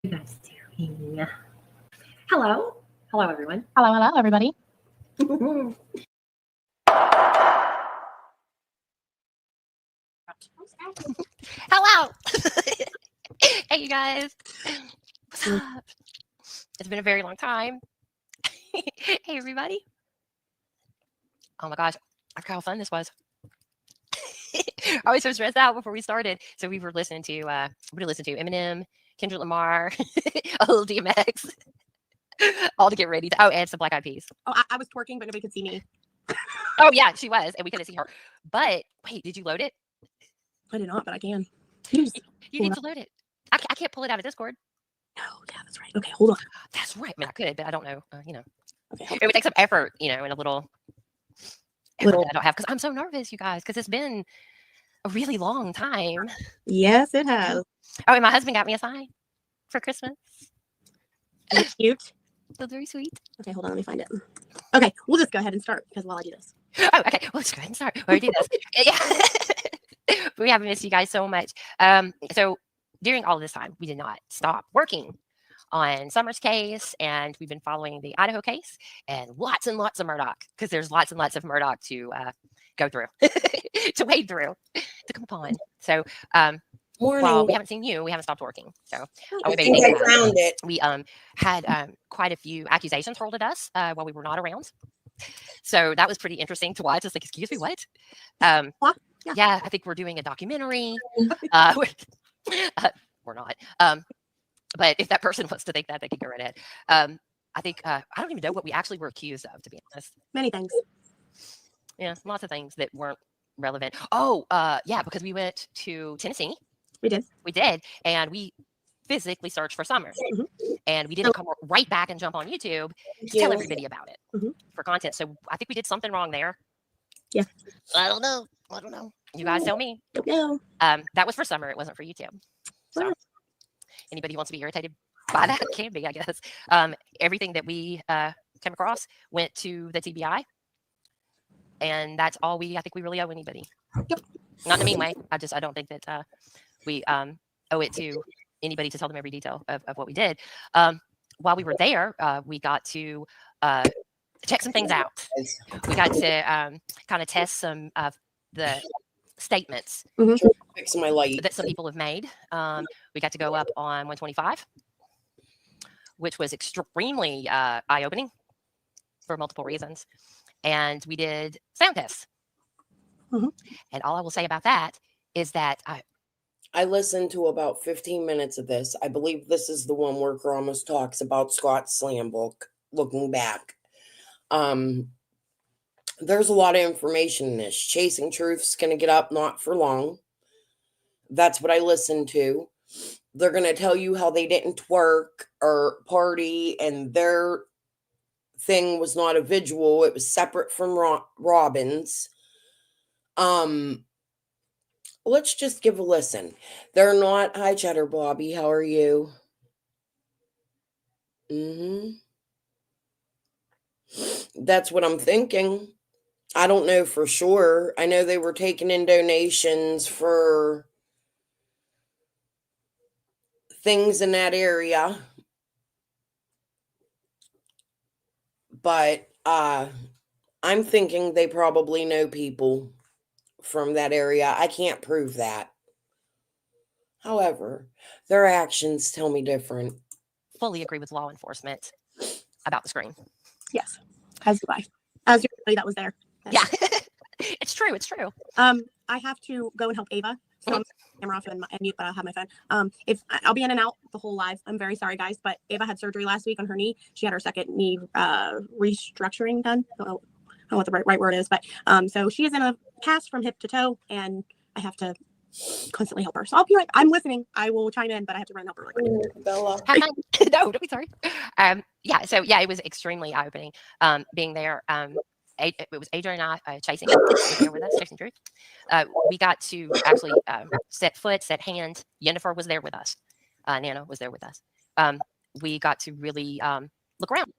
You guys doing? Hello. Hello, everyone. Hello, everybody. Hello. Hey, you guys. What's up? It's been a very long time. Hey, everybody. Oh my gosh. I forgot how fun this was. I was so stressed out before we started. So we were listening to, what did we listen to? Eminem, Kendrick Lamar, a little DMX, all to get ready. And some Black Eyed Peas. Oh, I was twerking, but nobody could see me. Oh, yeah, she was. And we couldn't see her. But wait, did you load it? I did not, but I can. You need to load it. I can't pull it out of Discord. No, yeah, that's right. Okay, hold on. That's right. I mean, I could, but I don't know. Okay, it would take some effort, and a little effort that I don't have because I'm so nervous, you guys, because it's been a really long time. Yes, it has. Oh, and my husband got me a sign for Christmas. It's cute. So very sweet. Okay, hold on. Let me find it. Okay, we'll just go ahead and start because while I do this. Oh, okay. Well, let's go ahead and start. While we do this. Yeah. We haven't missed you guys so much. So during all this time, we did not stop working on Summer's case, and we've been following the Idaho case and lots of Murdoch because there's lots and lots of Murdoch to go through, to wade through, to come upon. So while we haven't seen you, we haven't stopped working. So I think I found it. We had quite a few accusations hurled at us while we were not around. So that was pretty interesting to watch. It's like, excuse me, what? Yeah, I think we're doing a documentary. We're not. But if that person wants to think that, they can go right ahead. I think I don't even know what we actually were accused of, to be honest. Many things. Yeah, lots of things that weren't relevant. Oh, yeah, because we went to Tennessee. We did, and we physically searched for Summer, and we didn't come right back and jump on YouTube to tell everybody about it for content. So I think we did something wrong there. Yeah, I don't know. You guys tell me. Don't know. That was for Summer. It wasn't for YouTube. So anybody who wants to be irritated by that can be, I guess. Everything that we came across went to the TBI, and that's all I think we really owe anybody. Yep. Not in a mean way. I don't think that we owe it to anybody to tell them every detail of what we did. While we were there, we got to check some things out. We got to kind of test some of the statements Fix my light that some people have made. We got to go up on 125, which was extremely eye-opening for multiple reasons. And we did sound tests. And all I will say about that is that I listened to about 15 minutes of this. I believe this is the one where Gromos talks about Scott's slam book, looking back. There's a lot of information in this. Chasing Truth's going to get up not for long. That's what I listened to. They're going to tell you how they didn't twerk or party, and their thing was not a visual. It was separate from Robin's. Let's just give a listen. They're not. Hi, Cheddar Bobby. How are you? That's what I'm thinking. I don't know for sure. I know they were taking in donations for things in that area. But I'm thinking they probably know people from that area. I can't prove that. However, their actions tell me different. Fully agree with law enforcement about the screen. Yes, as do I. As do everybody that was there. Yeah, it's true. I have to go and help Ava. So I'm camera off and mute, but I'll have my phone. If I'll be in and out the whole live. I'm very sorry, guys, but Ava had surgery last week on her knee. She had her second knee restructuring done. I don't know what the right word is, but so she is in a cast from hip to toe, and I have to constantly help her. So I'll be right. I'm listening. I will chime in, but I have to run and help her really quick. Bella. No, don't be sorry. Yeah. So yeah, it was extremely eye-opening being there. It was Adrian and I chasing there with us, chasing Truth. We got to actually set foot, set hand. Yennefer was there with us. Nana was there with us. We got to really look around.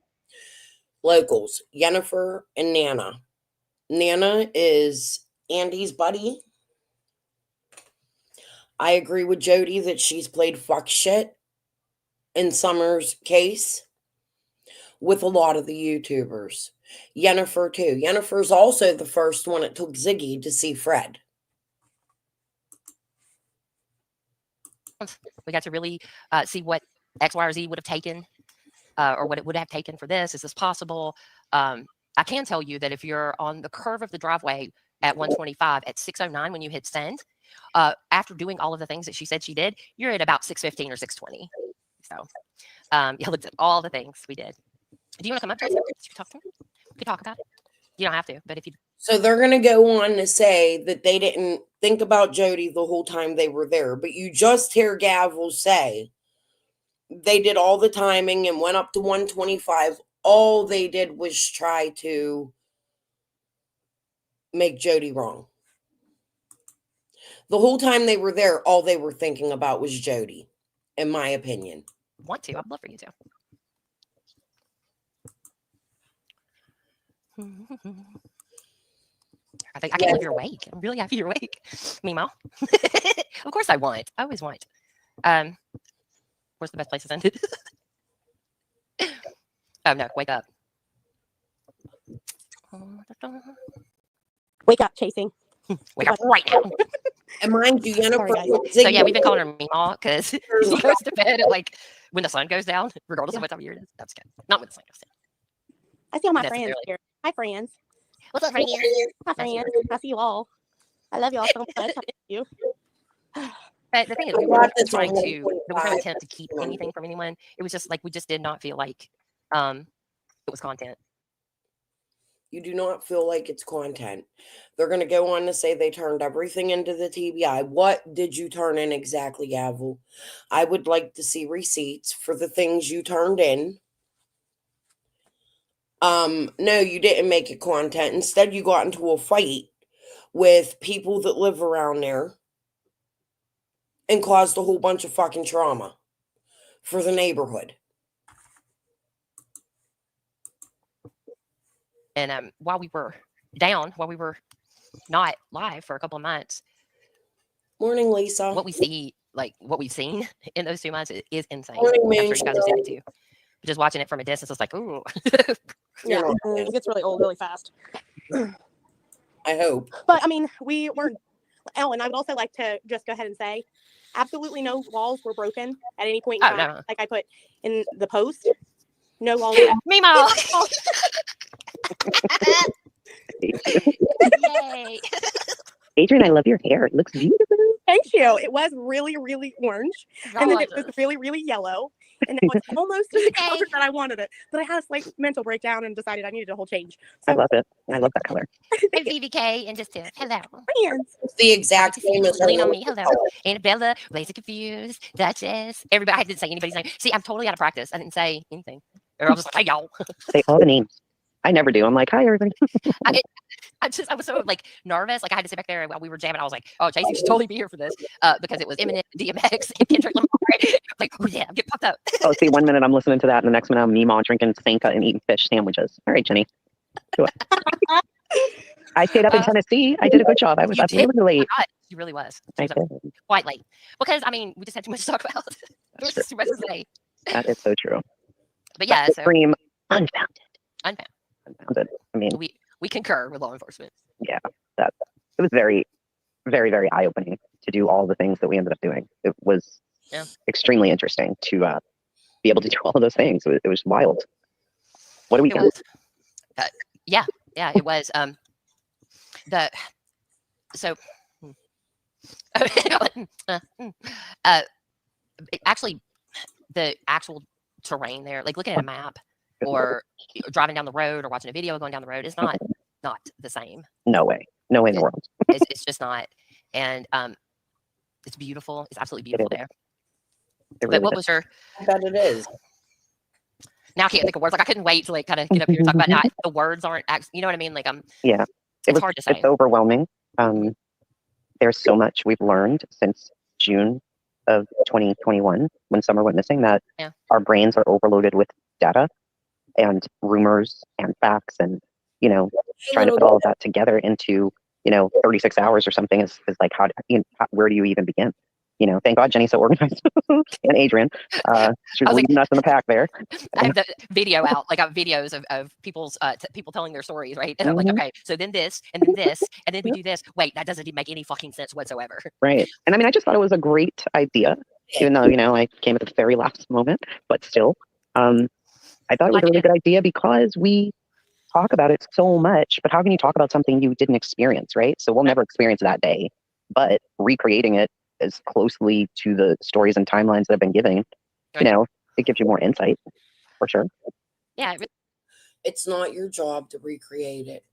Locals, Yennefer and Nana. Nana is Andy's buddy. I agree with Jody that she's played fuck shit. in Summer's case with a lot of the YouTubers. Yennefer too. Yennefer's also the first one it took Ziggy to see Fred. We got to really see what X, Y, or Z would have taken, or what it would have taken for this. Is this possible? I can tell you that if you're on the curve of the driveway at 125 at 6:09 when you hit send, after doing all of the things that she said she did, you're at about 6:15 or 6:20. So you looked at all the things we did. Do you want to come up to us? Talk to me? We could talk about it. You don't have to, but if you... So they're going to go on to say that they didn't think about Jody the whole time they were there. But you just hear Gavel say they did all the timing and went up to 125. All they did was try to make Jody wrong. The whole time they were there, all they were thinking about was Jody, in my opinion. Want to? I'd love for you to. I can't believe you're awake. I'm really happy you're awake. Meemaw. Of course I want. I always want. Where's the best place to send it? Oh no, wake up. Wake up, Chasing. Wake up right now. And mind you, Yennefer. So yeah, we've been calling her Meemaw because she goes to bed at like when the sun goes down, regardless of what time of year it is. That's good. Not when the sun goes down. I see all my friends here. Hi, friends. What's up, friends? Hi, friends. I see you all. I love you all so much. I miss you. But the thing is, we weren't trying to, there was no attempt to keep anything from anyone. It was just like, we just did not feel like it was content. You do not feel like it's content. They're going to go on to say they turned everything into the TBI. What did you turn in exactly, Gavel? I would like to see receipts for the things you turned in. No, you didn't make it content. Instead, you got into a fight with people that live around there and caused a whole bunch of fucking trauma for the neighborhood. And while we were down, while we were not live for a couple of months. Morning, Lisa. What we see, like what we've seen in those 2 months is insane. Morning, I'm sure you guys have seen it too. Just watching it from a distance, it's like, ooh. Yeah, it gets really old really fast. I hope. But I mean, we weren't. Oh, and I would also like to just go ahead and say, absolutely no walls were broken at any point in time. No. Like I put in the post, no walls. Meemaw. Yay. Adrian, I love your hair. It looks beautiful. Thank you. It was really, really orange. And then it was really, really yellow. And now it's almost the color that I wanted it. But I had a slight mental breakdown and decided I needed a whole change. So, I love it. I love that color. And BBK and just hello. Friends. It's the exact same as Lean on me. Hello. Annabella, Lazy Confused, Duchess. Everybody. I didn't say anybody's name. See, I'm totally out of practice. I didn't say anything. Or I was just like, hey, y'all. Say all the names. I never do. I'm like, hi, everybody. I was so like nervous. Like I had to sit back there while we were jamming. I was like, oh, Jason should totally be here for this because it was Eminem, DMX, and Kendrick Lamar. Like, oh yeah, I'm getting pumped up. Oh, see, 1 minute I'm listening to that, and the next minute I'm Meemaw drinking Sanka and eating fish sandwiches. All right, Jenny. Do it. I stayed up in Tennessee. I did a good job. I was up really late. Oh, she really was. She was I up quite late because I mean we just had too much to talk about. There was just too much to say. That is so true. But yeah, so Scream unfounded. Unfounded. I mean, we concur with law enforcement. Yeah, it was very, very, very eye-opening to do all the things that we ended up doing. It was extremely interesting to be able to do all of those things. It was wild. What do we got? Yeah, it was. Actually, the actual terrain there, like looking at a map or driving down the road or watching a video going down the road is not the same. No way in the world. It's just not. And it's beautiful. It's absolutely beautiful there. Really but what was your... I bet it is. Now I can't think of words. Like I couldn't wait to like kind of get up here and talk about it. The words aren't actually, you know what I mean? Like yeah, it's hard to say. It's overwhelming. There's so much we've learned since June of 2021 when Summer went missing that our brains are overloaded with data and rumors and facts and trying to put all of that together into 36 hours or something is like where do you even begin? you know, thank God Jenny's so organized. And Adrian, she was leading us in the pack there. I have the video out, like videos of people's people telling their stories, right? And I'm like, okay, so then this, and then this, and then we do this. Wait, that doesn't even make any fucking sense whatsoever. Right. And I mean, I just thought it was a great idea, even though, you know, I came at the very last moment, but still, I thought it was a really good idea because we talk about it so much, but how can you talk about something you didn't experience, right? So we'll never experience that day, but recreating it as closely to the stories and timelines that have been given, you know, it gives you more insight, for sure. Yeah. It's not your job to recreate it.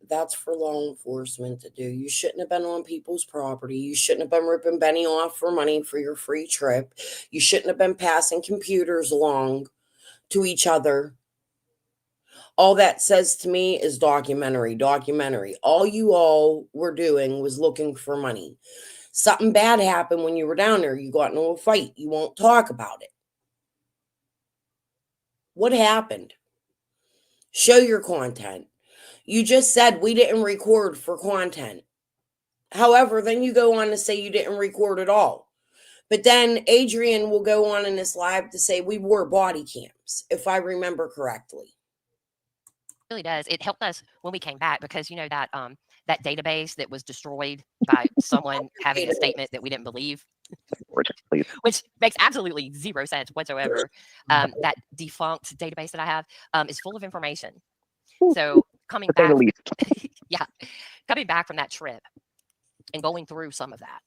That's for law enforcement to do. You shouldn't have been on people's property. You shouldn't have been ripping Benny off for money for your free trip. You shouldn't have been passing computers along to each other. All that says to me is documentary. All you all were doing was looking for money. Something bad happened when you were down there. You got into a fight. You won't talk about it. What happened? Show your content. You just said we didn't record for content. However, then you go on to say you didn't record at all. But then Adrian will go on in this live to say we wore body cams, if I remember correctly. It really does. It helped us when we came back because, you know, that that database that was destroyed by someone having a statement that we didn't believe, which makes absolutely zero sense whatsoever. That defunct database that I have is full of information. So coming back, yeah, coming back from that trip and going through some of that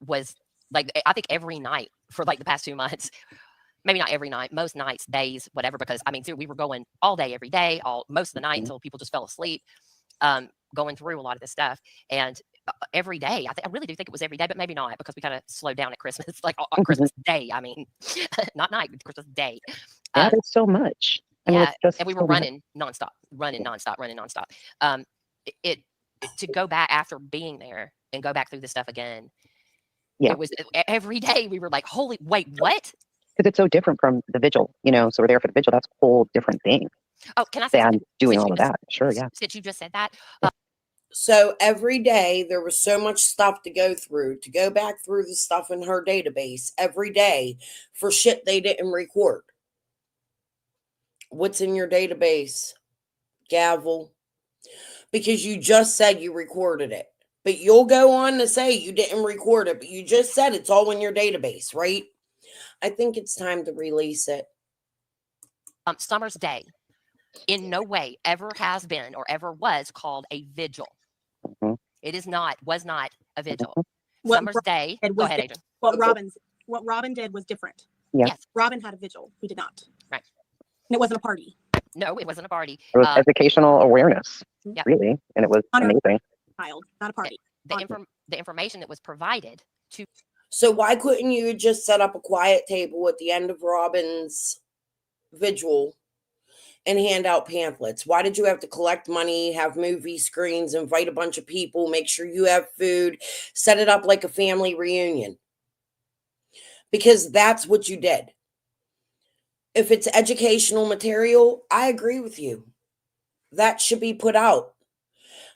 was like, I think every night for like the past 2 months, maybe not every night, most nights, days, whatever, because I mean, we were going all day, every day, most of the night until people just fell asleep, going through a lot of this stuff. And every day, I really do think it was every day, but maybe not because we kind of slowed down at Christmas, like on Christmas Day. I mean, not night, but Christmas Day. Yeah, there's so much. I mean, and we were running nonstop. It to go back after being there and go back through this stuff again. Yeah. It was every day we were like, holy, wait, what? Because it's so different from the vigil, you know, so we're there for the vigil. That's a whole different thing. Oh, can I say than doing all of that? Sure, yeah. Since you just said that. So every day there was so much stuff to go through, to go back through the stuff in her database every day for shit they didn't record. What's in your database, Gavel? Because you just said you recorded it. But you'll go on to say you didn't record it, but you just said it's all in your database, right? I think it's time to release it. Summer's Day in no way ever has been or ever was called a vigil. It is not, was not a vigil. Summer's Day. Go ahead, Adrian. What Robin did was different. Yeah. Yes. Robin had a vigil. We did not. Right. And it wasn't a party. No, it wasn't a party. It was educational awareness, really, and it was amazing. Child, not a party. The information that was provided to. So why couldn't you just set up a quiet table at the end of Robin's vigil and hand out pamphlets? Why did you have to collect money, have movie screens, invite a bunch of people, make sure you have food, set it up like a family reunion? Because that's what you did. If it's educational material, I agree with you. That should be put out.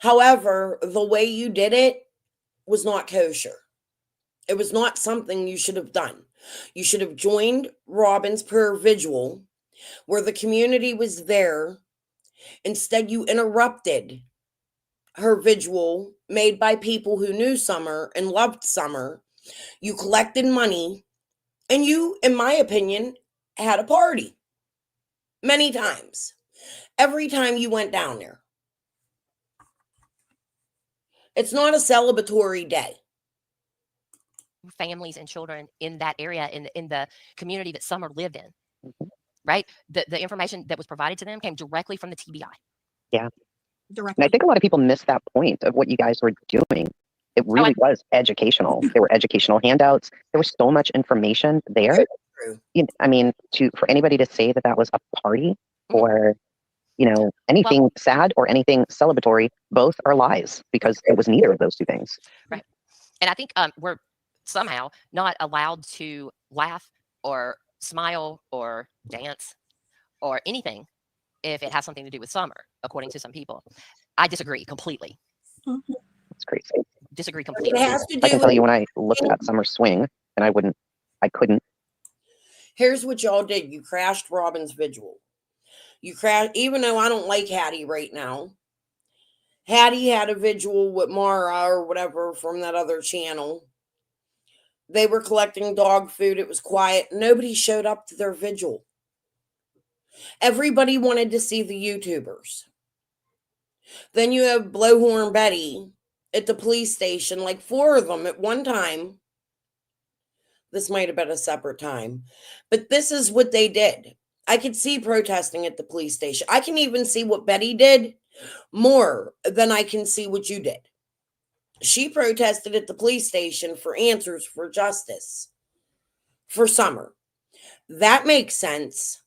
However, the way you did it was not kosher. It was not something you should have done. You should have joined Robin's prayer vigil where the community was there. Instead, you interrupted her vigil made by people who knew Summer and loved Summer. You collected money and you, in my opinion, had a party many times. Every time you went down there. It's not a celebratory day. Families and children in that area, in the community that Summer lived in, right? The information that was provided to them came directly from the TBI. Yeah. Directly. And I think a lot of people miss that point of what you guys were doing. It really was educational. There were educational handouts. There was so much information there. I mean, for anybody to say that was a party or, you know, anything sad or anything celebratory, both are lies because it was neither of those two things. Right. And I think we're somehow not allowed to laugh or smile or dance or anything if it has something to do with Summer, according to some people. I disagree completely. It's crazy. disagree It completely. has to I do can tell with, you when I looked at Summer Swing, and I couldn't. here's what y'all did. You crashed Robin's vigil. You crashed, even though I don't like Hattie right now. Hattie had a vigil with Mara or whatever from that other channel. They were collecting dog food. It was quiet. Nobody showed up to their vigil. Everybody wanted to see the YouTubers. Then you have Blowhorn Betty at the police station, like 4 of them at one time. This might have been a separate time, but this is what they did. I could see protesting at the police station. I can even see what Betty did more than I can see what you did. She protested at the police station for answers, for justice, for Summer. That makes sense.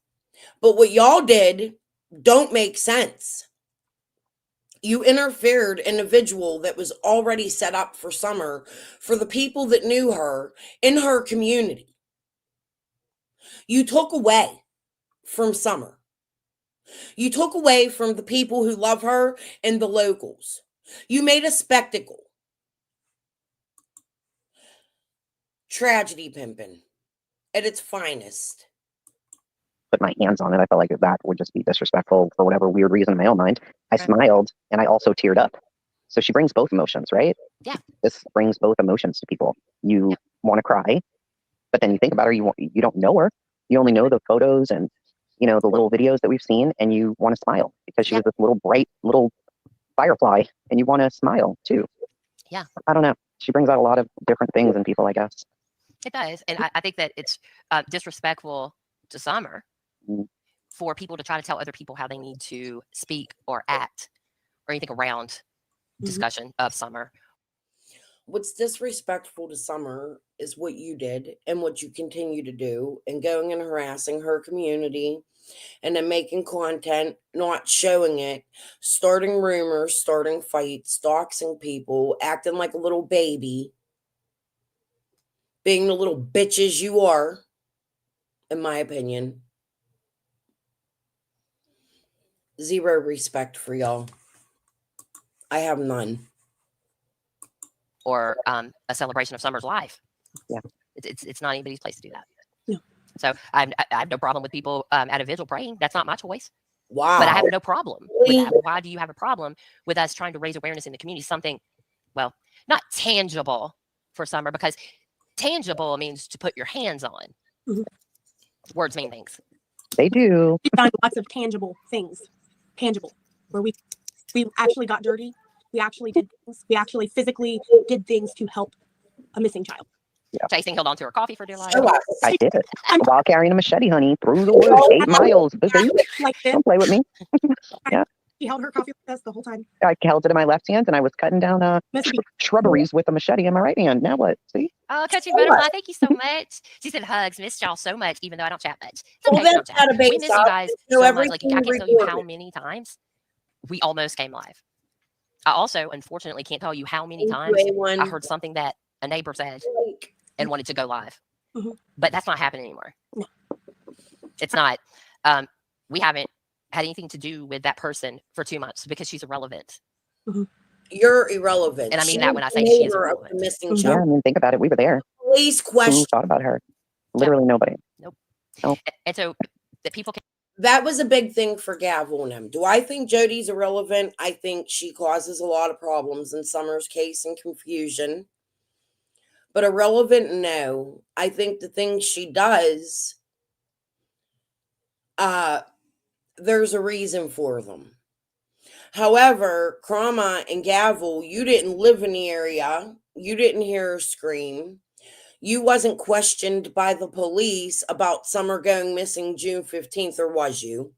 But what y'all did don't make sense. You interfered in a vigil that was already set up for Summer, for the people that knew her in her community. You took away from Summer. You took away from the people who love her and the locals. You made a spectacle. Tragedy pimping at its finest. Put my hands on it. I felt like that would just be disrespectful for whatever weird reason in my own mind. I Right. smiled and I also teared up. So she brings both emotions, right? Yeah. This brings both emotions to people. You want to cry, but then you think about her. You don't know her. You only know the photos and the little videos that we've seen, and you want to smile because she was this little bright little firefly, and you want to smile too. Yeah. I don't know. She brings out a lot of different things in people, I guess. It does. And I think that it's disrespectful to Summer Mm. for people to try to tell other people how they need to speak or act or anything around discussion of Summer. What's disrespectful to Summer is what you did and what you continue to do, and going and harassing her community and then making content, not showing it, starting rumors, starting fights, doxing people, acting like a little baby, being the little bitches you are, in my opinion. Zero respect for y'all. I have none. Or a celebration of Summer's life. Yeah. It's not anybody's place to do that. No. So I have no problem with people at a vigil praying. That's not my choice. Wow. But I have no problem with Really? that. Why do you have a problem with us trying to raise awareness in the community? Something, well, not tangible for Summer, because tangible means to put your hands on. Mhm. Words mean things. They do. We've done lots of tangible things, where we actually got dirty. We actually did things. We actually physically did things to help a missing child. Chasing held on to her coffee for dear life. Show us. I did it while carrying a machete, honey, through the woods, 8 miles. Like this, Don't play with me. she held her coffee with us the whole time. I held it in my left hand, and I was cutting down Must be- shrubberies with a machete in my right hand. Now what? See? Oh, Coaching Butterfly, thank you so much. She said hugs, missed y'all so much, even though I don't chat much. It's Well, okay, we don't that's chat. not a big We miss you stop. guys You know, so much. Like, I everything can't tell you how recorded. many times we almost came live. I also, unfortunately, can't tell you how many Thank times you, A1. I heard something that a neighbor said and wanted to go live. Mhm. But that's not happening anymore. No. It's not. We haven't had anything to do with that person for 2 months because she's irrelevant. You're irrelevant. And I mean She that was when I the say she is neighbor of irrelevant. the missing Mhm. Yeah, I child. mean, think about it. We were there. Police Who question. thought about her? Literally nobody. And so the people can. That was a big thing for Gavel and him. Do I think Jody's irrelevant? I think she causes a lot of problems in Summer's case and confusion. But irrelevant, no. I think the things she does, there's a reason for them. However, Krama and Gavel, you didn't live in the area. You didn't hear her scream. You wasn't questioned by the police about Summer going missing June 15th, or was you?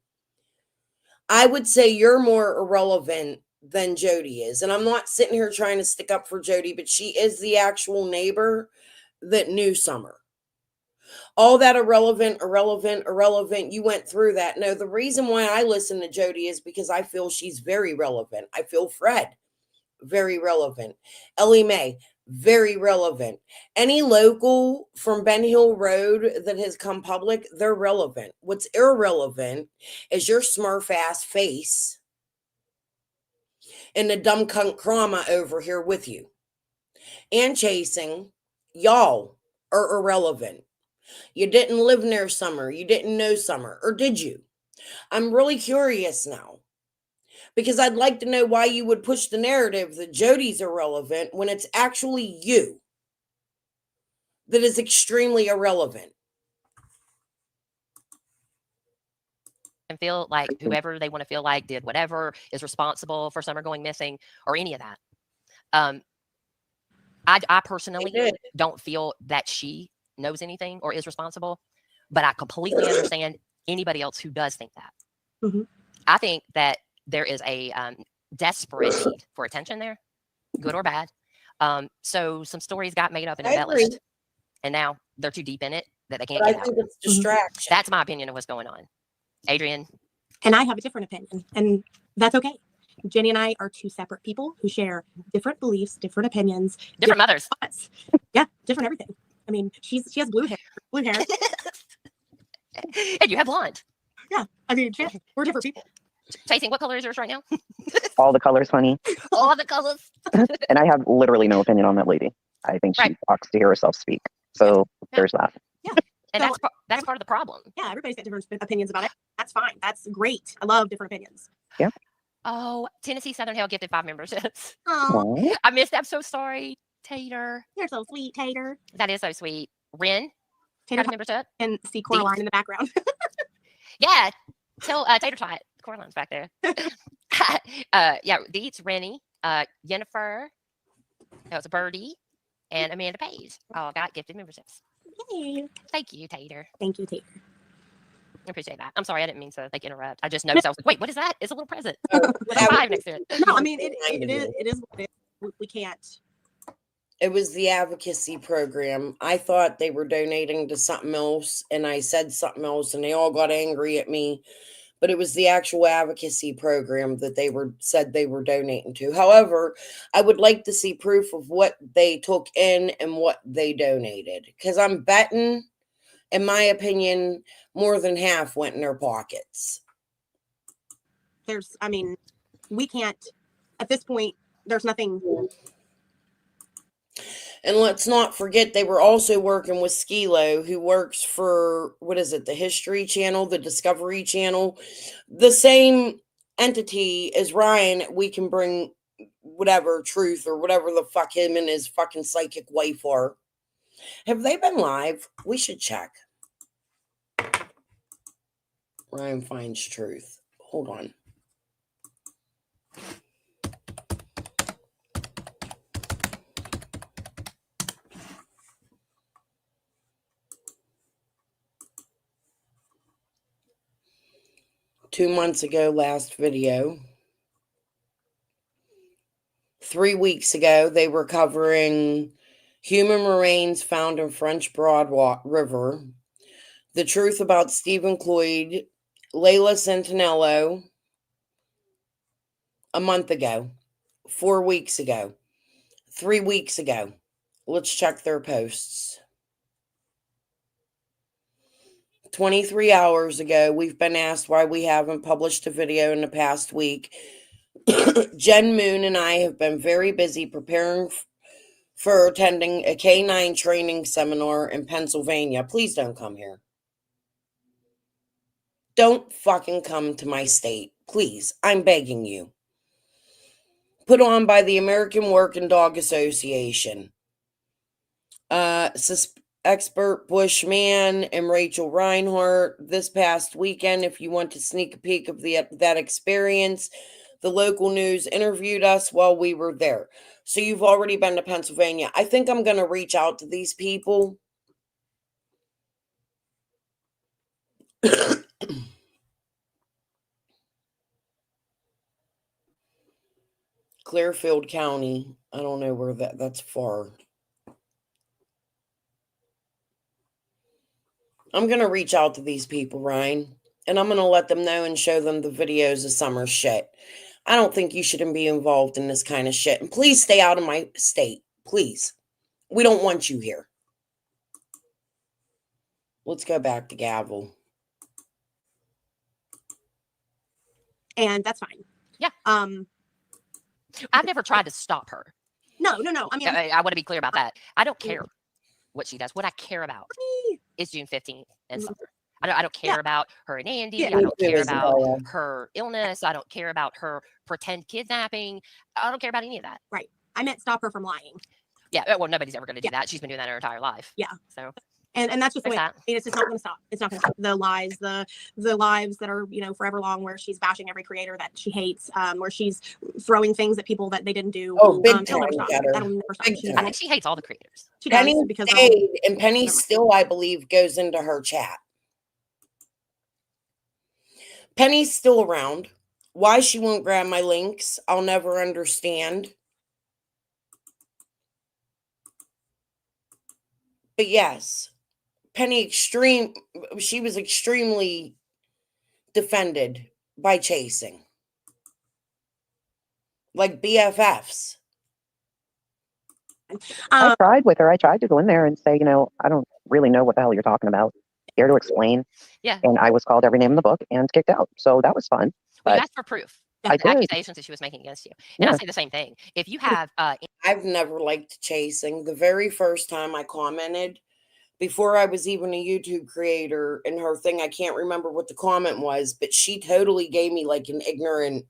I would say you're more irrelevant than Jody is. And I'm not sitting here trying to stick up for Jody, but she is the actual neighbor that knew Summer. All that irrelevant, you went through that. No, the reason why I listen to Jody is because I feel she's very relevant. I feel Fred, very relevant. Ellie Mae, very relevant. Any local from Ben Hill Road that has come public, they're relevant. What's irrelevant is your smurf ass face and the dumb cunt Krama over here with you. and chasing, y'all are irrelevant. You didn't live near Summer. You didn't know Summer. Or did you? I'm really curious now. Because I'd like to know why you would push the narrative that Jody's irrelevant when it's actually you that is extremely irrelevant. And feel like whoever they want to feel like did whatever, is responsible for Summer going missing or any of that. I personally don't feel that she knows anything or is responsible, but I completely understand anybody else who does think that. Mm-hmm. I think that there is a desperate need for attention there, good or bad. So some stories got made up and embellished, and now they're too deep in it that they can't get out. I think it's distraction. That's my opinion of what's going on. Adrian? And I have a different opinion, and that's okay. Jenny and I are two separate people who share different beliefs, different opinions, different mothers. Thoughts. Yeah, different everything. I mean, she has blue hair, and you have blonde. Yeah, I mean, we're different people. Chasing, what color is yours right now? All the colors, honey. All the colors. And I have literally no opinion on that lady. I think she talks to hear herself speak. So there's that. Yeah. And that's part of the problem. Yeah, everybody's got different opinions about it. That's fine. That's great. I love different opinions. Yeah. Oh, Tennessee Southern Hell gifted 5 memberships. Oh, I missed that. I'm so sorry, Tater. You're so sweet, Tater. That is so sweet. Ren, Tater got a membership. And see Coraline in the background. Yeah. Tell Tater Tot. Coraline's back there. Yeah, Deets, Rennie, Jennifer, that was Birdie, and Amanda Page all got gifted memberships. Yay. Thank you, Tater. Thank you, Tater. I appreciate that. I'm sorry, I didn't mean to interrupt. I just noticed. I was like, wait, what is that? It's a little present with a 5 next to it. No, I mean it is what it is. We can't. It was the advocacy program. I thought they were donating to something else, and I said something else, and they all got angry at me. But it was the actual advocacy program that they said they were donating to. However, I would like to see proof of what they took in and what they donated, because I'm betting, in my opinion, more than half went in their pockets. We can't, at this point, there's nothing. And let's not forget, they were also working with Skilo, who works for, the History Channel, the Discovery Channel, the same entity as Ryan. We can bring whatever truth or whatever the fuck him and his fucking psychic wife are. Have they been live? We should check. Ryan finds truth. Hold on. Two months ago, last video. 3 weeks ago, they were covering human remains found in French Broad River, the truth about Stephen Cloyd, Layla Santinello, a month ago, 4 weeks ago, 3 weeks ago. Let's check their posts. 23 hours ago, we've been asked why we haven't published a video in the past week. Jen Moon and I have been very busy preparing for attending a K9 training seminar in Pennsylvania. Please don't come here. Don't fucking come to my state. Please, I'm begging you. Put on by the American Working Dog Association. Expert Bushman and Rachel Reinhardt this past weekend. If you want to sneak a peek of that experience, the local news interviewed us while we were there. So you've already been to Pennsylvania. I think I'm going to reach out to these people. Clearfield County. I don't know where that's far. I'm going to reach out to these people, Ryan, and I'm going to let them know and show them the videos of Summer shit. I don't think you shouldn't be involved in this kind of shit. And please stay out of my state. Please. We don't want you here. Let's go back to Gavel. And that's fine. Yeah. I've never tried to stop her. No. I mean, I want to be clear about that. I don't care what she does. What I care about is June 15th and summer. I don't care about her and Andy. Yeah. I don't care Isabella. about her illness. I don't care about her pretend kidnapping. I don't care about any of that. Right. I meant stop her from lying. Yeah. Well, nobody's ever going to do that. She's been doing that her entire life. Yeah. So. And that's just the There's way. that. I mean, it's just not going to stop. It's not going to stop. The lies, the lives that are, forever long, where she's bashing every creator that she hates, where she's throwing things at people that they didn't do. Oh, big it'll never time, stop. Cheddar. That'll never stop. Big She's I think she hates all the creators. She does Penny because stayed, and Penny still, I believe, goes into her chat. Penny's still around. Why she won't grab my links, I'll never understand. But yes, Penny she was extremely defended by chasing. Like BFFs. I tried with her. I tried to go in there and say, I don't really know what the hell you're talking about. Here to explain. Yeah. And I was called every name in the book and kicked out. So that was fun. Well, you asked for proof. I The did. accusations that she was making against you. And I say the same thing. If you have I've never liked chasing. The very first time I commented, before I was even a YouTube creator, and her thing, I can't remember what the comment was, but she totally gave me like an ignorant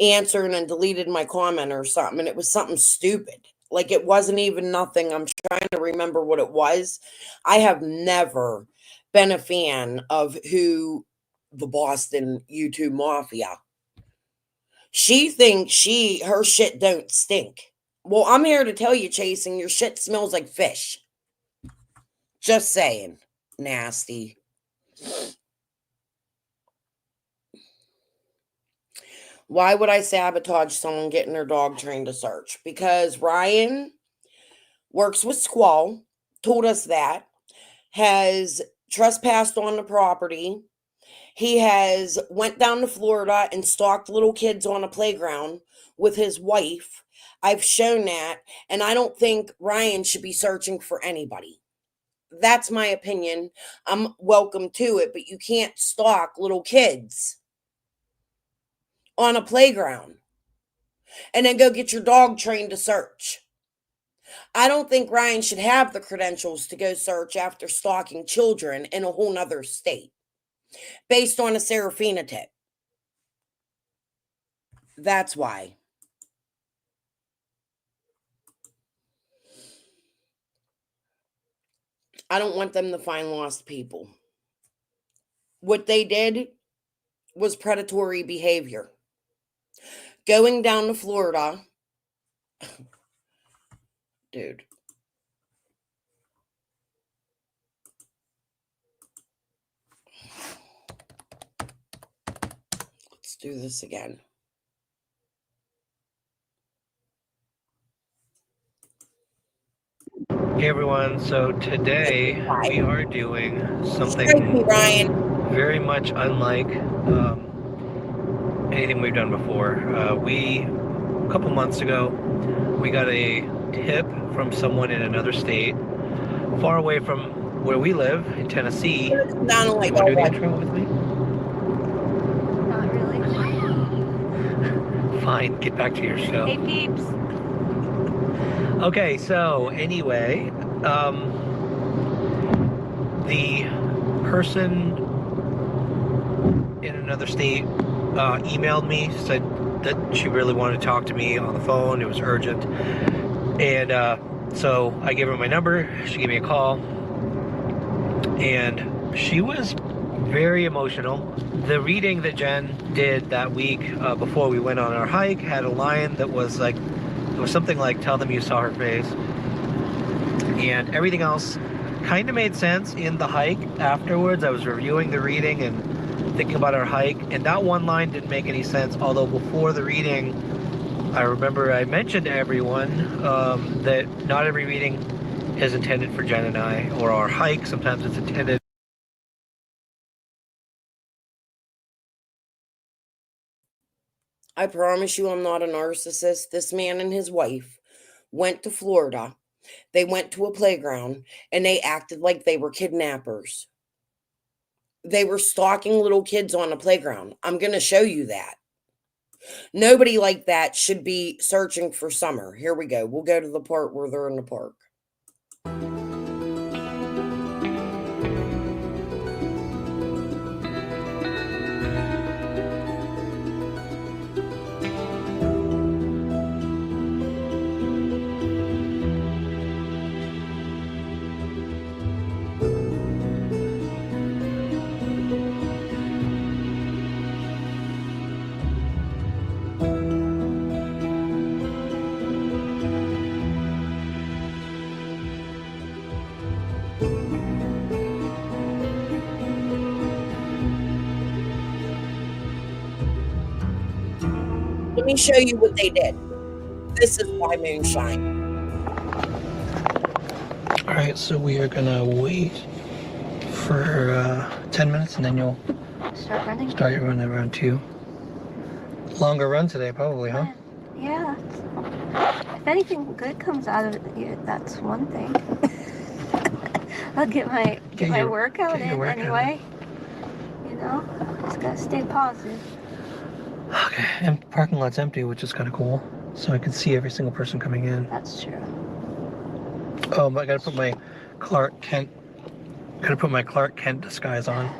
answer and then deleted my comment or something. And it was something stupid. Like it wasn't even nothing. I'm trying to remember what it was. I have never been a fan of the Boston YouTube Mafia. She thinks her shit don't stink. Well, I'm here to tell you, chasing, your shit smells like fish. Just saying. Nasty. Why would I sabotage someone getting their dog trained to search? Because Ryan works with Squall, told us that, has trespassed on the property. He has went down to Florida and stalked little kids on a playground with his wife. I've shown that, and I don't think Ryan should be searching for anybody. That's my opinion. I'm welcome to it, but you can't stalk little kids on a playground and then go get your dog trained to search. I don't think Ryan should have the credentials to go search after stalking children in a whole nother state based on a Serafina tip. That's why. I don't want them to find lost people. What they did was predatory behavior. Going down to Florida, dude. Let's do this again. Hey everyone, so today we are doing something Thank you, Ryan. very much unlike anything we've done before. A couple months ago, we got a tip from someone in another state, far away from where we live in Tennessee. You want to do the intro with me? Not really. Fine, get back to your show. Hey peeps. Okay, so anyway, the person in another state emailed me, said that she really wanted to talk to me on the phone. It was urgent. And so I gave her my number. She gave me a call. And she was very emotional. The reading that Jen did that week before we went on our hike had a line that was like, it was something like, tell them you saw her face. And everything else kind of made sense in the hike afterwards. I was reviewing the reading and thinking about our hike, and that one line didn't make any sense. Although before the reading, I remember I mentioned to everyone that not every reading is intended for Jen and I, or our hike. Sometimes it's intended. I promise you I'm not a narcissist. This man and his wife went to Florida. They went to a playground and they acted like they were kidnappers. They were stalking little kids on a playground. I'm going to show you that. Nobody like that should be searching for Summer. Here we go. We'll go to the part where they're in the park. Let me show you what they did. This is why moonshine. All right, so we are gonna wait for 10 minutes, and then you'll start your run at round 2. Longer run today, probably, huh? Yeah. If anything good comes out of it, that's one thing. I'll get my workout in anyway. You know, just gotta stay positive. Okay, and the parking lot's empty, which is kind of cool. So I can see every single person coming in. That's true. Oh, but I gotta put my Clark Kent disguise on.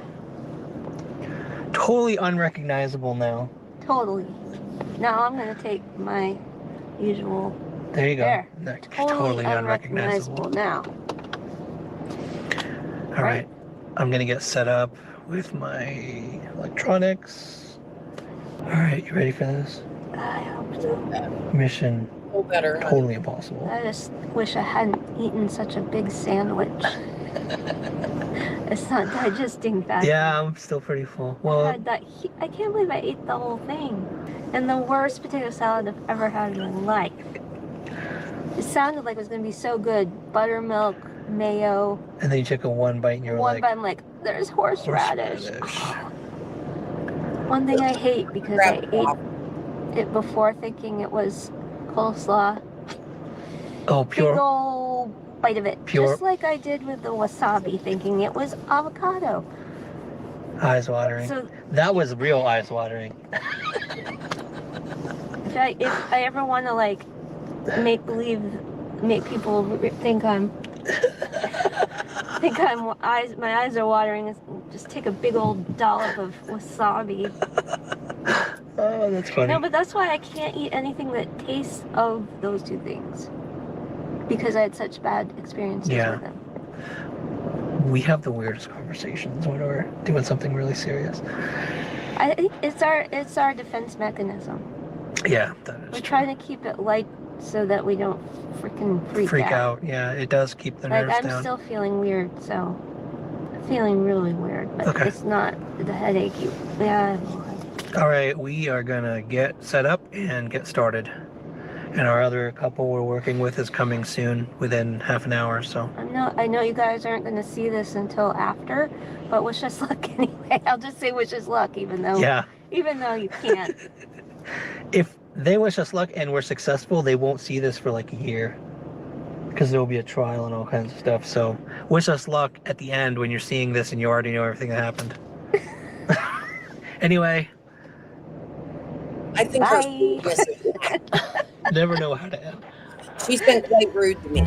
Totally unrecognizable now. Totally. Now I'm gonna take my usual. There you go. There. Totally unrecognizable now. All right. I'm gonna get set up with my electronics. All right, you ready for this? I hope so. Mission Better. totally impossible. I just wish I hadn't eaten such a big sandwich. It's not digesting fast. Yeah, I'm still pretty full. Well, I can't believe I ate the whole thing. And the worst potato salad I've ever had in my life. It sounded like it was going to be so good. Buttermilk, mayo. And then you took one bite and you're like... One bite, I'm like, there's horseradish. One thing I hate, because I ate it before thinking it was coleslaw. Oh, pure. Big old bite of it. Pure. Just like I did with the wasabi, thinking it was avocado. Eyes watering. So, that was real eyes watering. if I ever want to make people think my eyes are watering, just take a big old dollop of wasabi. Oh, that's funny. No, but that's why I can't eat anything that tastes of those two things, because I had such bad experiences with them. We have the weirdest conversations when we're doing something really serious. I think it's our defense mechanism. Yeah, that is. We're trying to keep it light so that we don't freaking freak out. Yeah, it does keep the nerves down. I'm still feeling weird, so I'm feeling really weird, but it's not the headache. All right, we are gonna get set up and get started. And our other couple we're working with is coming soon, within half an hour or so. I know you guys aren't going to see this until after, but wish us luck anyway. I'll just say wish us luck, even though you can't. If they wish us luck and we're successful, they won't see this for like a year, because there will be a trial and all kinds of stuff. So wish us luck at the end when you're seeing this and you already know everything that happened. Anyway. I think Bye. Never know how to end. She's been quite rude to me.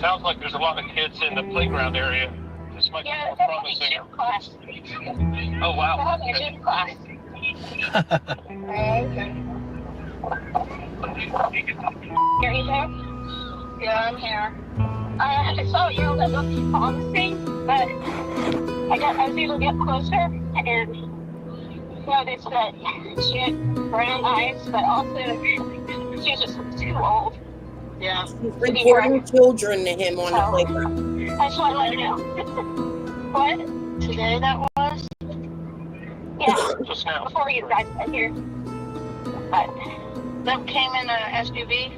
Sounds like there's a lot of kids in the playground area. This might be more promising. Class. Oh, wow. We're having a gym class. Are you there? Yeah, I'm here. I saw you that looked promising, but I was able to get closer and noticed that she had brown eyes, but also she was just too old. Yeah. Reporting children to him on the playground. I just want to let you know. What? Today that was? Yeah, Just now. before you guys got here. But that came in a SUV.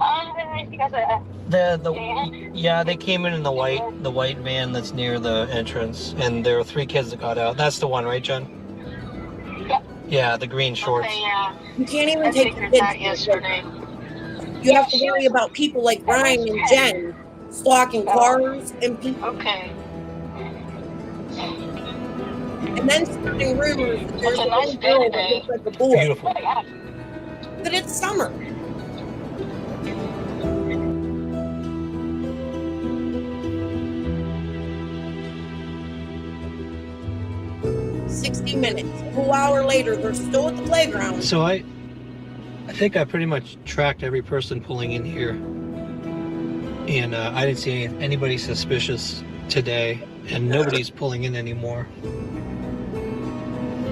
I think that's a van. Yeah, they came in the white van that's near the entrance, and there were 3 kids that got out. That's the one, right, Jen? Yeah. Yeah, the green shorts. Okay, yeah. You can't even I take figured your that kids. yesterday. You have to worry about people like Ryan and Jen stalking cars and people. Okay. And then spreading rumors that there's It's a a nice little girl day that today. looks like a boy. Beautiful. But it's summer. Minutes. A whole hour later, they're still at the playground. So I think I pretty much tracked every person pulling in here, and I didn't see anybody suspicious today, and nobody's pulling in anymore.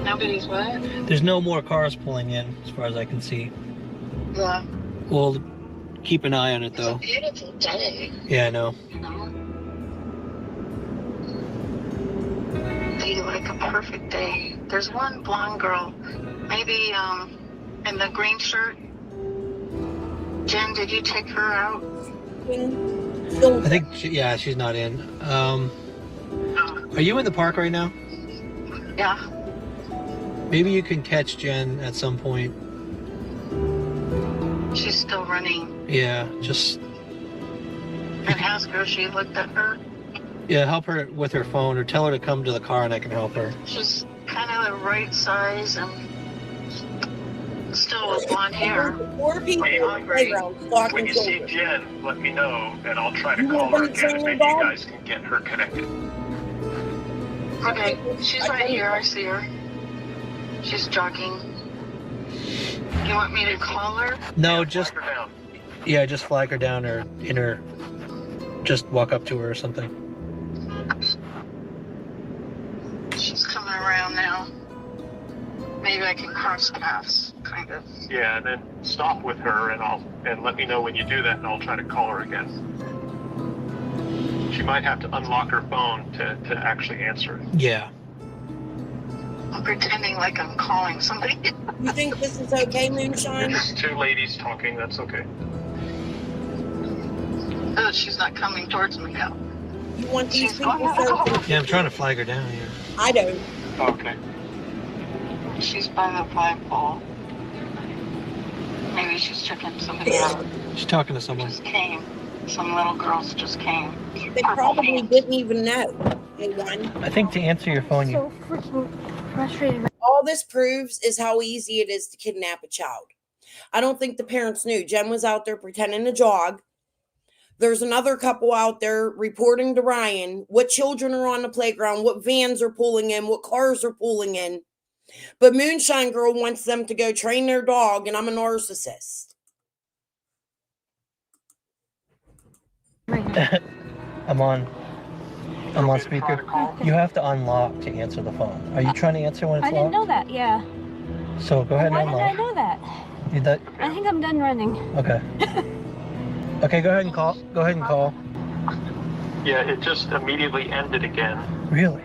Nobody's what? There's no more cars pulling in, as far as I can see. Yeah. We'll keep an eye on it, though. It's a beautiful day. Yeah, I know. You know? Be like a perfect day. There's one blonde girl, maybe in the green shirt. Jen, did you take her out? I think, she's not in. Are you in the park right now? Yeah. Maybe you can catch Jen at some point. She's still running. Yeah, just... And ask her if she looked at her. Yeah, help her with her phone, or tell her to come to the car and I can help her. She's kind of the right size and still with blonde hair. Four people on the playground When stalking you see children. Jen, let me know, and I'll try to call her again, and maybe you guys can get her connected. Okay, she's right here. I see her. She's jogging. You want me to call her? No, Yeah, just... flag her down. Yeah, just flag her down, or in her... Just walk up to her or something. She's coming around now. Maybe I can cross paths, kind of. Yeah, and then stop with her, and let me know when you do that, and I'll try to call her again. She might have to unlock her phone to actually answer it. Yeah. I'm pretending like I'm calling somebody. You think this is okay, Moonshine? There's two ladies talking, that's okay. Oh, she's not coming towards me now. You want these She's people going so... Yeah, I'm trying to flag her down here. I don't. Okay. She's by the flagpole. Maybe she's checking somebody out. She's talking to someone. Just came. Some little girls just came. They probably didn't even know. Anyone. I think to answer your phone, So freaking frustrated. All this proves is how easy it is to kidnap a child. I don't think the parents knew. Jen was out there pretending to jog. There's another couple out there reporting to Ryan what children are on the playground, what vans are pulling in, what cars are pulling in. But Moonshine Girl wants them to go train their dog, and I'm a narcissist. I'm on speaker. You have to unlock to answer the phone. Are you trying to answer when it's I didn't locked? know that, yeah. So go ahead and Why did I unlock. know that? You did? I think I'm done running. Okay. Okay, go ahead and call. Go ahead and call. Yeah, it just immediately ended again. Really?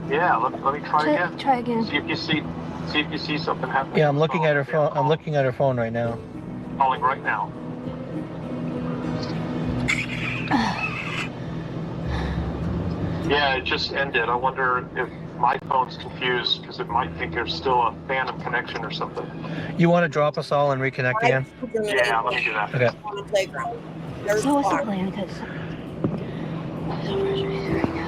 Yeah, let me try again. Try again. See if you see something happening. Yeah, I'm looking at her phone. I'm looking at her phone right now. Calling right now. Yeah, it just ended. I wonder if my phone's confused because it might think there's still a phantom connection or something. You want to drop us all and reconnect again? Yeah, let me do that. Okay. On the playground. There's So what's the cars. plan? Because I'm so frustrated right now.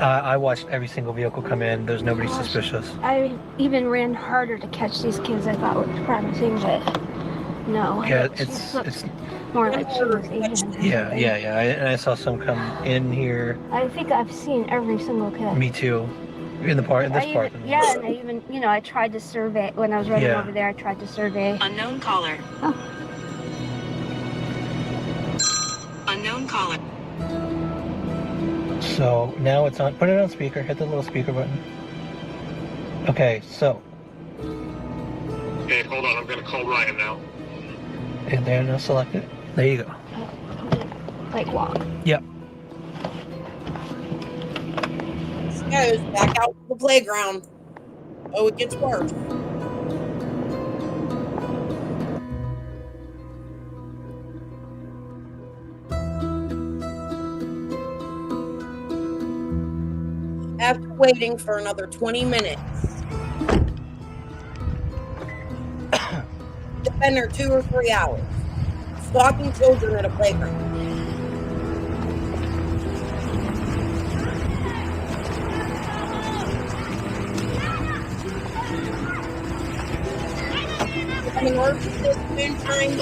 I watched every single vehicle come in. There's nobody suspicious. I even ran harder to catch these kids I thought were promising, but no. Yeah, She it's looked more like she was even. yeah. I saw some come in here. I think I've seen every single kid. Me too. In the park, in this park. Yeah, and I even, I tried to survey when I was running Yeah. over there. I tried to survey. Unknown caller. Oh. Unknown caller. So now it's on. Put it on speaker. Hit the little speaker button. Okay, so. Okay, hold on. I'm going to call Ryan now. And there, now select it. There you go. Like walk. Yep. Goes back out to the playground. Oh, it gets worse. After waiting for another 20 minutes, the been there 2 or 3 hours, stalking children at a playground. I'm an narcissist, moonshine.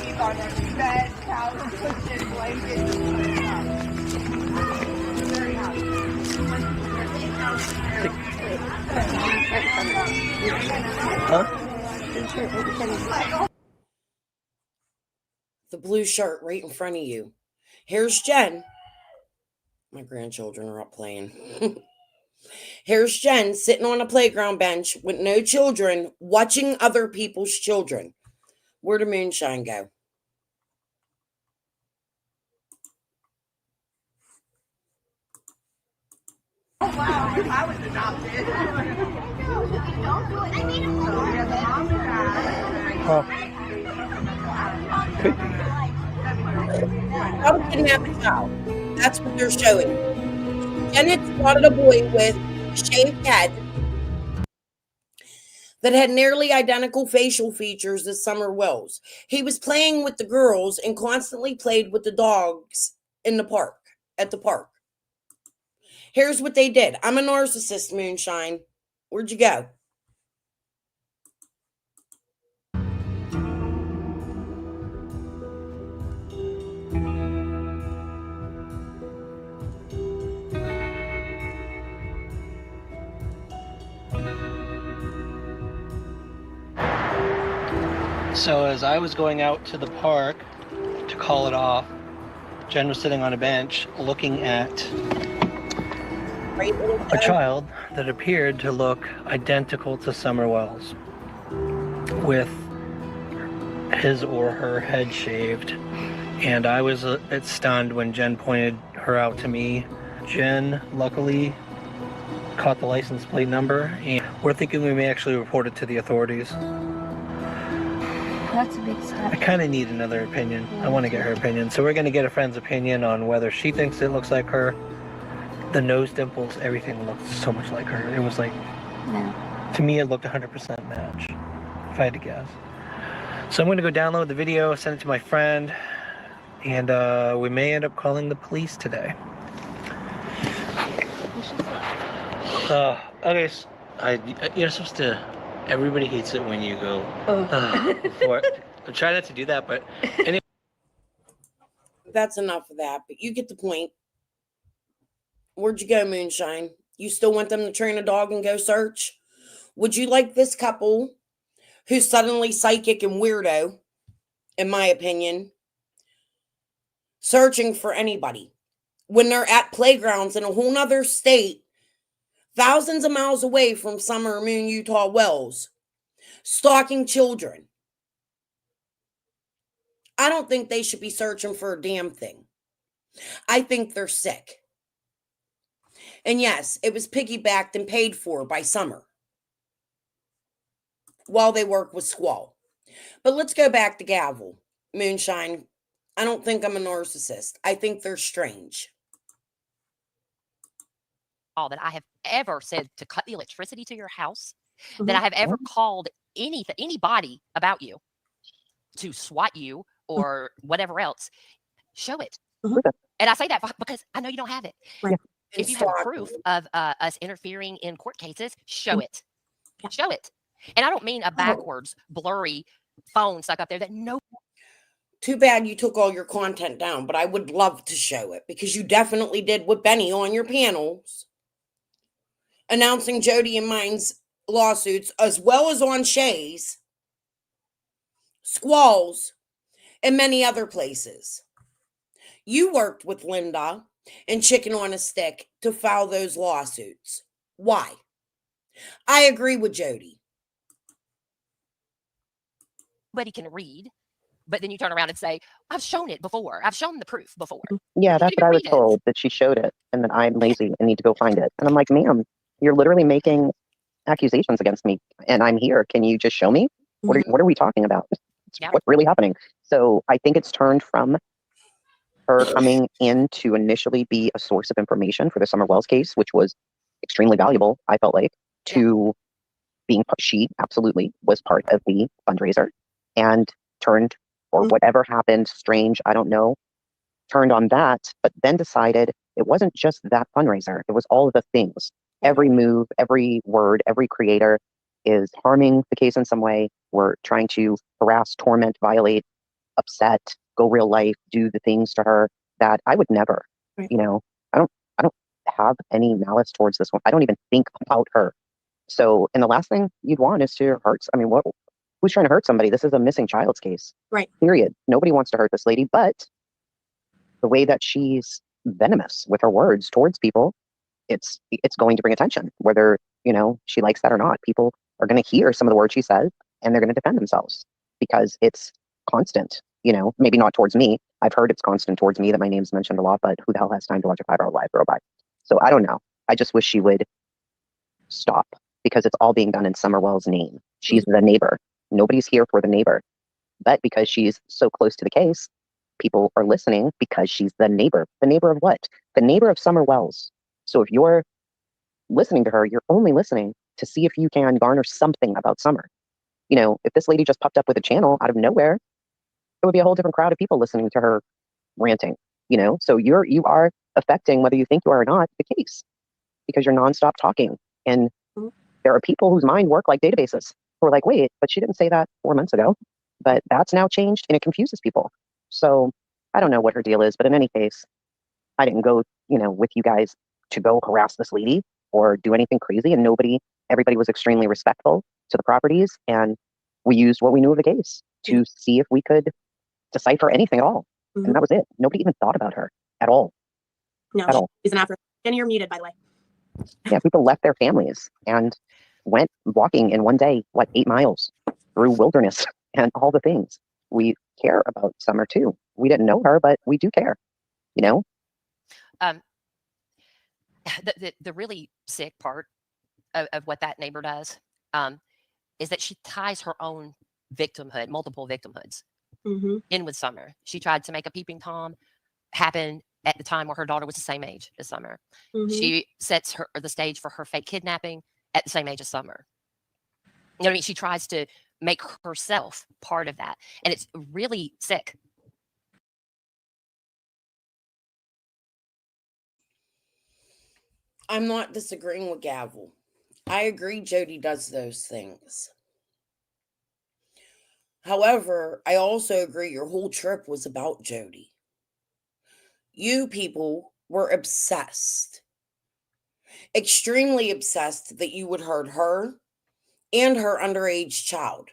He's on his bed, couch, cushion, blanket. The blue shirt right in front of you. Here's Jen. My grandchildren are up playing. Here's Jen sitting on a playground bench with no children, watching other people's children. Where'd the moonshine go? Oh, wow. I was adopted. Could be. How to kidnap a child. That's what they're showing. Jen had spotted a boy with a shaved head that had nearly identical facial features as Summer Wells. He was playing with the girls and constantly played with the dogs in the park, at the park. Here's what they did. I'm a narcissist, moonshine. Where'd you go? So as I was going out to the park to call it off, Jen was sitting on a bench looking at a child that appeared to look identical to Summer Wells, with his or her head shaved. And I was a bit stunned when Jen pointed her out to me. Jen, luckily, caught the license plate number, and we're thinking we may actually report it to the authorities. That's a big step. I kind of need another opinion. I want to get her opinion. So we're going to get a friend's opinion on whether she thinks it looks like her. The nose dimples, everything looked so much like her. It was like, to me, it looked 100% match, if I had to guess. So I'm going to go download the video, send it to my friend, and we may end up calling the police today. Okay, so you're supposed to... Everybody hates it when you go before. I try not to do that, but anyway. That's enough of that, but you get the point. Where'd you go, moonshine? You still want them to train a dog and go search? Would you like this couple who's suddenly psychic and weirdo, in my opinion, searching for anybody when they're at playgrounds in a whole nother state, thousands of miles away from Summer Moon, Utah Wells, stalking children? I don't think they should be searching for a damn thing. I think they're sick. And yes, it was piggybacked and paid for by Summer while they work with Squall. But let's go back to Gavel. Moonshine, I don't think I'm a narcissist. I think they're strange. All that I have ever said to cut the electricity to your house, that I have ever called anybody about you to swat you or whatever else, show it. And I say that because I know you don't have it. Right. If you have proof of us interfering in court cases, show it. Show it. And I don't mean a backwards, blurry phone stuck up there that no. Too bad you took all your content down, but I would love to show it because you definitely did with Benny on your panels, announcing Jody and mine's lawsuits, as well as on Shay's, Squall's, and many other places. You worked with Linda and Chicken on a Stick to file those lawsuits. Why? I agree with Jody. Nobody can read, but then you turn around and say, I've shown it before. I've shown the proof before. Yeah, that's what I was told, that she showed it and that I'm lazy and need to go find it. And I'm like, ma'am, you're literally making accusations against me and I'm here. Can you just show me? What are we talking about? what's really happening. So I think it's turned from her coming in to initially be a source of information for the Summer Wells case, which was extremely valuable, I felt like, to being, she absolutely was part of the fundraiser and turned, or whatever happened, strange, I don't know, turned on that, but then decided it wasn't just that fundraiser, it was all of the things. Every move, every word, every creator is harming the case in some way. We're trying to harass, torment, violate, upset, go real life, do the things to her that I would never, you know, I don't have any malice towards this one. I don't even think about her. So, and the last thing you'd want is to hurt. I mean, who's trying to hurt somebody? This is a missing child's case. Right. Period. Nobody wants to hurt this lady, but the way that she's venomous with her words towards people, it's going to bring attention, whether, you know, she likes that or not. People are going to hear some of the words she says and they're going to defend themselves because it's constant, you know, maybe not towards me. I've heard it's constant towards me that my name's mentioned a lot, but who the hell has time to watch a 5-hour live go by? So I don't know. I just wish she would stop because it's all being done in Summer Wells' name. She's the neighbor. Nobody's here for the neighbor. But because she's so close to the case, people are listening because she's the neighbor. The neighbor of what? The neighbor of Summer Wells. So if you're listening to her, you're only listening to see if you can garner something about Summer. You know, if this lady just popped up with a channel out of nowhere, it would be a whole different crowd of people listening to her ranting, you know? So you are affecting, whether you think you are or not, the case because you're nonstop talking. And there are people whose mind work like databases who are like, wait, but she didn't say that 4 months ago. But that's now changed and it confuses people. So I don't know what her deal is, but in any case, I didn't go, you know, with you guys to go harass this lady or do anything crazy. And everybody was extremely respectful to the properties. And we used what we knew of the case to see if we could decipher anything at all. And that was it. Nobody even thought about her at all. No, at all. She's an African. Jenny, you're muted, by the way. Yeah, people left their families and went walking in one day, 8 miles through wilderness and all the things. We care about Summer too. We didn't know her, but we do care, you know? The really sick part of what that neighbor does is that she ties her own victimhood, multiple victimhoods, in with Summer. She tried to make a peeping Tom happen at the time where her daughter was the same age as Summer. She sets the stage for her fake kidnapping at the same age as Summer. You know what I mean? She tries to make herself part of that. And it's really sick. I'm not disagreeing with Gavel. I agree Jody does those things. However, I also agree your whole trip was about Jody. You people were obsessed. Extremely obsessed that you would hurt her and her underage child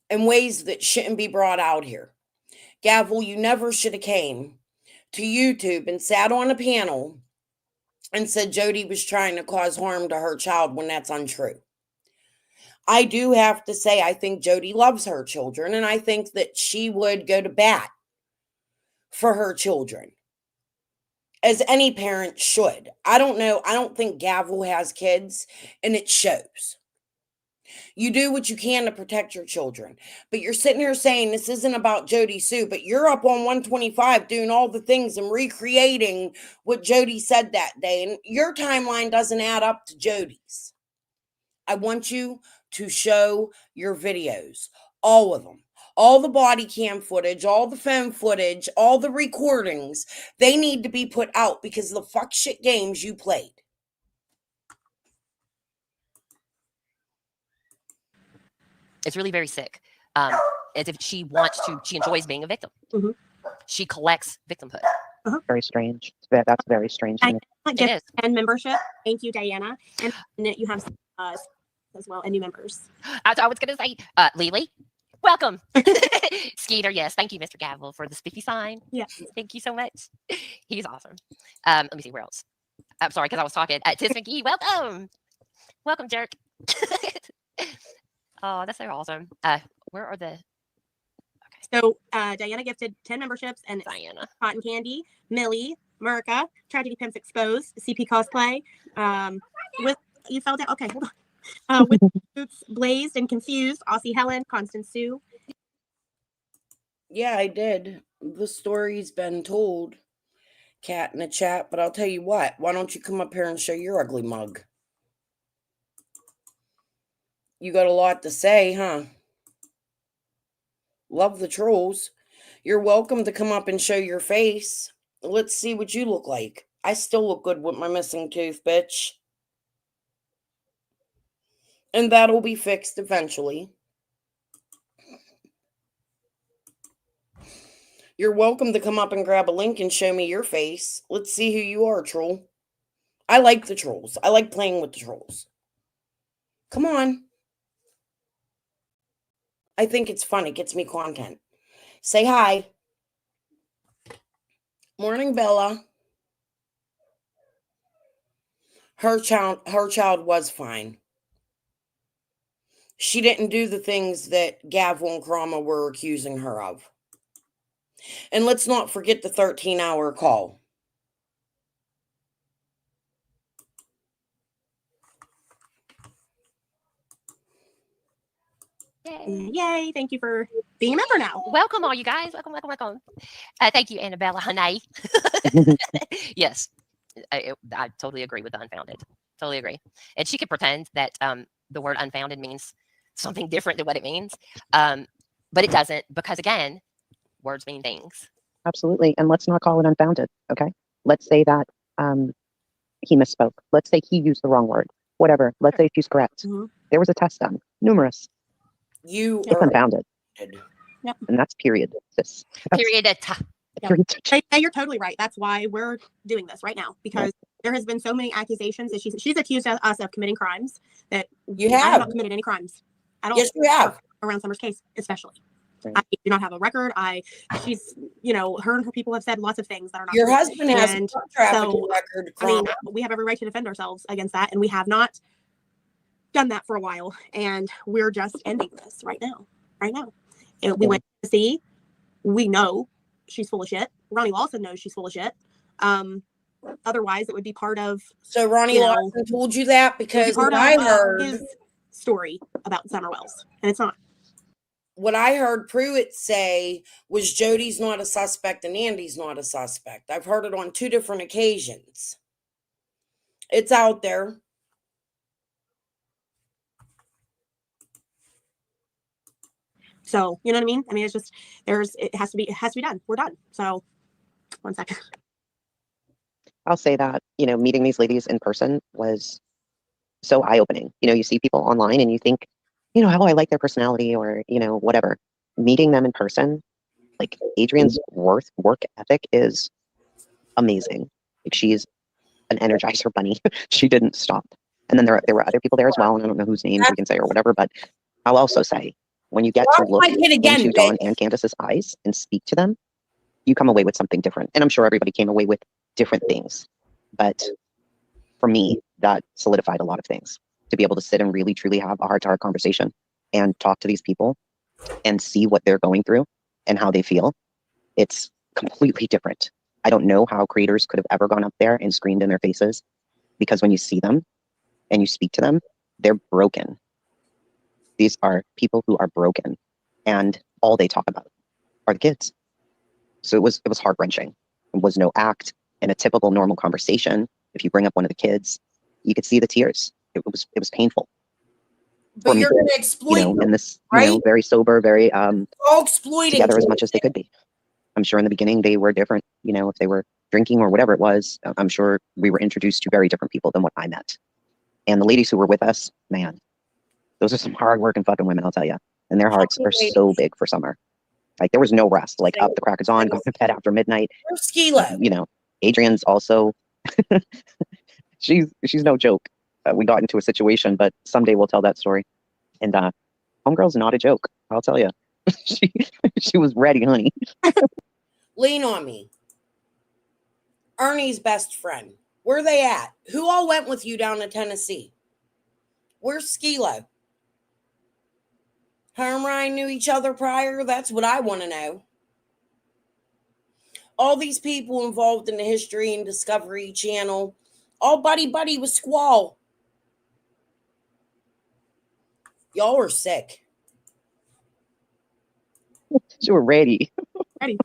in ways that shouldn't be brought out here. Gavel, you never should have came to YouTube and sat on a panel and said Jody was trying to cause harm to her child when that's untrue. I do have to say, I think Jody loves her children, and I think that she would go to bat for her children, as any parent should. I don't know. I don't think Gavel has kids, and it shows. You do what you can to protect your children. But you're sitting here saying this isn't about Jody Sue, but you're up on 125 doing all the things and recreating what Jody said that day. And your timeline doesn't add up to Jody's. I want you to show your videos, all of them. All the body cam footage, all the phone footage, all the recordings. They need to be put out because of the fuck shit games you played. It's really very sick. As if she enjoys being a victim. She collects victimhood. Very strange. That's very strange. It is. And membership. Thank you, Diana. And you have as well, and new members. I was going to say, Lily, welcome. Skeeter, yes. Thank you, Mr. Gavel, for the spiffy sign. Yeah. Thank you so much. He's awesome. Let me see where else. I'm sorry, because I was talking. Tis McGee, welcome. Welcome, jerk. Oh, that's so awesome. Where are the... Okay. So Diana gifted 10 memberships, and Diana, Cotton Candy, Millie, Murica, Tragedy Pimps Exposed, CP Cosplay. You fell down. Okay, hold on. With boots blazed and confused, Aussie Helen, Constance Sue. Yeah, I did. The story's been told, Cat in the chat, but I'll tell you what, why don't you come up here and show your ugly mug? You got a lot to say, huh? Love the trolls. You're welcome to come up and show your face. Let's see what you look like. I still look good with my missing tooth, bitch. And that'll be fixed eventually. You're welcome to come up and grab a link and show me your face. Let's see who you are, troll. I like the trolls. I like playing with the trolls. Come on. I think it's fun. It gets me content. Say hi. Morning, Bella. Her child was fine. She didn't do the things that Gavel and Krama were accusing her of. And let's not forget the 13-hour call. Yay. Thank you for being a member now. Welcome, all you guys. Welcome. Thank you, Annabella Hanay. Yes, I totally agree with the unfounded. Totally agree. And she could pretend that the word unfounded means something different than what it means. But it doesn't, because again, words mean things. Absolutely. And let's not call it unfounded. Okay. Let's say that he misspoke. Let's say he used the wrong word. Whatever. Let's say she's correct. Mm-hmm. There was a test done. Numerous. You it's are unfounded. Yep. And that's period. Sis. Period. Yep. You're totally right. That's why we're doing this right now, because there has been so many accusations that she's accused us of committing crimes that you have. I have not committed any crimes at all. Yes, you have. Around Summer's case, especially. Right. I do not have a record. She's, her and her people have said lots of things that are not Your true. husband has a trafficking record. I mean, we have every right to defend ourselves against that, and we have not done that for a while, and we're just ending this right now. We went to see. We know she's full of shit. Ronnie Lawson knows she's full of shit. Otherwise, it would be part of. So Ronnie Lawson told you that, because part what I of heard his story about Summer Wells, and it's not. What I heard Pruitt say was Jody's not a suspect and Andy's not a suspect. I've heard it on 2 different occasions. It's out there. So, you know what I mean? I mean, it's just, it has to be done. We're done. So, one second. I'll say that, meeting these ladies in person was so eye-opening. You see people online and you think, oh, I like their personality or, whatever. Meeting them in person, like Adrian's work ethic is amazing. Like, she's an Energizer bunny. She didn't stop. And then there were other people there as well, and I don't know whose names we can say or whatever, but I'll also say, when you get to look into Dawn and Candace's eyes and speak to them, you come away with something different. And I'm sure everybody came away with different things. But for me, that solidified a lot of things. To be able to sit and really, truly have a heart-to-heart conversation and talk to these people and see what they're going through and how they feel, it's completely different. I don't know how creators could have ever gone up there and screamed in their faces, because when you see them and you speak to them, they're broken. These are people who are broken, and all they talk about are the kids. So it was heart-wrenching. It was no act. In a typical normal conversation, if you bring up one of the kids, you could see the tears. It was painful. But you're going to exploit in this, very sober, very together as much as they could be. I'm sure in the beginning they were different. If they were drinking or whatever it was, I'm sure we were introduced to very different people than what I met. And the ladies who were with us, man, those are some hard-working fucking women, I'll tell you. And their hearts are so big for Summer. Like, there was no rest. Like, up, the crack is on, go to bed after midnight. Adrian's also, she's no joke. We got into a situation, but someday we'll tell that story. And homegirl's not a joke, I'll tell you. she was ready, honey. Lean on me. Ernie's best friend. Where they at? Who all went with you down to Tennessee? Where's Skilo? Her and Ryan knew each other prior? That's what I want to know. All these people involved in the History and Discovery Channel, all buddy with Squall. Y'all were sick. She was ready. Ready.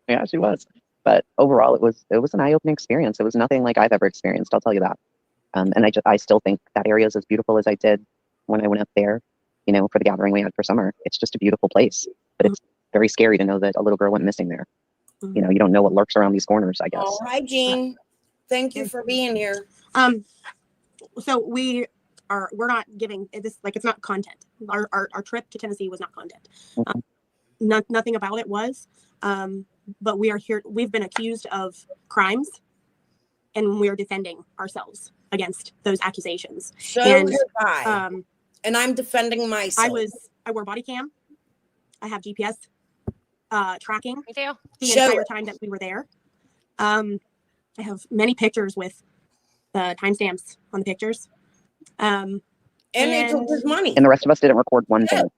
Yeah, she was. But overall, it was an eye-opening experience. It was nothing like I've ever experienced. I'll tell you that. And I still think that area is as beautiful as I did when I went up there, you know, for the gathering we had for summer. It's just a beautiful place, but it's very scary to know that a little girl went missing there. You know, you don't know what lurks around these corners, I guess. All right, Jean. Thank you for being here. So we're not giving this, like, it's not content. Our trip to Tennessee was not content. Nothing about it was. But we are here. We've been accused of crimes, and we are defending ourselves against those accusations. So and have I. And I'm defending myself. I wore body cam. I have GPS tracking Me too. the entire time that we were there. I have many pictures with the timestamps on the pictures. And they took his money. And the rest of us didn't record one thing.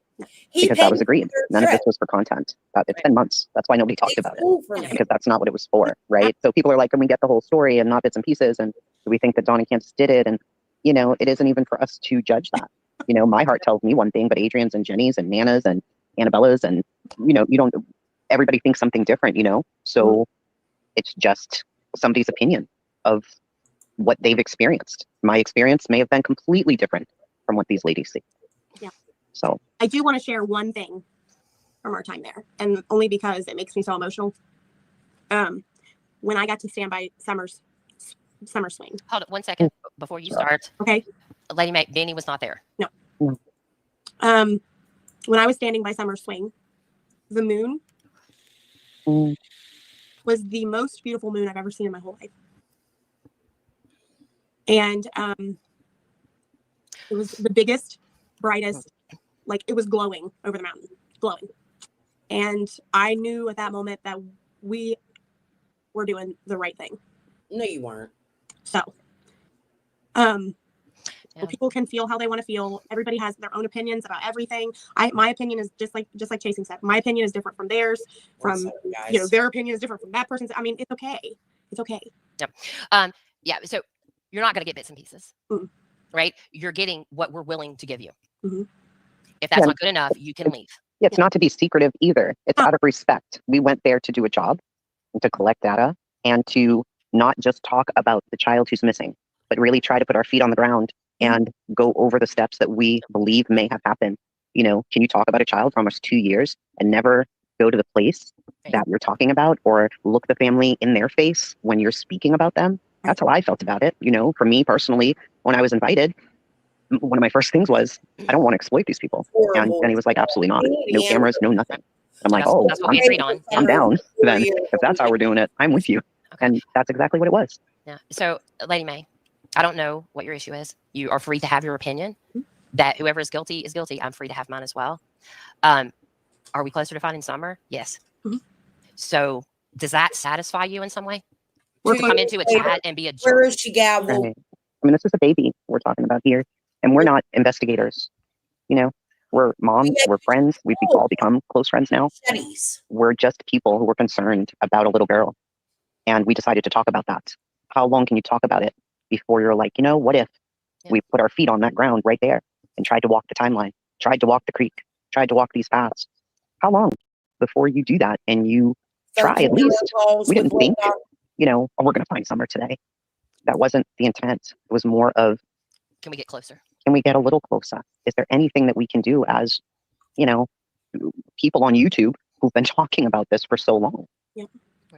Because that was agreed. None of trip. this was for content. It's been months. That's why nobody talked about it. For me. Because that's not what it was for, right? So people are like, can we get the whole story and not bits and pieces? And do we think that Dawn and Kansas did it? And, you know, it isn't even for us to judge that. You know, my heart tells me one thing, but Adrian's and Jenny's and Nana's and Annabella's and, you know, everybody thinks something different, you know? So it's just somebody's opinion of what they've experienced. My experience may have been completely different from what these ladies see. Yeah. So I do want to share one thing from our time there, and only because it makes me so emotional. When I got to stand by Summer Swing. Hold it 1 second before you start. Okay. Lady May, Benny was not there. No. When I was standing by Summer Swing, the moon was the most beautiful moon I've ever seen in my whole life. And it was the biggest, brightest, like, it was glowing over the mountain, glowing. And I knew at that moment that we were doing the right thing. No, you weren't. So, people can feel how they want to feel. Everybody has their own opinions about everything. My opinion is just like Chasing said. My opinion is different from theirs. Their opinion is different from that person's. I mean, it's okay. It's okay. Yep. Yeah. So you're not going to get bits and pieces, right? You're getting what we're willing to give you. If that's not good enough, you can leave. It's not to be secretive either. It's out of respect. We went there to do a job and to collect data and to not just talk about the child who's missing, but really try to put our feet on the ground and go over the steps that we believe may have happened. You know, can you talk about a child for almost 2 years and never go to the place that you're talking about or look the family in their face when you're speaking about them? That's how I felt about it. You know, for me personally, when I was invited, one of my first things was, I don't want to exploit these people. And he was like, absolutely not. No cameras, no nothing. I'm like, that's what we agreed on. I'm down. Then if that's how we're doing it, I'm with you. Okay. And that's exactly what it was. Yeah. So, Lady May, I don't know what your issue is. You are free to have your opinion. That whoever is guilty is guilty. I'm free to have mine as well. Are we closer to finding Summer? Yes. So, does that satisfy you in some way? To come into a chat and be a jerk? Where is she, Gavel? Right. I mean, this is a baby we're talking about here. And we're not investigators. You know, we're moms, we're friends. We've all become close friends now. We're just people who were concerned about a little girl. And we decided to talk about that. How long can you talk about it before you're like, you know, what if we put our feet on that ground right there and tried to walk the timeline, tried to walk the creek, tried to walk these paths? How long before you do that and you try at least? We didn't think, you know, oh, we're going to find Summer today. That wasn't the intent. It was more of, can we get closer? Can we get a little closer? Is there anything that we can do as, you know, people on YouTube who've been talking about this for so long? Yeah.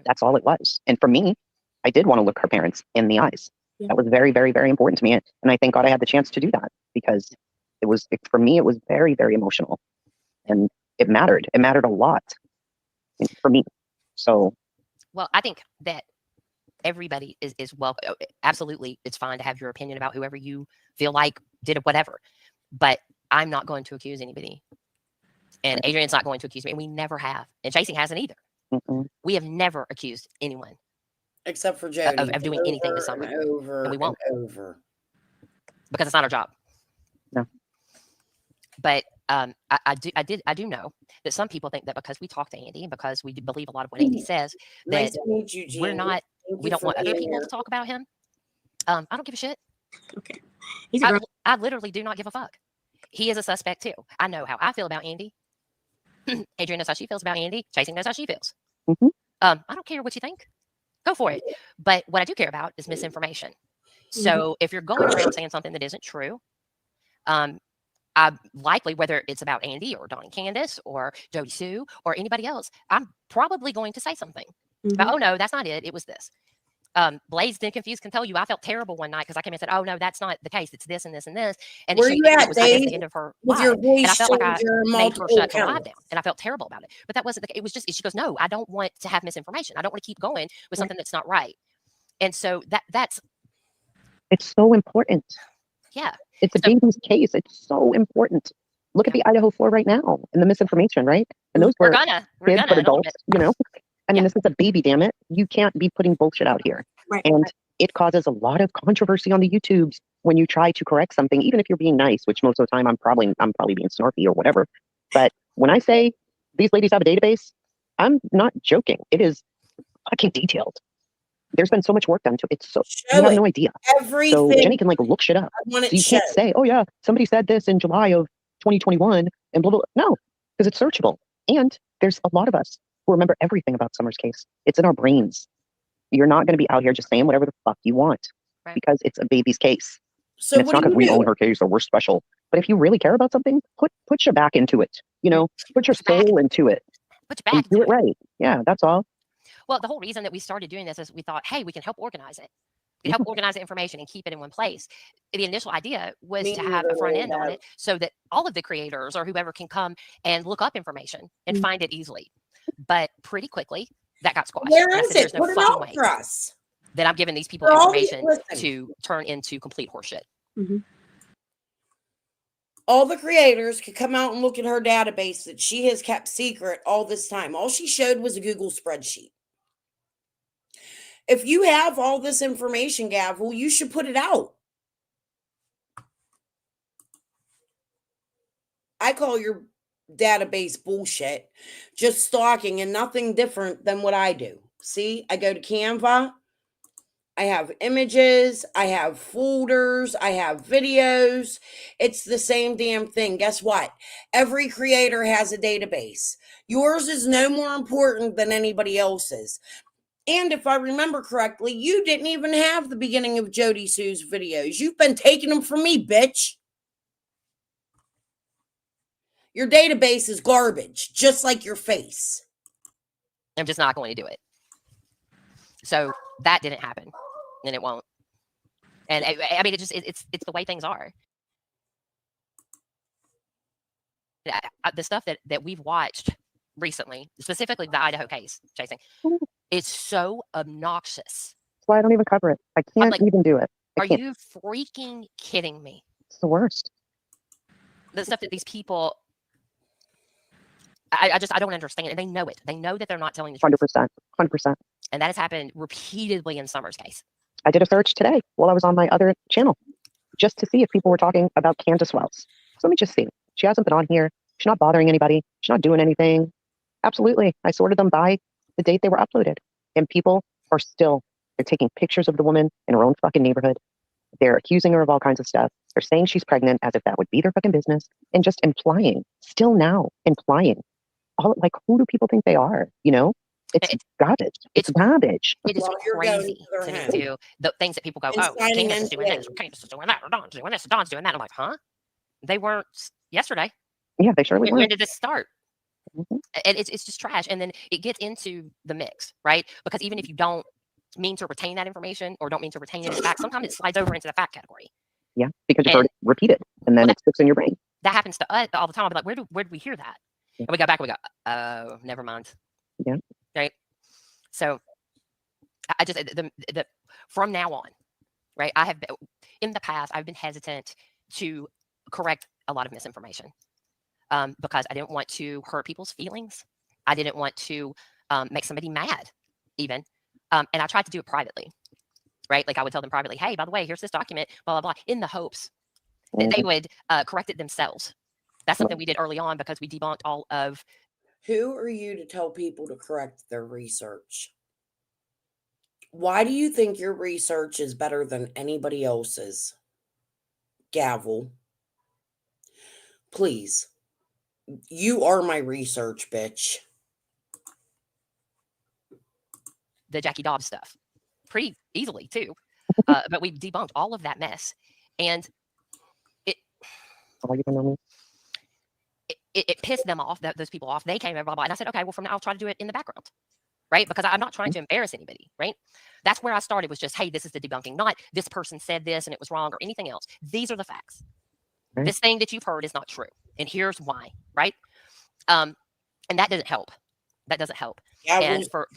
That's all it was. And for me, I did want to look her parents in the eyes. Yeah. That was very, very, very important to me. And I thank God I had the chance to do that because for me, it was very, very emotional. And it mattered. It mattered a lot for me. So. Well, I think that everybody is welcome. Absolutely, it's fine to have your opinion about whoever you feel like did whatever. But I'm not going to accuse anybody. And Adrian's not going to accuse me. And we never have. And Chasing hasn't either. We have never accused anyone. Except for Jody. Of doing anything to someone. And we won't. Because it's not our job. No. But I do know that some people think that because we talk to Andy and because we believe a lot of what Andy says, that nice to meet you, Jean. We don't want other people to talk about him. I don't give a shit. Okay. I literally do not give a fuck. he is a suspect too. I know how I feel about Andy. Adrienne knows how she feels about Andy. Chasing knows how she feels. Mm-hmm. I don't care what you think. Go for it. But what I do care about is misinformation. So if you're going around saying something that isn't true, I likely, whether it's about Andy or Donnie Candace or Jody Sue or anybody else, I'm probably going to say something about, oh no, that's not it. It was this. Blaze Then Confused can tell you I felt terrible one night because I came and said, oh no, that's not the case. It's this and this and this. And Where it, you it at, was, I guess, Dave? the end of her With live. your voice And I felt like I changer, made her multiple shut her live accounts. down. And I felt terrible about it. But that wasn't the case. It was just, she goes, no, I don't want to have misinformation. I don't want to keep going with something that's not right. And so that's. It's so important. Yeah. It's a baby's case. It's so important. Look at the Idaho 4 right now and the misinformation, right? And those were kids, but adults, you know? I mean, this is a baby, damn it. You can't be putting bullshit out here. Right. And it causes a lot of controversy on the YouTubes when you try to correct something, even if you're being nice, which most of the time I'm probably being snarky or whatever. But when I say these ladies have a database, I'm not joking. It is fucking detailed. There's been so much work done to it. It's so you have no idea. Everything. So Jenny can like look shit up. So you can't say, oh yeah, somebody said this in July of 2021 and blah blah. No, because it's searchable. And there's a lot of us who remember everything about Summer's case. It's in our brains. You're not going to be out here just saying whatever the fuck you want because it's a baby's case. So and it's not because we own her case or we're special. But if you really care about something, put your back into it. You know, put your soul into it. Put your back and do it right. Yeah, that's all. Well, the whole reason that we started doing this is we thought, hey, we can help organize it. We can help organize the information and keep it in one place. The initial idea was to have a front end on it so that all of the creators or whoever can come and look up information and find it easily. But pretty quickly, that got squashed. Where is it? There's no fucking way for us. that I'm giving these people information to turn into complete horseshit. All the creators could come out and look at her database that she has kept secret all this time. All she showed was a Google spreadsheet. If you have all this information, Gavel, you should put it out. I call your database bullshit, just stalking and nothing different than what I do. See, I go to Canva. I have images, I have folders, I have videos. It's the same damn thing. Guess what? Every creator has a database. Yours is no more important than anybody else's. And if I remember correctly, you didn't even have the beginning of Jody Sue's videos. You've been taking them from me, bitch. Your database is garbage, just like your face. I'm just not going to do it. So that didn't happen, and it won't. And I mean, it's the way things are. The stuff that we've watched recently, specifically the Idaho case, Chasing, it's so obnoxious. That's why I don't even cover it. I can't even do it. Are you freaking kidding me? It's the worst. The stuff that these people, I don't understand. And they know it. They know that they're not telling the truth. 100%. And that has happened repeatedly in Summer's case. I did a search today while I was on my other channel just to see if people were talking about Candace Wells. So let me just see. She hasn't been on here. She's not bothering anybody. She's not doing anything. Absolutely. I sorted them by the date they were uploaded. And people are still, they're taking pictures of the woman in her own fucking neighborhood. They're accusing her of all kinds of stuff. They're saying she's pregnant as if that would be their fucking business. And just implying, still now, implying. Who do people think they are? You know? It's garbage. It's garbage. It is crazy to me too. The things that people go, oh, Candace is doing this, or Candace is doing that, or Don's doing this, or Don's doing that. I'm like, huh? They weren't yesterday. Yeah, they surely weren't. When did this start? And it's just trash. And then it gets into the mix, right? Because even if you don't mean to retain that information or don't mean to retain it as fact, sometimes it slides over into the fact category. Yeah, because you've heard it repeated, and then it sticks in your brain. That happens to us all the time. I'll be like, where did we hear that? And we go back and we go, oh, never mind. Yeah. Right. So I just from now on, right? I have been, in the past, I've been hesitant to correct a lot of misinformation because I didn't want to hurt people's feelings. I didn't want to make somebody mad, even. And I tried to do it privately, right? Like I would tell them privately, hey, by the way, here's this document, blah, blah, blah, in the hopes that they would correct it themselves. That's something we did early on because we debunked all of. Who are you to tell people to correct their research? Why do you think your research is better than anybody else's? Gavel. Please. You are my research, bitch. The Jackie Dobbs stuff. Pretty easily, too. But we've debunked all of that mess. And it pissed them off, those people off. They came and blah, blah. And I said, okay, well, from now I'll try to do it in the background. Right? Because I'm not trying to embarrass anybody. Right? That's where I started, was just, hey, this is the debunking. Not this person said this and it was wrong or anything else. These are the facts. Right. This thing that you've heard is not true. And here's why. Right? And that doesn't help. That doesn't help. Yeah, and for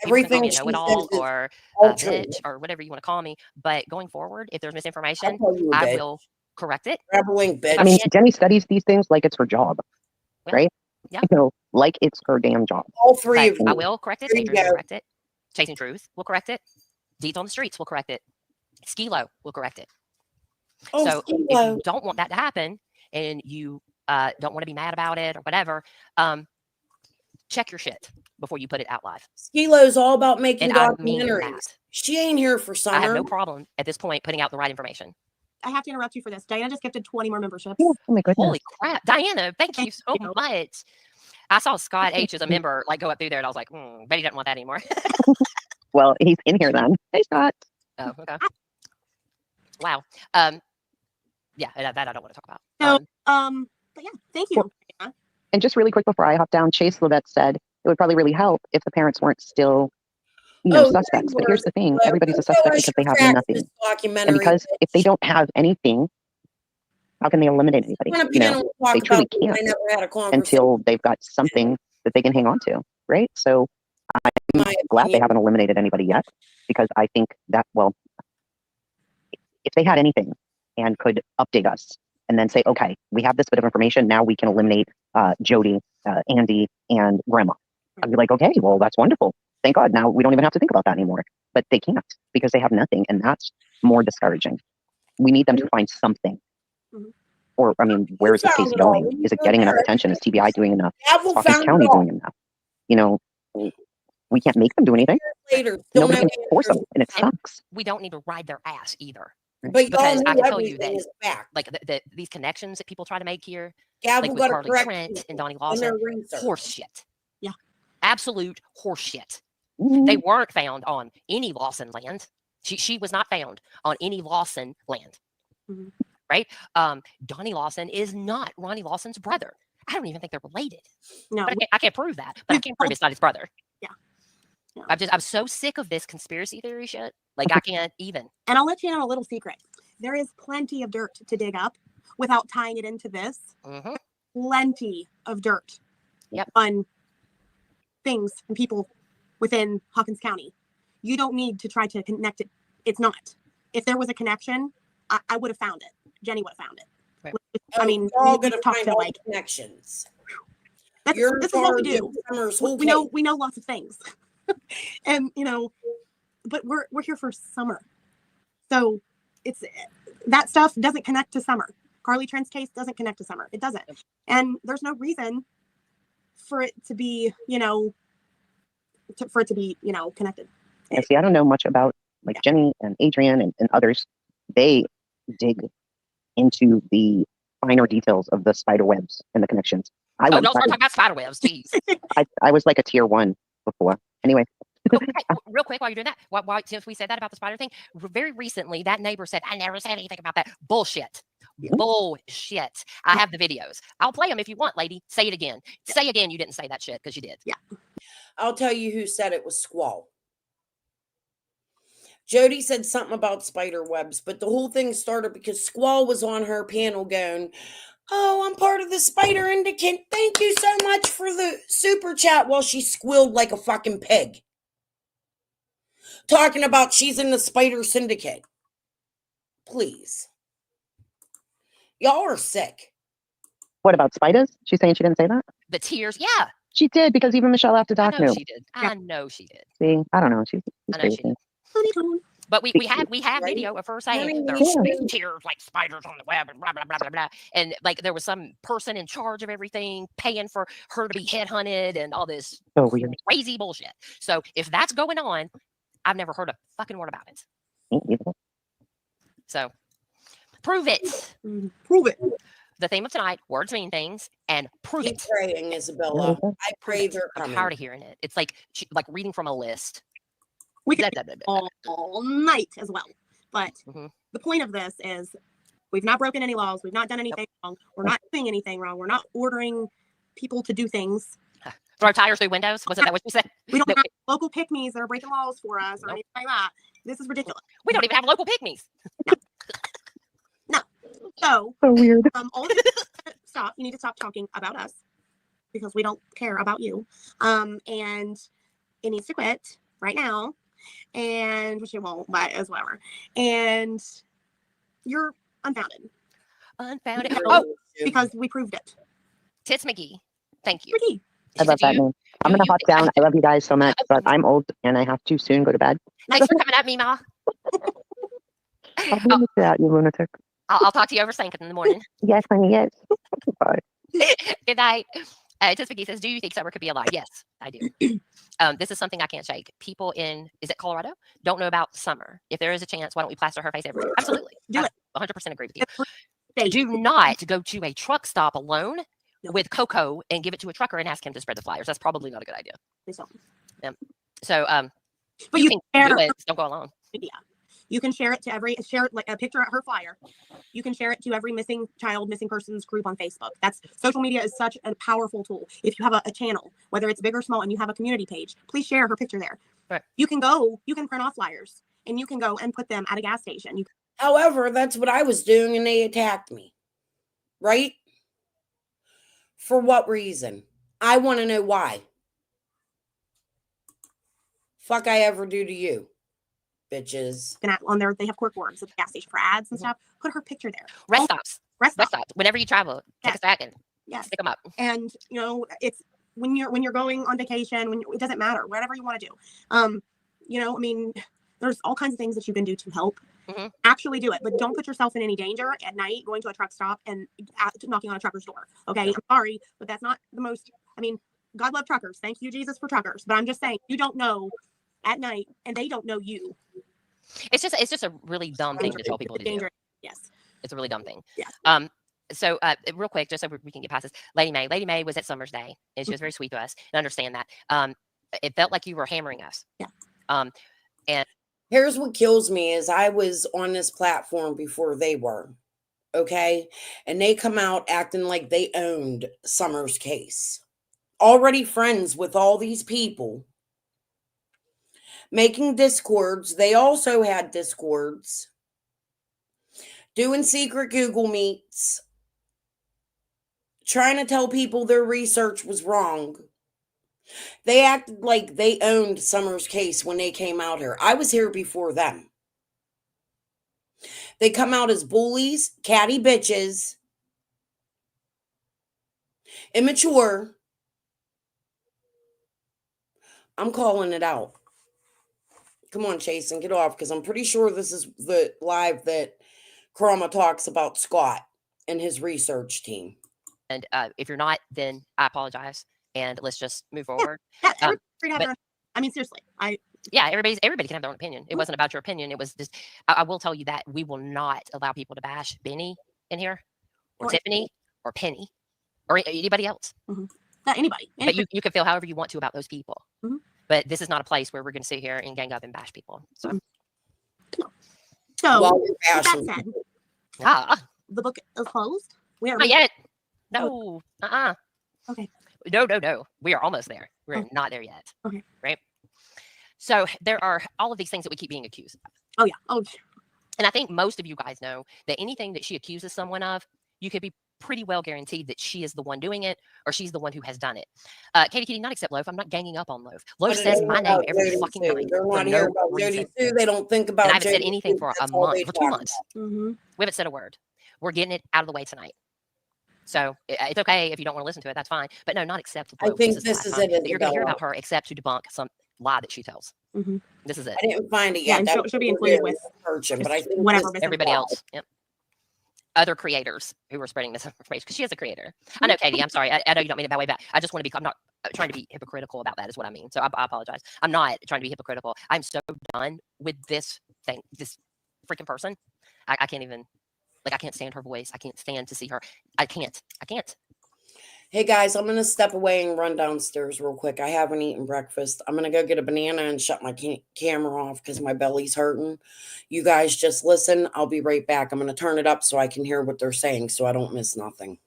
everything know it all or bitch or whatever you want to call me. But going forward, if there's misinformation, I will correct it. Bitch. I mean, Jenny studies these things like it's her job, right? Yeah. You know, like it's her damn job. All three of you. I will correct it. Adrian will correct it. Chasing Truth will correct it. Deeds on the Streets will correct it. Skilo will correct it. Oh, so Skilo. If you don't want that to happen and you don't want to be mad about it or whatever, check your shit before you put it out live. Skilo's all about making documentaries. I mean that. She ain't here for summer. I have no problem at this point putting out the right information. I have to interrupt you for this. Diana just gifted 20 more memberships. Oh my goodness. Holy crap. Diana, thank you so much. I saw Scott H as a member like go up through there and I was like, bet he doesn't want that anymore. Well, he's in here then. Hey, Scott. Oh, okay. Wow. Yeah, that I don't want to talk about. So, but yeah, thank you. Well, and just really quick before I hop down, Chase Levette said it would probably really help if the parents weren't still, suspects. But here's the thing: everybody's a suspect because they have nothing. And because if they don't have anything, how can they eliminate anybody? They truly can't until they've got something that they can hang on to, right? So I'm glad they haven't eliminated anybody yet, because I think that, well, if they had anything and could update us and then say, okay, we have this bit of information, now we can eliminate Jody, Andy, and Grandma. I'd be like, okay, well, that's wonderful. Thank God. Now we don't even have to think about that anymore. But they can't because they have nothing. And that's more discouraging. We need them to find something. Mm-hmm. Or, I mean, where is the case going? Is it getting enough attention? Is TBI doing enough? Hawkins County doing enough? We can't make them do anything. Nobody can force them, and it sucks. We don't need to ride their ass either. But because I can tell you that, like these connections that people try to make here, Gavel like with Carly Trent and Donnie Lawson, horse shit. Yeah, absolute horse shit. Mm-hmm. They weren't found on any Lawson land. She was not found on any Lawson land. Mm-hmm. Right? Donnie Lawson is not Ronnie Lawson's brother. I don't even think they're related. No, but I can't prove that. But I can't prove it's not his brother. Yeah. I'm so sick of this conspiracy theory shit. Like I can't even. And I'll let you in on a little secret. There is plenty of dirt to dig up without tying it into this. Mm-hmm. Plenty of dirt. Yep. On things and people within Hawkins County. You don't need to try to connect it. It's not. If there was a connection, I would have found it. Jenny would have found it. Right. I mean, we're all going to talk find to all like connections. This is what we do. We know lots of things, and but we're here for Summer, so it's that stuff doesn't connect to Summer. Carly Trent's case doesn't connect to Summer. It doesn't, and there's no reason for it to be connected. And see, I don't know much about like Jenny and Adrian and others. They dig into the finer details of the spider webs and the connections. Don't start talking about spider webs, jeez. I was like a tier 1 before. Anyway. Real quick, while you're doing that, why since we said that about the spider thing, very recently that neighbor said, I never said anything about that. Bullshit. Mm-hmm. Bullshit. I have the videos. I'll play them if you want, lady. Say it again. Yeah. Say again you didn't say that shit, because you did. Yeah. I'll tell you who said it was Squall. Jody said something about spider webs, but the whole thing started because Squall was on her panel going, oh, I'm part of the Spider Syndicate. Thank you so much for the super chat, while she squealed like a fucking pig. Talking about she's in the Spider Syndicate. Please. Y'all are sick. What about spiders? She's saying she didn't say that? The tears, yeah. She did, because even Michelle after Doc knew. She did. I know she did. See, I don't know. She's crazy. She did. But we have video of her saying there's tears like spiders on the web and blah blah blah blah blah. And like there was some person in charge of everything paying for her to be headhunted and all this crazy bullshit. So if that's going on, I've never heard a fucking word about it. So prove it. Prove it. the theme of tonight, words mean things, and prove Keep it. praying, Isabella. I pray they're I'm coming. tired of hearing it. It's like reading from a list. We could all night as well. But the point of this is we've not broken any laws. We've not done anything wrong. We're not doing anything wrong. We're not ordering people to do things. Throw tires through windows? Wasn't that what you said? We don't have local pick-me's that are breaking laws for us or anything like that. This is ridiculous. We don't even have local pick-me's. No. So weird. All of you stop. You need to stop talking about us because we don't care about you. And it needs to quit right now. And which it won't, but as whatever. And you're unfounded. Unfounded. Because we proved it. Tits McGee. Thank you. McGee. I love that name. I'm going to hop down. I love you guys so much, but I'm old and I have to soon go to bed. Thanks for coming at me, Ma. I'll be looking at you, lunatic. I'll talk to you over Sankin in the morning. Yes, honey, yes. Bye. Good night. Tits McGee says, do you think summer could be a lie? Yes, I do. This is something I can't shake. People in, is it Colorado? Don't know about summer. If there is a chance, why don't we plaster her face everywhere? Absolutely. Do it. 100% agree with you. Do not go to a truck stop alone with Coco and give it to a trucker and ask him to spread the flyers. That's probably not a good idea. So, but you can do it. Don't go alone. Yeah. You can share it to share like a picture of her flyer. You can share it to every missing child, missing persons group on Facebook. That's social media is such a powerful tool. If you have a channel, whether it's big or small, and you have a community page, please share her picture there. Right. You can print off flyers and you can go and put them at a gas station. However, that's what I was doing and they attacked me. Right? For what reason? I want to know why. Fuck I ever do to you, bitches. On there, they have cork boards at the gas station for ads and stuff. Put her picture there. Rest stops. Whenever you travel, take a second. Yes. Stick them up. And it's when you're going on vacation. It doesn't matter. Whatever you want to do. There's all kinds of things that you can do to help. Actually do it, but don't put yourself in any danger at night going to a truck stop and knocking on a trucker's door. Okay, I'm sorry, but that's not the most. God love truckers. Thank you, Jesus, for truckers. But I'm just saying, you don't know at night, and they don't know you. It's just a really dumb thing to tell people to do. Yes, it's a really dumb thing. Yeah. So real quick, just so we can get past this, Lady May was at Summer's Day, and she was very sweet to us. And understand that. It felt like you were hammering us. Yeah. And here's what kills me is I was on this platform before they were, okay? And they come out acting like they owned Summer's case. Already friends with all these people. Making discords. They also had discords. Doing secret Google Meets. Trying to tell people their research was wrong. They acted like they owned Summer's case when they came out here. I was here before them. They come out as bullies, catty bitches, immature. I'm calling it out. Come on, Chase, and get off, because I'm pretty sure this is the live that Karama talks about Scott and his research team. And if you're not, then I apologize. And let's just move forward. Seriously. Everybody can have their own opinion. It wasn't about your opinion. It was just, I will tell you that we will not allow people to bash Benny in here, or Tiffany, or Penny, or anybody else. Not anybody. But you can feel however you want to about those people. But this is not a place where we're going to sit here and gang up and bash people. So with that said, the book is closed. We are not yet. No. Okay. No. We are almost there. We're not there yet. Okay. Right. So there are all of these things that we keep being accused of. Oh yeah. And I think most of you guys know that anything that she accuses someone of, you could be pretty well guaranteed that she is the one doing it, or she's the one who has done it. Katie Kitty, not except Loaf. I'm not ganging up on Loaf. Loaf says my name every fucking night. They're not here about Jody too. They don't think about. And I haven't said anything for a month, for 2 months. We haven't said a word. We're getting it out of the way tonight. So it's okay if you don't want to listen to it. That's fine. But no, not except. I think this is it. You're going to hear about her, except to debunk some lie that she tells. This is it. I didn't find it yet. That should be included with but I think whatever everybody else. Yep. Other creators who are spreading misinformation, because she is a creator. I know, Katie. I'm sorry. I know you don't mean it that way, but I just want to be. I'm not trying to be hypocritical about that. Is what I mean. So I apologize. I'm not trying to be hypocritical. I'm so done with this thing. This freaking person. I can't even. Like, I can't stand her voice. I can't stand to see her. I can't. Hey guys, I'm going to step away and run downstairs real quick. I haven't eaten breakfast. I'm going to go get a banana and shut my camera off because my belly's hurting. You guys just listen. I'll be right back. I'm going to turn it up so I can hear what they're saying so I don't miss nothing.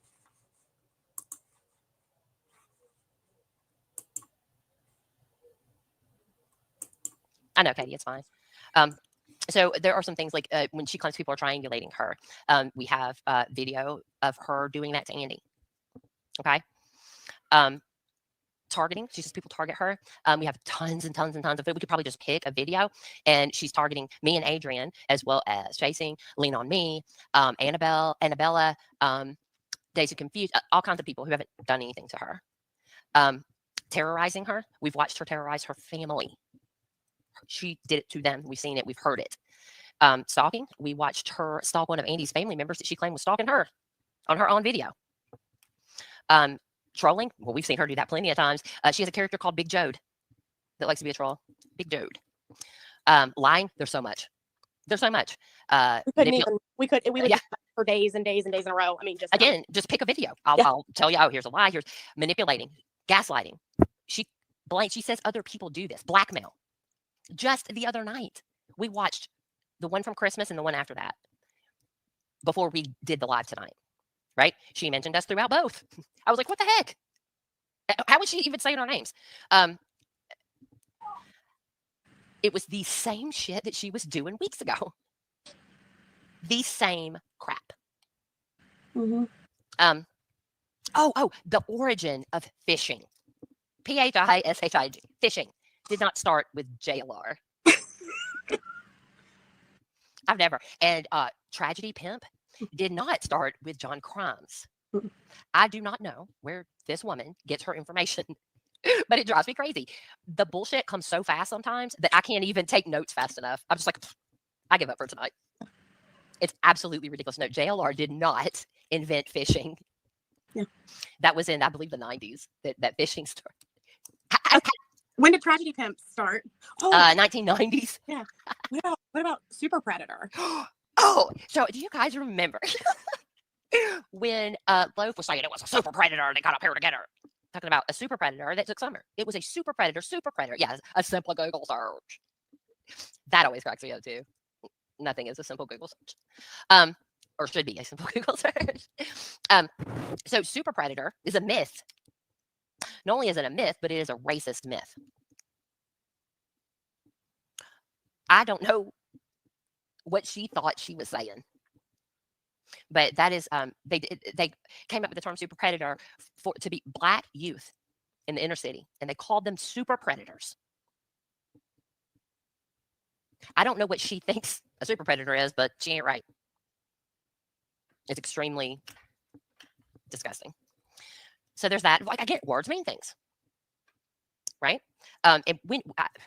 I know, Katie, it's fine. So there are some things like when she claims people are triangulating her. We have video of her doing that to Andy. Okay. Targeting. She says people target her. We have tons and tons and tons of it. We could probably just pick a video, and she's targeting me and Adrian, as well as Chasing, Lean on Me, Annabella, Days of Confused, all kinds of people who haven't done anything to her. Terrorizing her. We've watched her terrorize her family. She did it to them. We've seen it. We've heard it. Stalking. We watched her stalk one of Andy's family members that she claimed was stalking her on her own video. Trolling. Well, we've seen her do that plenty of times. She has a character called Big Jode that likes to be a troll. Big Jode. Lying. There's so much. We would yeah. For days and days and days in a row. I mean, just pick a video. I'll tell you, oh, here's a lie. Here's manipulating, gaslighting. She says other people do this. Blackmail. Just the other night, we watched the one from Christmas and the one after that before we did the live tonight. Right? She mentioned us throughout both. I was like, what the heck? How would she even say our names? It was the same shit that she was doing weeks ago. The same crap. Mm-hmm. The origin of phishing. PHISHIG. Phishing did not start with JLR. I've never. And Tragedy Pimp did not start with John Crimes. I do not know where this woman gets her information, but it drives me crazy. The bullshit comes so fast sometimes that I can't even take notes fast enough. I'm just like, I give up for tonight. It's absolutely ridiculous. No, JLR did not invent phishing. Yeah. That was in, I believe, the 90s that phishing started. When did Tragedy Pimp start? 1990s. Yeah. What about Super Predator? Oh, so do you guys remember when Loaf was saying it was a super predator that got up here to get her? Talking about a super predator that took Summer. It was a super predator. Yeah, a simple Google search. That always cracks me up too. Nothing is a simple Google search. Or should be a simple Google search. So super predator is a myth. Not only is it a myth, but it is a racist myth. I don't know what she thought she was saying, but that is they came up with the term super predator to be black youth in the inner city, and they called them super predators. I don't know what she thinks a super predator is, but she ain't right. It's extremely disgusting. So there's that. Like, I get words mean things, right? And when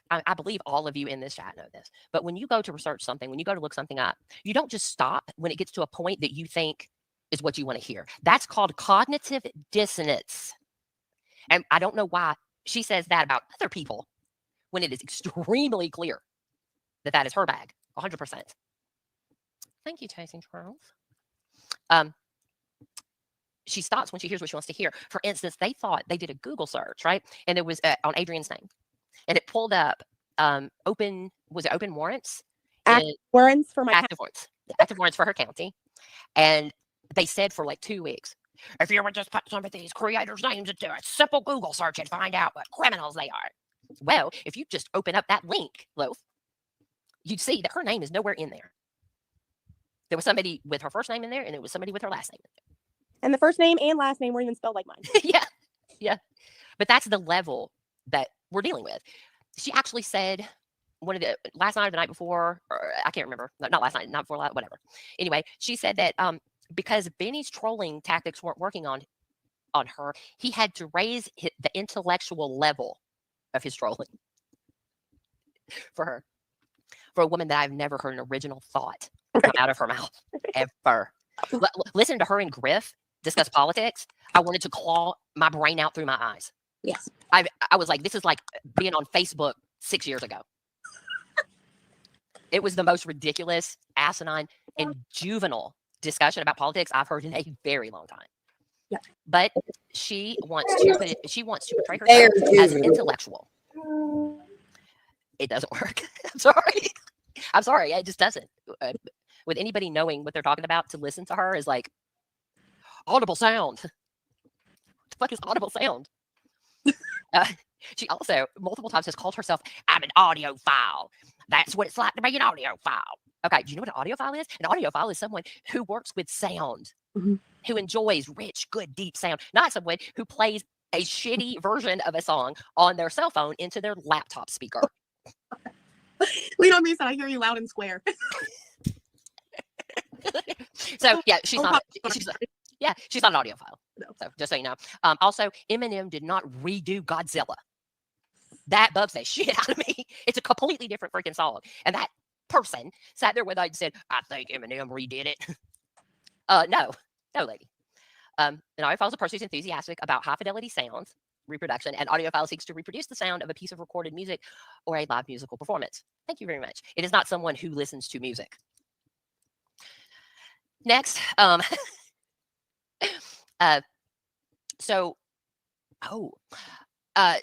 I believe all of you in this chat know this, but when you go to research something, when you go to look something up, you don't just stop when it gets to a point that you think is what you want to hear. That's called cognitive dissonance. And I don't know why she says that about other people when it is extremely clear that that is her bag, 100%. Thank you, Chasing Charles. She stops when she hears what she wants to hear. For instance, they thought they did a Google search, right? And it was on Adrian's name. And it pulled up open warrants? Active warrants for active warrants for her county. And they said for like 2 weeks, if you would just put some of these creators' names into a simple Google search and find out what criminals they are. Well, if you just open up that link, Loaf, you'd see that her name is nowhere in there. There was somebody with her first name in there, and there was somebody with her last name in there. And the first name and last name were even spelled like mine. Yeah. But that's the level that we're dealing with. She actually said last night or the night before, or I can't remember. Not last night, not before, whatever. Anyway, she said that because Benny's trolling tactics weren't working on her, he had to raise the intellectual level of his trolling for her. For a woman that I've never heard an original thought come out of her mouth, ever. Listen to her and Griff discuss politics. I wanted to claw my brain out through my eyes. Yes. I was like, this is like being on Facebook 6 years ago. It was the most ridiculous, asinine, and juvenile discussion about politics I've heard in a very long time. Yeah. But she wants to portray herself as an intellectual. It doesn't work. I'm sorry. It just doesn't. With anybody knowing what they're talking about, to listen to her is like audible sound. What the fuck is audible sound? She also multiple times has called herself, I'm an audiophile. That's what it's like to be an audiophile. Okay, do you know what an audiophile is? An audiophile is someone who works with sound, who enjoys rich, good, deep sound, not someone who plays a shitty version of a song on their cell phone into their laptop speaker. Lean on me, said I hear you loud and square. So yeah, she's not an audiophile. No. So just so you know. Also, Eminem did not redo Godzilla. That bugs the shit out of me. It's a completely different freaking song. And that person sat there with us and said, I think Eminem redid it. No, lady. An audiophile is a person who's enthusiastic about high fidelity sounds, reproduction, and audiophile seeks to reproduce the sound of a piece of recorded music or a live musical performance. Thank you very much. It is not someone who listens to music. Next,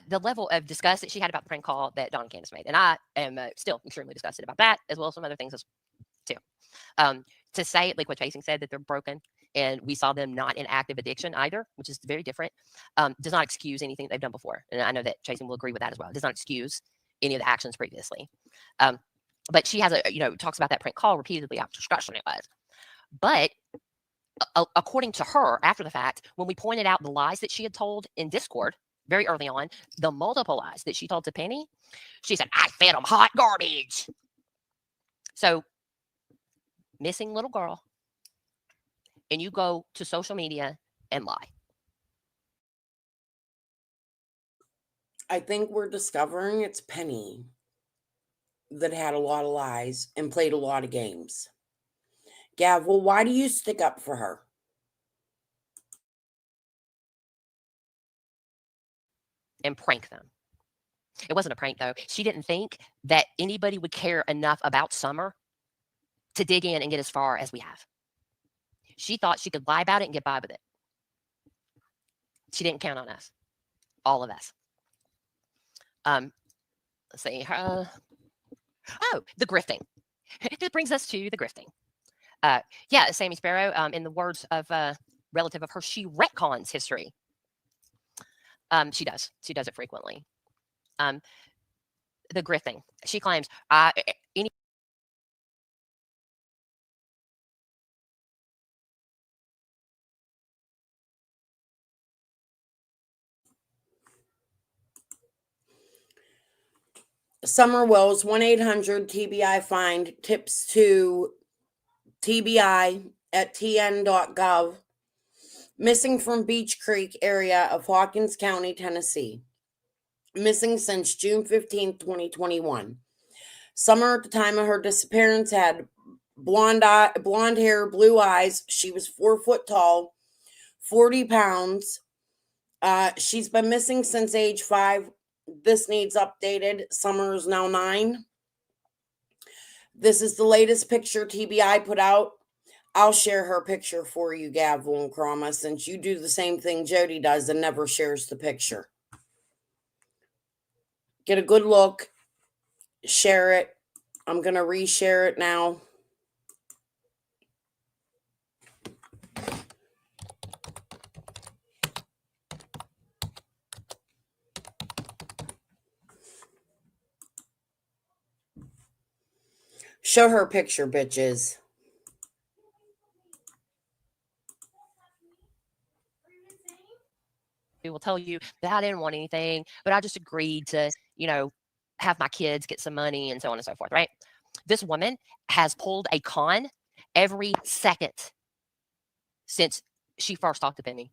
the level of disgust that she had about the prank call that Dawn and Candace made. And I am still extremely disgusted about that, as well as some other things too. To say, like what Chasing said, that they're broken and we saw them not in active addiction either, which is very different, does not excuse anything they've done before. And I know that Chasing will agree with that as well. It does not excuse any of the actions previously. But she has talks about that prank call repeatedly, how disgusting it was. But according to her, after the fact, when we pointed out the lies that she had told in Discord very early on, the multiple lies that she told to Penny, she said, I fed them hot garbage. So, missing little girl, and you go to social media and lie. I think we're discovering it's Penny that had a lot of lies and played a lot of games. Gavel, why do you stick up for her? And prank them. It wasn't a prank, though. She didn't think that anybody would care enough about Summer to dig in and get as far as we have. She thought she could lie about it and get by with it. She didn't count on us. All of us. Let's see. The grifting. This brings us to the grifting. Sammy Sparrow, in the words of a relative of hers, she retcons history. She does. She does it frequently. The grifting. She claims any Summer Wells, 1-800-TBI find tips to TBI at tn.gov. Missing from Beach Creek area of Hawkins County, Tennessee. Missing since June 15, 2021. Summer, at the time of her disappearance, had blonde hair, blue eyes. She was 4 foot tall, 40 pounds. She's been missing since age 5. This needs updated. Summer is now 9. This is the latest picture TBI put out. I'll share her picture for you, Gavel and Krama, since you do the same thing Jody does and never shares the picture. Get a good look. Share it. I'm going to reshare it now. Show her picture, bitches. We will tell you that I didn't want anything, but I just agreed to, have my kids get some money and so on and so forth, right? This woman has pulled a con every second since she first talked to Penny.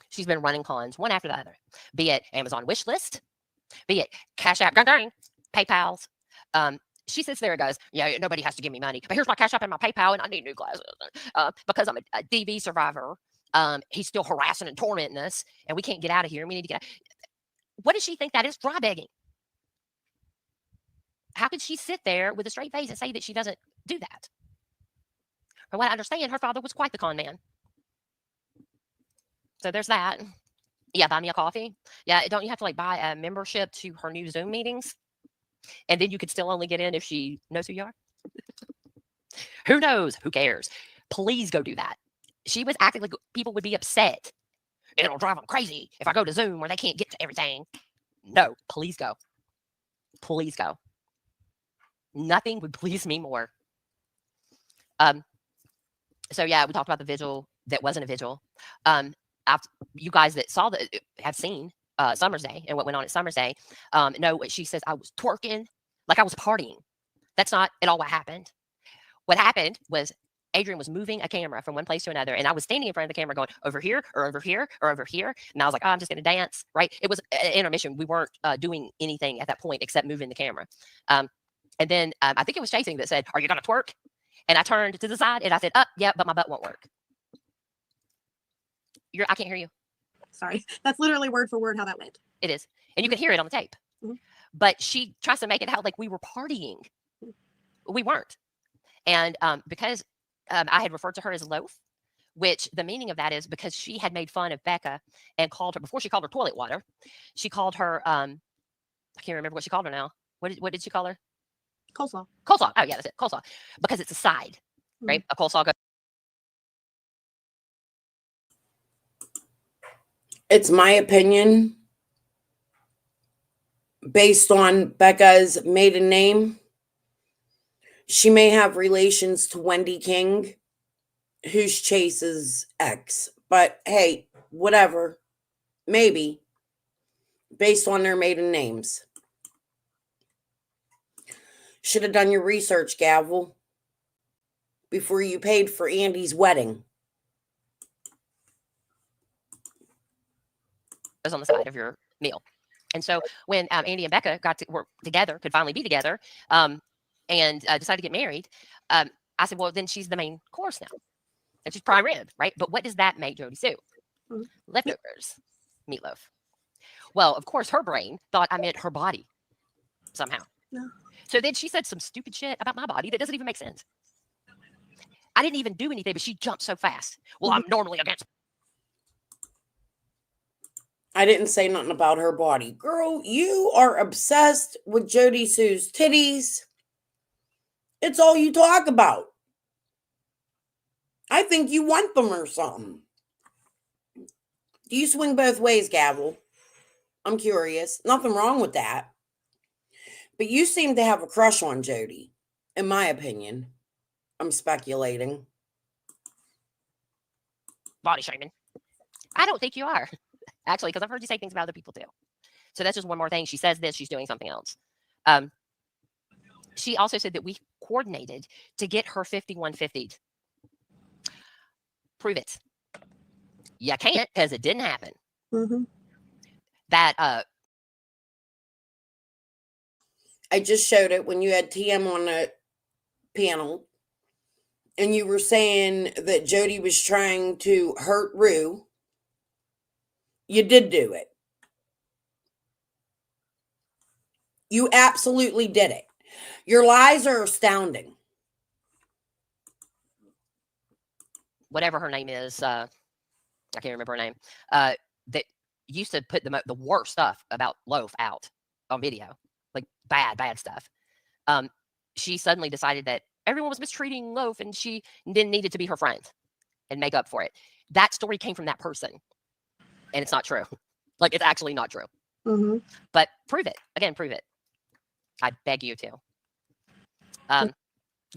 She's been running cons one after the other, be it Amazon wish list, be it Cash App, PayPal's. She sits there and goes, yeah, nobody has to give me money, but here's my Cash App and my PayPal, and I need new glasses because I'm a DV survivor. He's still harassing and tormenting us, and we can't get out of here. We need to get out. What does she think that is? Dry begging. How could she sit there with a straight face and say that she doesn't do that? From what I understand, her father was quite the con man. So there's that. Yeah, buy me a coffee. Yeah, don't you have to like buy a membership to her new Zoom meetings? And then you could still only get in if she knows who you are? Who knows? Who cares? Please go do that. She was acting like people would be upset. It'll drive them crazy if I go to Zoom where they can't get to everything. No, please go. Please go. Nothing would please me more. So yeah, we talked about the vigil that wasn't a vigil. You guys that saw the have seen Summer's Day and what went on at Summer's Day know what she says. I was twerking like I was partying. That's not at all what happened. What happened was Adrian was moving a camera from one place to another, and I was standing in front of the camera going over here or over here or over here, and I was like, oh, I'm just going to dance, right? It was an intermission. We weren't doing anything at that point except moving the camera. And then I think it was Chasing that said, are you going to twerk? And I turned to the side and I said, yeah, but my butt won't work. I can't hear you. Sorry. That's literally word for word how that went. It is. And you can hear it on the tape. Mm-hmm. But she tries to make it out like we were partying. We weren't. And because I had referred to her as loaf, which the meaning of that is because she had made fun of Becca and called her, before she called her toilet water, she called her, I can't remember what she called her now. What did she call her? Coleslaw. Coleslaw. Oh, yeah, that's it. Coleslaw. Because it's a side, right? A coleslaw goes. It's my opinion, based on Becca's maiden name, she may have relations to Wendy King, who's Chase's ex. But hey, whatever. Maybe. Based on their maiden names. Should have done your research, Gavel, before you paid for Andy's wedding. On the side of your meal. And so when Andy and Becca were together, could finally be together, and decided to get married, I said, well, then she's the main course now. And she's prime rib, right? But what does that make Jody Sue? Mm-hmm. Leftovers, meatloaf. Well, of course, her brain thought I meant her body somehow. No. So then she said some stupid shit about my body that doesn't even make sense. I didn't even do anything, but she jumped so fast. Well, I'm normally against. I didn't say nothing about her body. Girl, you are obsessed with Jody Sue's titties. It's all you talk about. I think you want them or something. Do you swing both ways, Gavel? I'm curious. Nothing wrong with that. But you seem to have a crush on Jody, in my opinion. I'm speculating. Body shaming. I don't think you are. Actually, because I've heard you say things about other people too. So that's just one more thing. She says this, she's doing something else. She also said that we coordinated to get her 5150'd. Prove it. You can't, because it didn't happen. Mm-hmm. That I just showed it when you had TM on the panel, and you were saying that Jody was trying to hurt Rue. You did do it. You absolutely did it. Your lies are astounding. Whatever her name is, I can't remember her name, that used to put the worst stuff about Loaf out on video, like bad stuff. She suddenly decided that everyone was mistreating Loaf and she then needed to be her friend and make up for it. That story came from that person. And it's not true. Like, it's actually not true. Mm-hmm. But prove it. Again, prove it. I beg you to. Go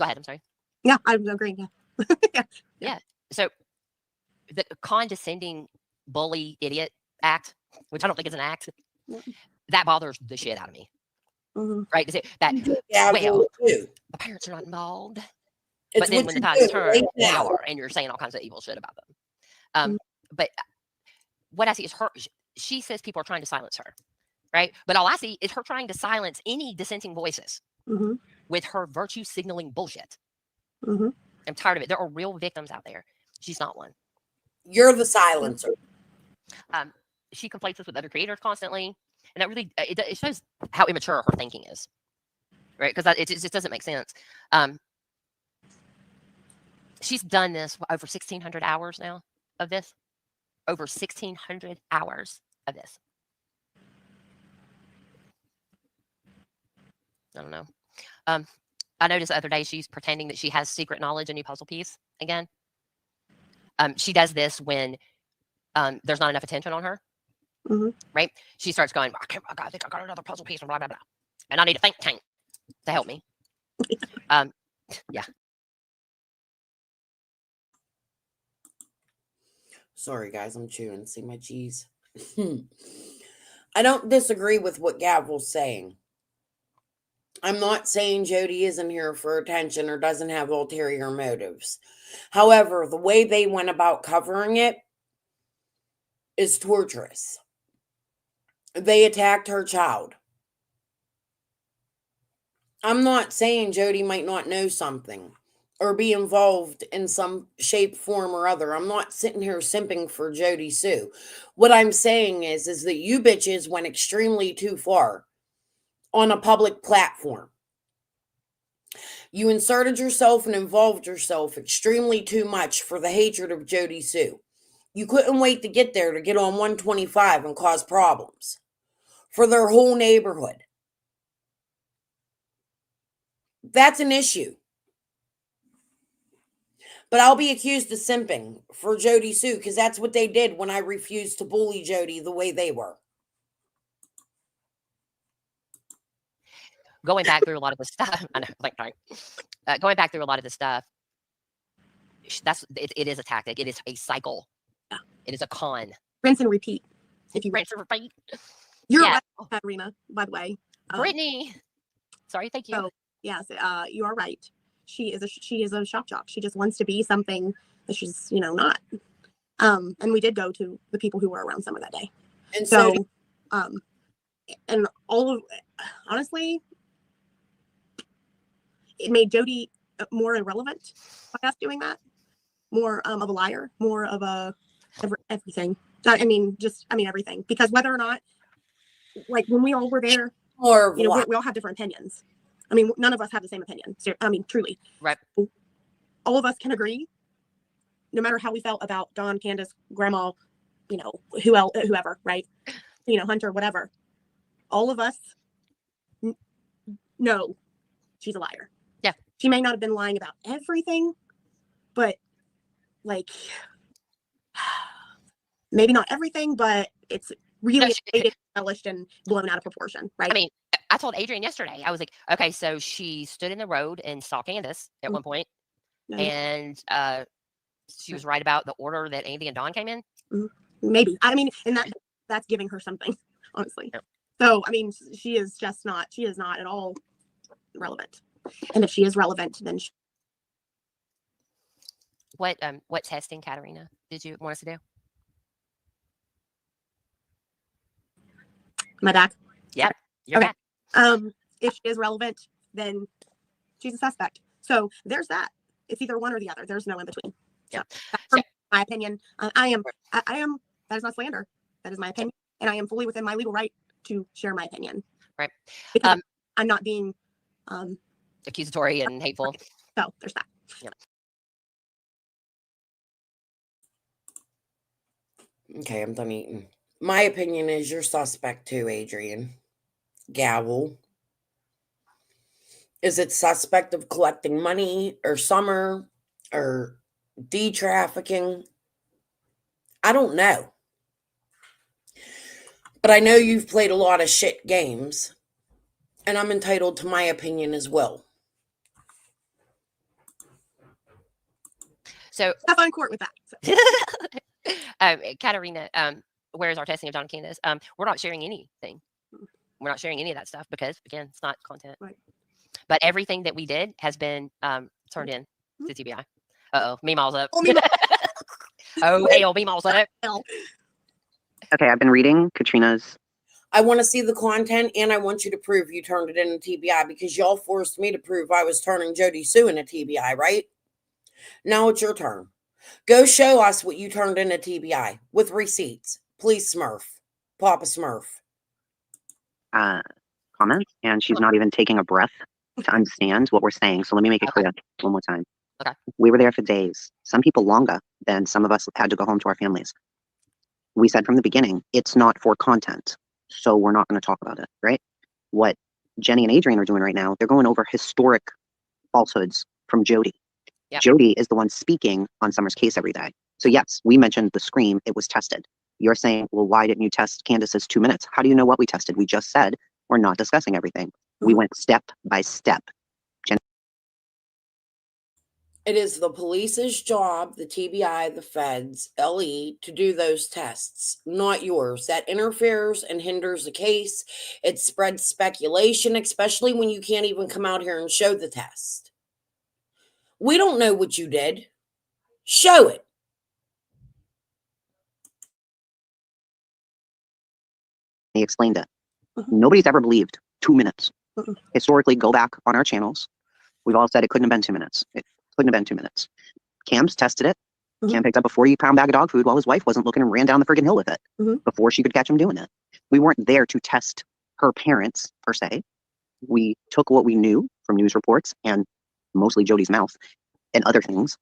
ahead. I'm sorry. Yeah, I'm agreeing. Yeah. Yeah. So the condescending bully idiot act, which I don't think is an act, that bothers the shit out of me. Mm-hmm. Right? That, yeah, well, the parents are not involved. It's but then when the time's turned, they are, and you're saying all kinds of evil shit about them. But what I see is her. She says people are trying to silence her, right? But all I see is her trying to silence any dissenting voices with her virtue signaling bullshit. Mm-hmm. I'm tired of it. There are real victims out there. She's not one. You're the silencer. She conflates us with other creators constantly, and that really it shows how immature her thinking is, right? Because it just doesn't make sense. She's done this over 1,600 hours now of this. Over 1,600 hours of this. I don't know. I noticed the other day she's pretending that she has secret knowledge, a new puzzle piece again. She does this when there's not enough attention on her. Right? She starts going, I think I got another puzzle piece, and blah, blah, blah. And I need a think tank to help me. Yeah. Sorry, guys, I'm chewing. See my cheese? I don't disagree with what Gavel's saying. I'm not saying Jody isn't here for attention or doesn't have ulterior motives. However, the way they went about covering it is torturous. They attacked her child. I'm not saying Jody might not know something or be involved in some shape, form, or other. I'm not sitting here simping for Jody Sue. What I'm saying is that you bitches went extremely too far on a public platform. You inserted yourself and involved yourself extremely too much for the hatred of Jody Sue. You couldn't wait to get there to get on 125 and cause problems for their whole neighborhood. That's an issue. But I'll be accused of simping for Jody Sue because that's what they did when I refused to bully Jody the way they were. Going back through a lot of the stuff, I know, like, right. Going back through a lot of the stuff, it is a tactic. It is a cycle. Yeah. It is a con. Rinse and repeat. If you rinse and repeat. You're right, Katarina, by the way. Brittany. Sorry, thank you. So, yes, you are right. She is a shock jock. She just wants to be something that she's, not. And we did go to the people who were around Summer that day. And so and honestly, it made Jody more irrelevant by us doing that. More of a liar, more of everything. Everything. Because whether or not, like when we all were there, we all have different opinions. I mean, none of us have the same opinion. Truly. Right. All of us can agree, no matter how we felt about Dawn, Candace, Grandma, whoever, right? Hunter, whatever. All of us know she's a liar. Yeah. She may not have been lying about everything, but maybe not everything, but it's really embellished and blown out of proportion, right? I mean, I told Adrian yesterday, I was like, okay, so she stood in the road and saw Candace at one point, and she was right about the order that Andy and Dawn came in. Maybe. I mean, and that's giving her something, honestly. Yeah. So, I mean, she is not at all relevant. And if she is relevant, then What testing, Katarina, did you want us to do? Am I back? Yep. You're back. If she is relevant, then she's a suspect. So there's that. It's either one or the other. There's no in between. Yeah. So, my opinion. I am. That is not slander. That is my opinion, and I am fully within my legal right to share my opinion. Right. Because I'm not being accusatory and hateful. So there's that. Yeah. Okay, I'm done eating. My opinion is you're suspect too, Adrian. Gavel. Is it suspect of collecting money or Summer or de-trafficking? I don't know. But I know you've played a lot of shit games, and I'm entitled to my opinion as well. So have fun in court with that. Katarina, where's our testing of Dawn and Candace? We're not sharing anything. We're not sharing any of that stuff because, again, it's not content. Right. But everything that we did has been turned in to TBI. Uh-oh, Meemaw's up. Oh, hell, Meemaw's up. Okay, I've been reading Katrina's. I want to see the content, and I want you to prove you turned it in a TBI because y'all forced me to prove I was turning Jody Sue in a TBI, right? Now it's your turn. Go show us what you turned in a TBI with receipts. Please, Smurf. Papa Smurf. Comments, and she's not even taking a breath to understand what we're saying. So let me make it clear one more time. Okay. We were there for days. Some people longer than some of us had to go home to our families. We said from the beginning, it's not for content. So we're not going to talk about it, right? What Jenny and Adrian are doing right now, they're going over historic falsehoods from Jody. Yep. Jody is the one speaking on Summer's case every day. So yes, we mentioned the scream. It was tested. You're saying, well, why didn't you test Candace's 2 minutes? How do you know what we tested? We just said we're not discussing everything. We went step by step. It is the police's job, the TBI, the feds, LE, to do those tests, not yours. That interferes and hinders the case. It spreads speculation, especially when you can't even come out here and show the test. We don't know what you did. Show it. He explained it. Nobody's ever believed 2 minutes. Historically, go back on our channels. We've all said it couldn't have been 2 minutes. It couldn't have been 2 minutes. Cam's tested it. Cam picked up a 40-pound bag of dog food while his wife wasn't looking and ran down the friggin' hill with it before she could catch him doing it. We weren't there to test her parents, per se. We took what we knew from news reports and mostly Jody's mouth and other things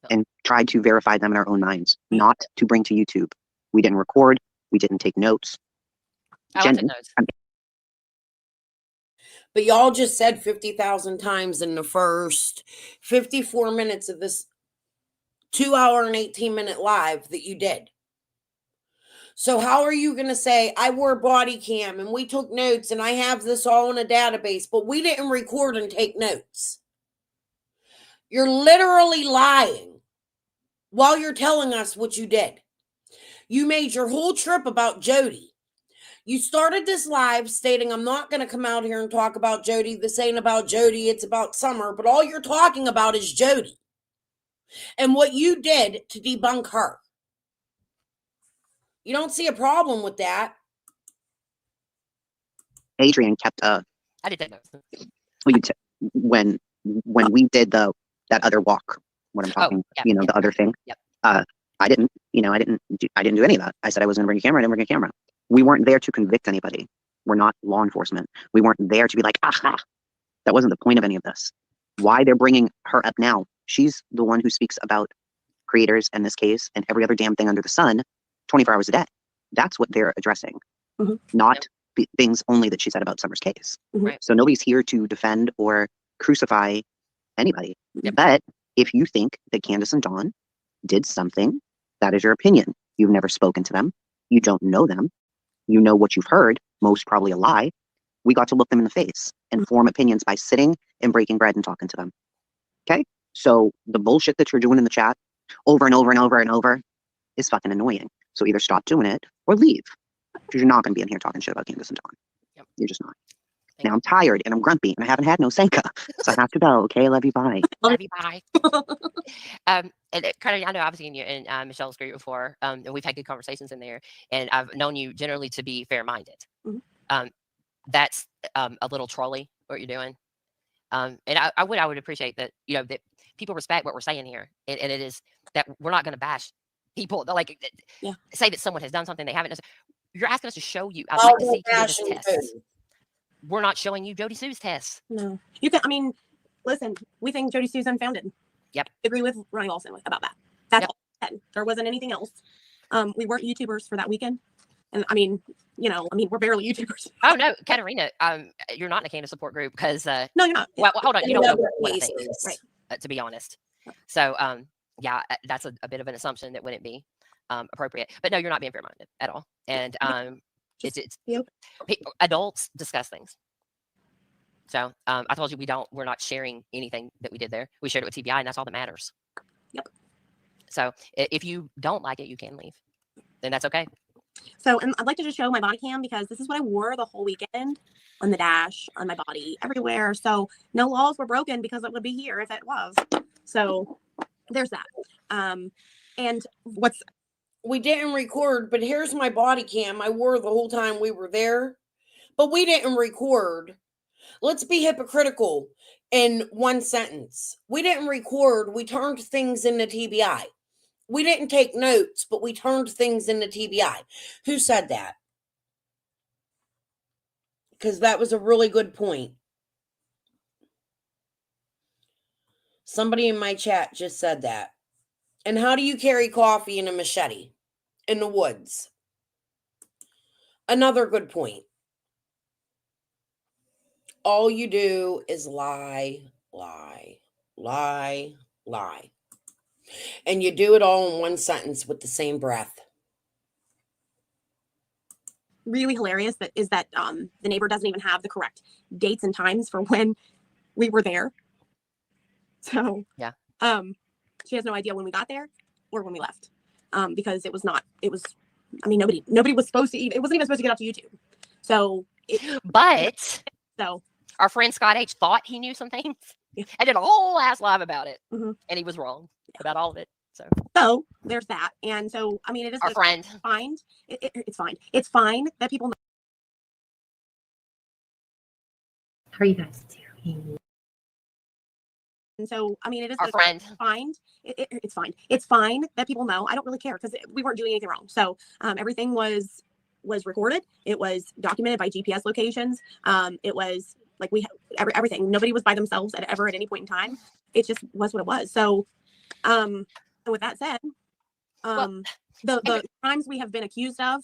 and tried to verify them in our own minds, not to bring to YouTube. We didn't record. We didn't take notes. I took notes. But y'all just said 50,000 times in the first 54 minutes of this 2 hour and 18-minute live that you did. So how are you going to say, I wore body cam and we took notes and I have this all in a database, but we didn't record and take notes? You're literally lying while you're telling us what you did. You made your whole trip about Jody. You started this live stating, I'm not going to come out here and talk about Jody. This ain't about Jody. It's about Summer. But all you're talking about is Jody and what you did to debunk her. You don't see a problem with that. Adrian kept I did take notes. when we did that other walk, what I'm talking, the other thing. Yep. I didn't do any of that. I said I was going to bring a camera. I didn't bring a camera. We weren't there to convict anybody. We're not law enforcement. We weren't there to be like, aha. That wasn't the point of any of this. Why they're bringing her up now? She's the one who speaks about creators in this case and every other damn thing under the sun 24 hours a day. That's what they're addressing, not things only that she said about Summer's case. Right. So nobody's here to defend or crucify anybody. But if you think that Candace and Dawn did something, that is your opinion. You've never spoken to them. You don't know them. You know what you've heard, most probably a lie. We got to look them in the face and form opinions by sitting and breaking bread and talking to them. Okay? So the bullshit that you're doing in the chat over and over and over and over is fucking annoying. So either stop doing it or leave. Because you're not going to be in here talking shit about Candace and Dawn. Yep. You're just not. Now I'm tired and I'm grumpy and I haven't had no Senka. So I have to go. Okay, love you, bye. Love you, bye. And it kind of, I know I've seen you in Michelle's group before, and we've had good conversations in there. And I've known you generally to be fair-minded. That's a little trolly what you're doing. And I would appreciate that, that people respect what we're saying here, and it is that we're not going to bash people that say that someone has done something they haven't done. You're asking us to show you. I'd like to see Candace's tests. We're not showing you Jody Sue's tests. No, you can. I mean, listen, we think Jody Sue's unfounded. Yep. Agree with Ronnie Lawson about that. That's all I said. There wasn't anything else. We weren't YouTubers for that weekend, and we're barely YouTubers. Oh no, Katarina, you're not in a Candace support group because no, you're not. Well, hold on, you don't know what I think, right? To be honest. So that's a bit of an assumption that wouldn't be appropriate. But no, you're not being fair-minded at all. And adults discuss things. So I told you we're not sharing anything that we did there. We shared it with TBI, and that's all that matters. Yep. So if you don't like it, you can leave. Then that's okay. So and I'd like to just show my body cam because this is what I wore the whole weekend on the dash, on my body, everywhere. So no laws were broken because it would be here if it was. So there's that. And we didn't record, but here's my body cam. I wore the whole time we were there, but we didn't record. Let's be hypocritical in one sentence. We didn't record. We turned things into TBI. We didn't take notes, but we turned things into TBI. Who said that? Because that was a really good point. Somebody in my chat just said that. And how do you carry coffee in a machete in the woods? Another good point. All you do is lie, lie, lie, lie. And you do it all in one sentence with the same breath. Really hilarious that the neighbor doesn't even have the correct dates and times for when we were there. So yeah, she has no idea when we got there or when we left, because I mean, nobody was supposed to even, it wasn't even supposed to get up to YouTube. So our friend Scott H thought he knew some things. Yeah. I did a whole ass live about it, mm-hmm. and he was wrong about all of it. So there's that. And so, I mean, it is our friend. Fine. It's fine. It's fine that people know. How are you guys doing? And so, I mean, it is our friend. Fine. It's fine. It's fine that people know. I don't really care because we weren't doing anything wrong. So everything was recorded. It was documented by GPS locations. It was like everything. Nobody was by themselves at any point in time. It just was what it was. So, with that said, the crimes we have been accused of,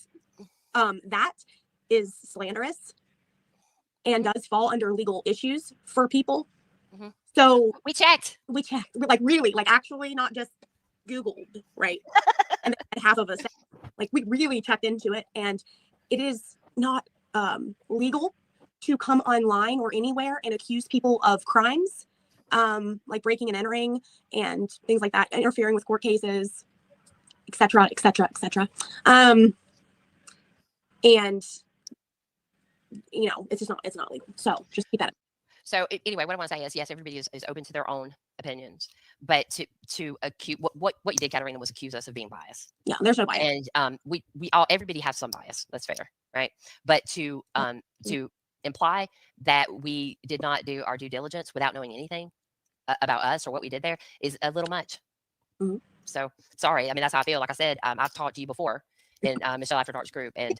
that is slanderous and does fall under legal issues for people. Mm-hmm. So we checked, like really, like actually not just Googled, right? And half of us, like we really checked into it, and it is not legal to come online or anywhere and accuse people of crimes, like breaking and entering and things like that, interfering with court cases, etc., etc., etc. And you know, it's not legal. So just keep that. So anyway, what I want to say is, yes, everybody is open to their own opinions, but to accuse what you did, Katarina, was accuse us of being biased. Yeah, there's no bias. And we all, everybody has some bias. That's fair, right? But to imply that we did not do our due diligence without knowing anything about us or what we did there is a little much. Mm-hmm. So sorry. I mean, that's how I feel. Like I said, I've talked to you before in Michelle After Dark's group, and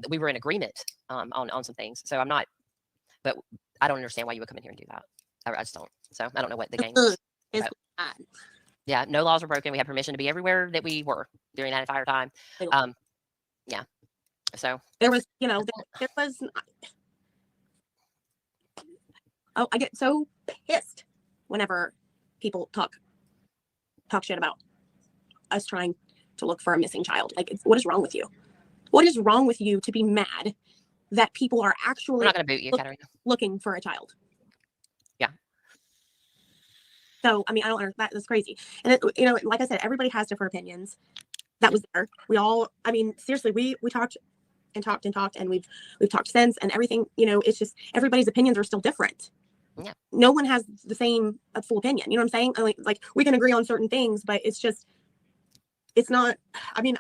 we were in agreement on some things. So I'm not, but I don't understand why you would come in here and do that. I just don't. So I don't know what the game is. Yeah, no laws were broken. We had permission to be everywhere that we were during that entire time. Yeah. So there was, you know, there was. Oh, I get so pissed whenever people talk shit about us trying to look for a missing child. Like, what is wrong with you? What is wrong with you to be mad that people are actually we're not going to boot you, Katarina, looking for a child? Yeah. So, I mean, I don't understand. That's crazy. And it, you know, like I said, everybody has different opinions. That was there. We all, I mean, seriously, we talked and talked and talked, and we've talked since, and everything. You know, it's just everybody's opinions are still different. Yeah. No one has the same full opinion. You know what I'm saying? Like we can agree on certain things, but it's not. I mean,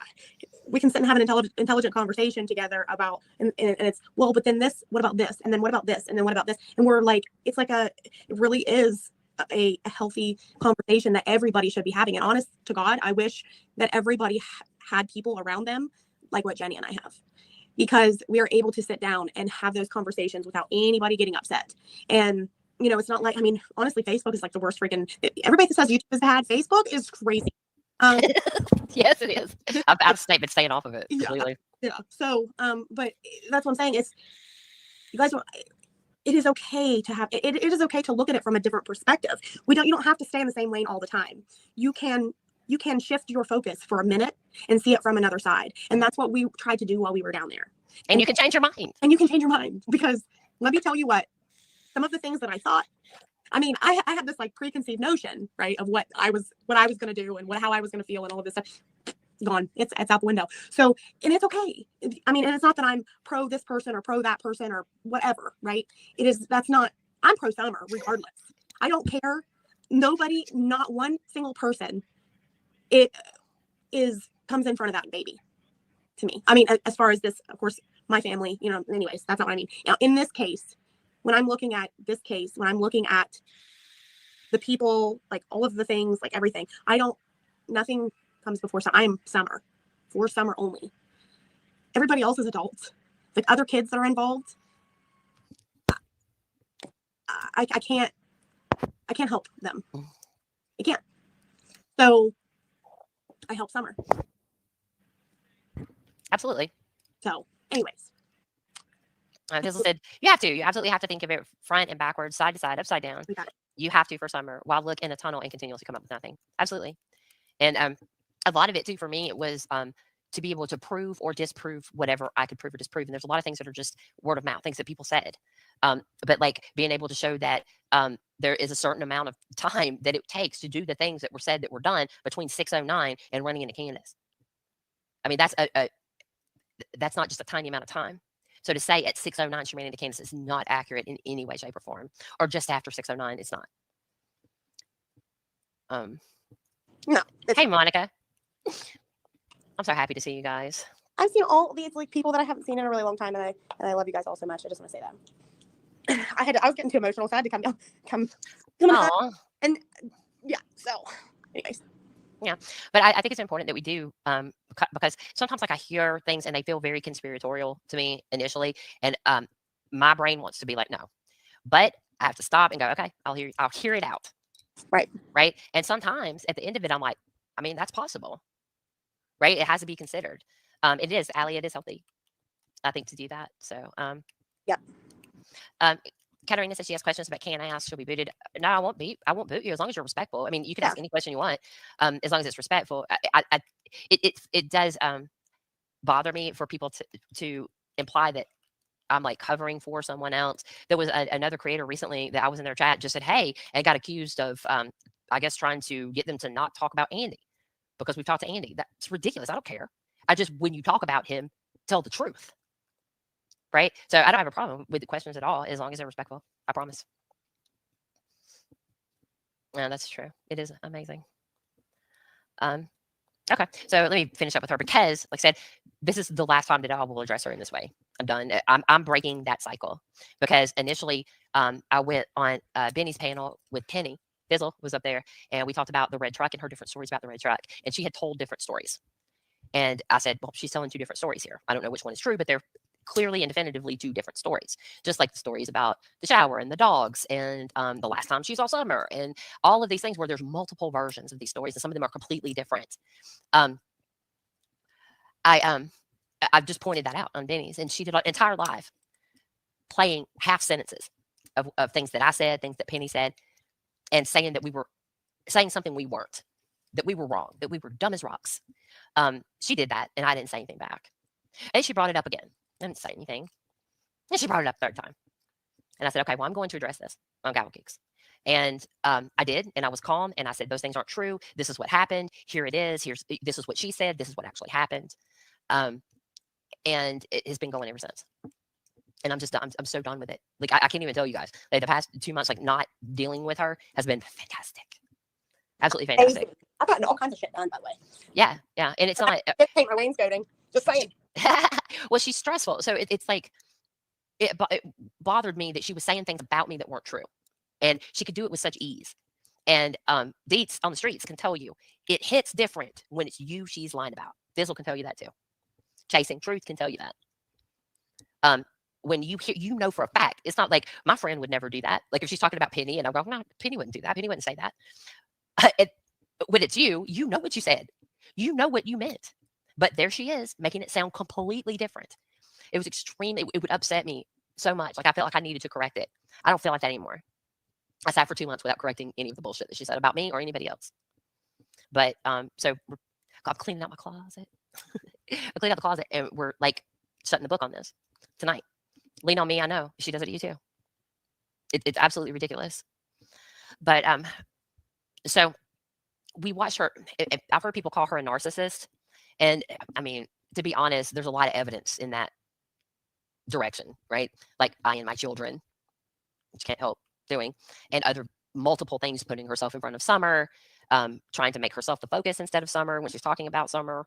we can sit and have an intelligent conversation together about, and it's, well, but then this, what about this? And then what about this? And then what about this? And we're like, it really is a healthy conversation that everybody should be having. And honest to God, I wish that everybody had people around them like what Jenny and I have, because we are able to sit down and have those conversations without anybody getting upset. And, you know, it's not like, I mean, honestly, Facebook is like the worst freaking, everybody that says YouTube is bad, Facebook is crazy. Yes, it is. I've out of state, but staying off of it. Completely. Yeah. So, but that's what I'm saying is, you guys, it is okay to have, it is okay to look at it from a different perspective. You don't have to stay in the same lane all the time. You can shift your focus for a minute and see it from another side. And that's what we tried to do while we were down there. And you can change your mind. And you can change your mind, because let me tell you what, some of the things that I thought, I mean, I had this like preconceived notion, right, of what I was going to do and how I was going to feel and all of this stuff. Gone. It's out the window. So, and it's okay. I mean, and it's not that I'm pro this person or pro that person or whatever, right? I'm pro Summer regardless. I don't care. Nobody, not one single person, comes in front of that baby to me. I mean, as far as this, of course, my family, you know, anyways, that's not what I mean. Now, in this case, when I'm looking at this case, when I'm looking at the people, like all of the things, like everything, nothing comes before Summer. I am Summer, for Summer only. Everybody else is adults, like other kids that are involved. I can't I can't help them. I can't. So I help Summer. Absolutely. So, anyways. Dizzle said, you absolutely have to think of it front and backwards, side to side, upside down. You have to for Summer, while look in a tunnel and continuously come up with nothing. Absolutely. And a lot of it too, for me, it was to be able to prove or disprove whatever I could prove or disprove. And there's a lot of things that are just word of mouth, things that people said. But like being able to show that there is a certain amount of time that it takes to do the things that were said that were done between 6:09 and running into Candace. I mean, that's not just a tiny amount of time. So to say at 6:09 she ran into Candace is not accurate in any way, shape, or form. Or just after 6:09, it's not. No. Hey, Monica. I'm so happy to see you guys. I've seen all these like people that I haven't seen in a really long time, and I love you guys all so much. I just want to say that. I was getting too emotional, so I had to come down. And yeah, so anyways. Yeah, but I think it's important that we do because sometimes like I hear things and they feel very conspiratorial to me initially, and my brain wants to be like, no, but I have to stop and go, okay, I'll hear it out. Right. And sometimes at the end of it, I'm like, I mean, that's possible. Right. It has to be considered. It is, Allie, it is healthy, I think, to do that. So yeah. Katarina says she has questions about can I ask, she'll be booted. No, I won't boot you as long as you're respectful. I mean, you can ask any question you want, as long as it's respectful. It does bother me for people to imply that I'm like covering for someone else. There was another creator recently that I was in their chat just said, hey, and got accused of, I guess, trying to get them to not talk about Andy because we've talked to Andy. That's ridiculous. I don't care. When you talk about him, tell the truth. Right. So I don't have a problem with the questions at all, as long as they're respectful. I promise. Yeah, that's true. It is amazing. Okay, so let me finish up with her because, like I said, this is the last time that I will address her in this way. I'm done. I'm breaking that cycle because initially I went on Benny's panel with Penny. Dizzle was up there, and we talked about the red truck and her different stories about the red truck, and she had told different stories. And I said, well, she's telling two different stories here. I don't know which one is true, but they're clearly and definitively two different stories, just like the stories about the shower and the dogs and the last time she saw Summer and all of these things where there's multiple versions of these stories and some of them are completely different. I've just pointed that out on Benny's, and she did an entire live playing half sentences of things that I said, things that Penny said, and saying that we were saying something we weren't, that we were wrong, that we were dumb as rocks. She did that, and I didn't say anything back. And she brought it up again. I didn't say anything. And she brought it up a third time. And I said, okay, well, I'm going to address this on Gavel Geeks. And I did, and I was calm, and I said, those things aren't true. This is what happened. Here it is. This is what she said. This is what actually happened. And it has been going ever since. And I'm so done with it. Like, I can't even tell you guys. Like, the past 2 months, like, not dealing with her has been fantastic. Absolutely fantastic. I've gotten all kinds of shit done, by the way. Yeah. And it's not. Paint my wainscoting. Just saying. Well, she's stressful. So it's like, it bothered me that she was saying things about me that weren't true. And she could do it with such ease. And Deets on the streets can tell you, it hits different when it's you she's lying about. Dizzle can tell you that too. Chasing Truth can tell you that. When you hear, you know for a fact, it's not like my friend would never do that. Like if she's talking about Penny and I'm going, no, Penny wouldn't do that. Penny wouldn't say that. When it's you know what you said. You know what you meant. But there she is, making it sound completely different. It was extremely, it would upset me so much. Like I felt like I needed to correct it. I don't feel like that anymore. I sat for 2 months without correcting any of the bullshit that she said about me or anybody else. But so I'm cleaning out my closet. I cleaned out the closet and we're like shutting the book on this tonight. Lean on me, I know. She does it to you too. It's absolutely ridiculous. But so we watched her. I've heard people call her a narcissist. And I mean, to be honest, there's a lot of evidence in that direction, right? Like I and my children, which can't help doing, and other multiple things, putting herself in front of Summer, trying to make herself the focus instead of Summer when she's talking about Summer,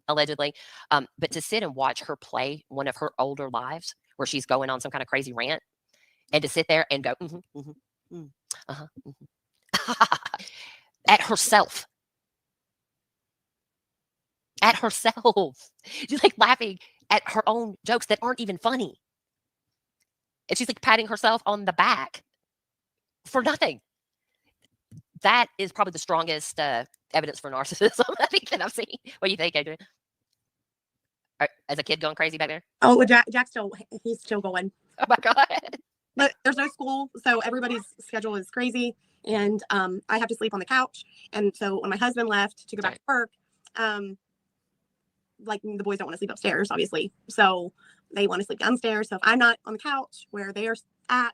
allegedly. But to sit and watch her play one of her older lives where she's going on some kind of crazy rant, and to sit there and go, at herself. At herself. She's like laughing at her own jokes that aren't even funny. And she's like patting herself on the back for nothing. that is probably the strongest evidence for narcissism I think that I've seen. What do you think, Adrian? As a kid going crazy back there? Oh, well, Jack's he's still going. Oh my God. But there's no school, so everybody's schedule is crazy, and I have to sleep on the couch. And so when my husband left to go back to work, like the boys don't want to sleep upstairs, obviously, so they want to sleep downstairs. So if I'm not on the couch where they're at,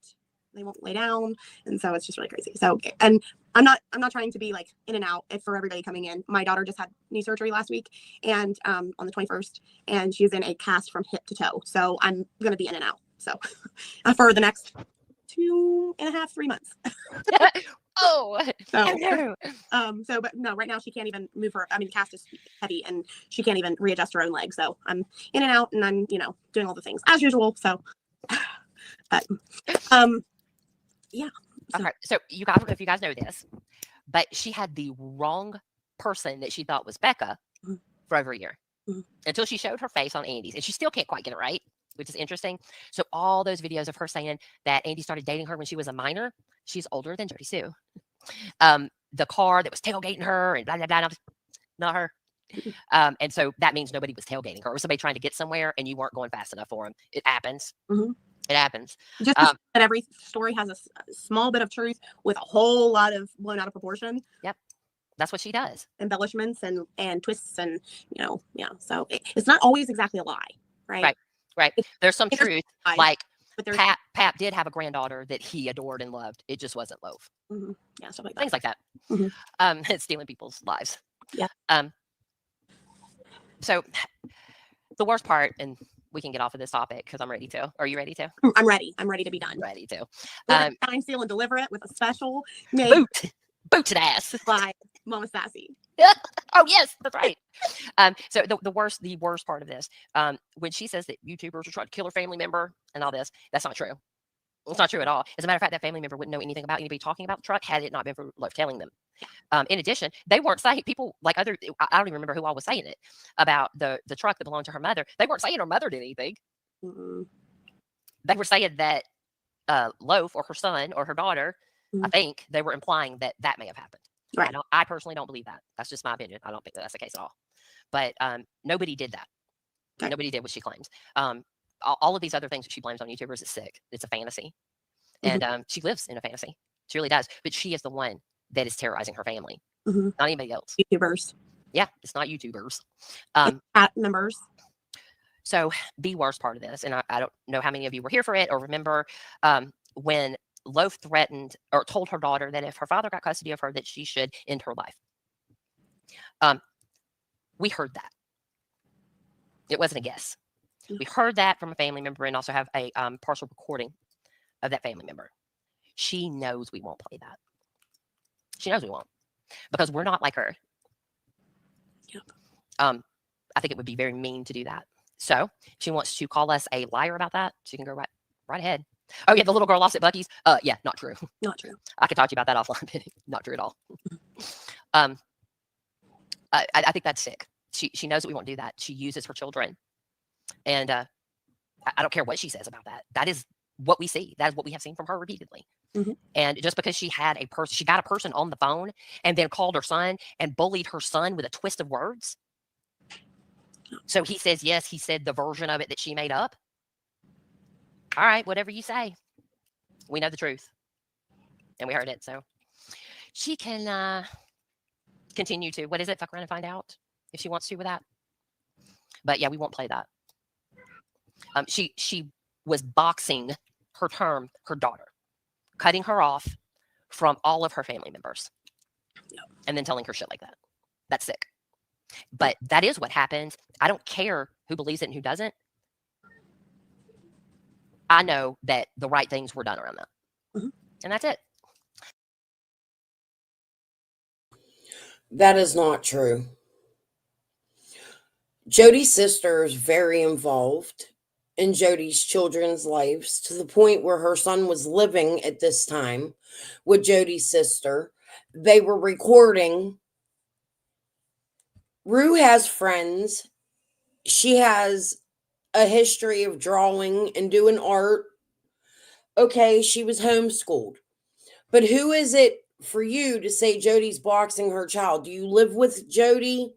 they won't lay down, and so it's just really crazy. So, and I'm not trying to be like in and out for everybody coming in. My daughter just had knee surgery last week, and on the 21st, and she's in a cast from hip to toe. So I'm gonna be in and out. So for the next 2.5, 3 months. Oh, so, no. But no, right now she can't even move her. I mean, the cast is heavy and she can't even readjust her own leg. So I'm in and out, and I'm, doing all the things as usual. So, but, yeah. Okay. So you guys, I don't know if you guys know this, but she had the wrong person that she thought was Becca for over a year until she showed her face on Andy's, and she still can't quite get it right, which is interesting. So all those videos of her saying that Andy started dating her when she was a minor, she's older than Jody Sue. The car that was tailgating her and blah, blah, blah, not her. And so that means nobody was tailgating her or somebody trying to get somewhere and you weren't going fast enough for them. It happens. It happens. Just that every story has a small bit of truth with a whole lot of blown out of proportion. Yep. That's what she does. Embellishments and twists and, yeah. So it's not always exactly a lie, right? Right. There's some truth. Like but Pap did have a granddaughter that he adored and loved. It just wasn't Loaf. Yeah, stuff like that. Things like that. It's stealing people's lives. Yeah. So the worst part, and we can get off of this topic because I'm ready to. Are you ready to? I'm ready. I'm ready to be done. Ready to. Time seal and deliver it with a special made booted ass by Momma Sassy. Oh yes, that's right. So the worst part of this, when she says that YouTubers are trying to kill her family member and all this, that's not true. It's not true at all. As a matter of fact, that family member wouldn't know anything about anybody talking about the truck had it not been for Loaf telling them. In addition, they weren't saying people like I don't even remember who all was saying it about the truck that belonged to her mother. They weren't saying her mother did anything. They were saying that Loaf or her son or her daughter, I think they were implying that may have happened. Right. I personally don't believe that. That's just my opinion. I don't think that's the case at all. But nobody did that. Right. Nobody did what she claims. All of these other things that she blames on YouTubers is sick. It's a fantasy. And she lives in a fantasy. She really does. But she is the one that is terrorizing her family. Not anybody else. YouTubers. Yeah, it's not YouTubers. Members. So the worst part of this, and I don't know how many of you were here for it or remember when Loaf threatened or told her daughter that if her father got custody of her, that she should end her life. We heard that. It wasn't a guess. We heard that from a family member and also have a partial recording of that family member. She knows we won't play that. She knows we won't because we're not like her. Yep. I think it would be very mean to do that. So if she wants to call us a liar about that, she can go right ahead. Oh yeah, the little girl lost at Buc-ee's. Yeah, not true. Not true. I could talk to you about that offline, but not true at all. I think that's sick. She knows that we won't do that. She uses her children, and I don't care what she says about that. That is what we see. That is what we have seen from her repeatedly. And just because she got a person on the phone and then called her son and bullied her son with a twist of words. So he says, yes, he said the version of it that she made up. All right, whatever you say. We know the truth. And we heard it. So she can continue to, what is it? Fuck around and find out if she wants to with that. But yeah, we won't play that. She was boxing her daughter, cutting her off from all of her family members. And then telling her shit like that. That's sick. But that is what happens. I don't care who believes it and who doesn't. I know that the right things were done around that. And that's it. That is not true. Jody's sister is very involved in Jody's children's lives to the point where her son was living at this time with Jody's sister. They were recording. Rue has friends. She has a history of drawing and doing art. Okay, she was homeschooled. But who is it for you to say Jody's boxing her child. Do you live with Jody?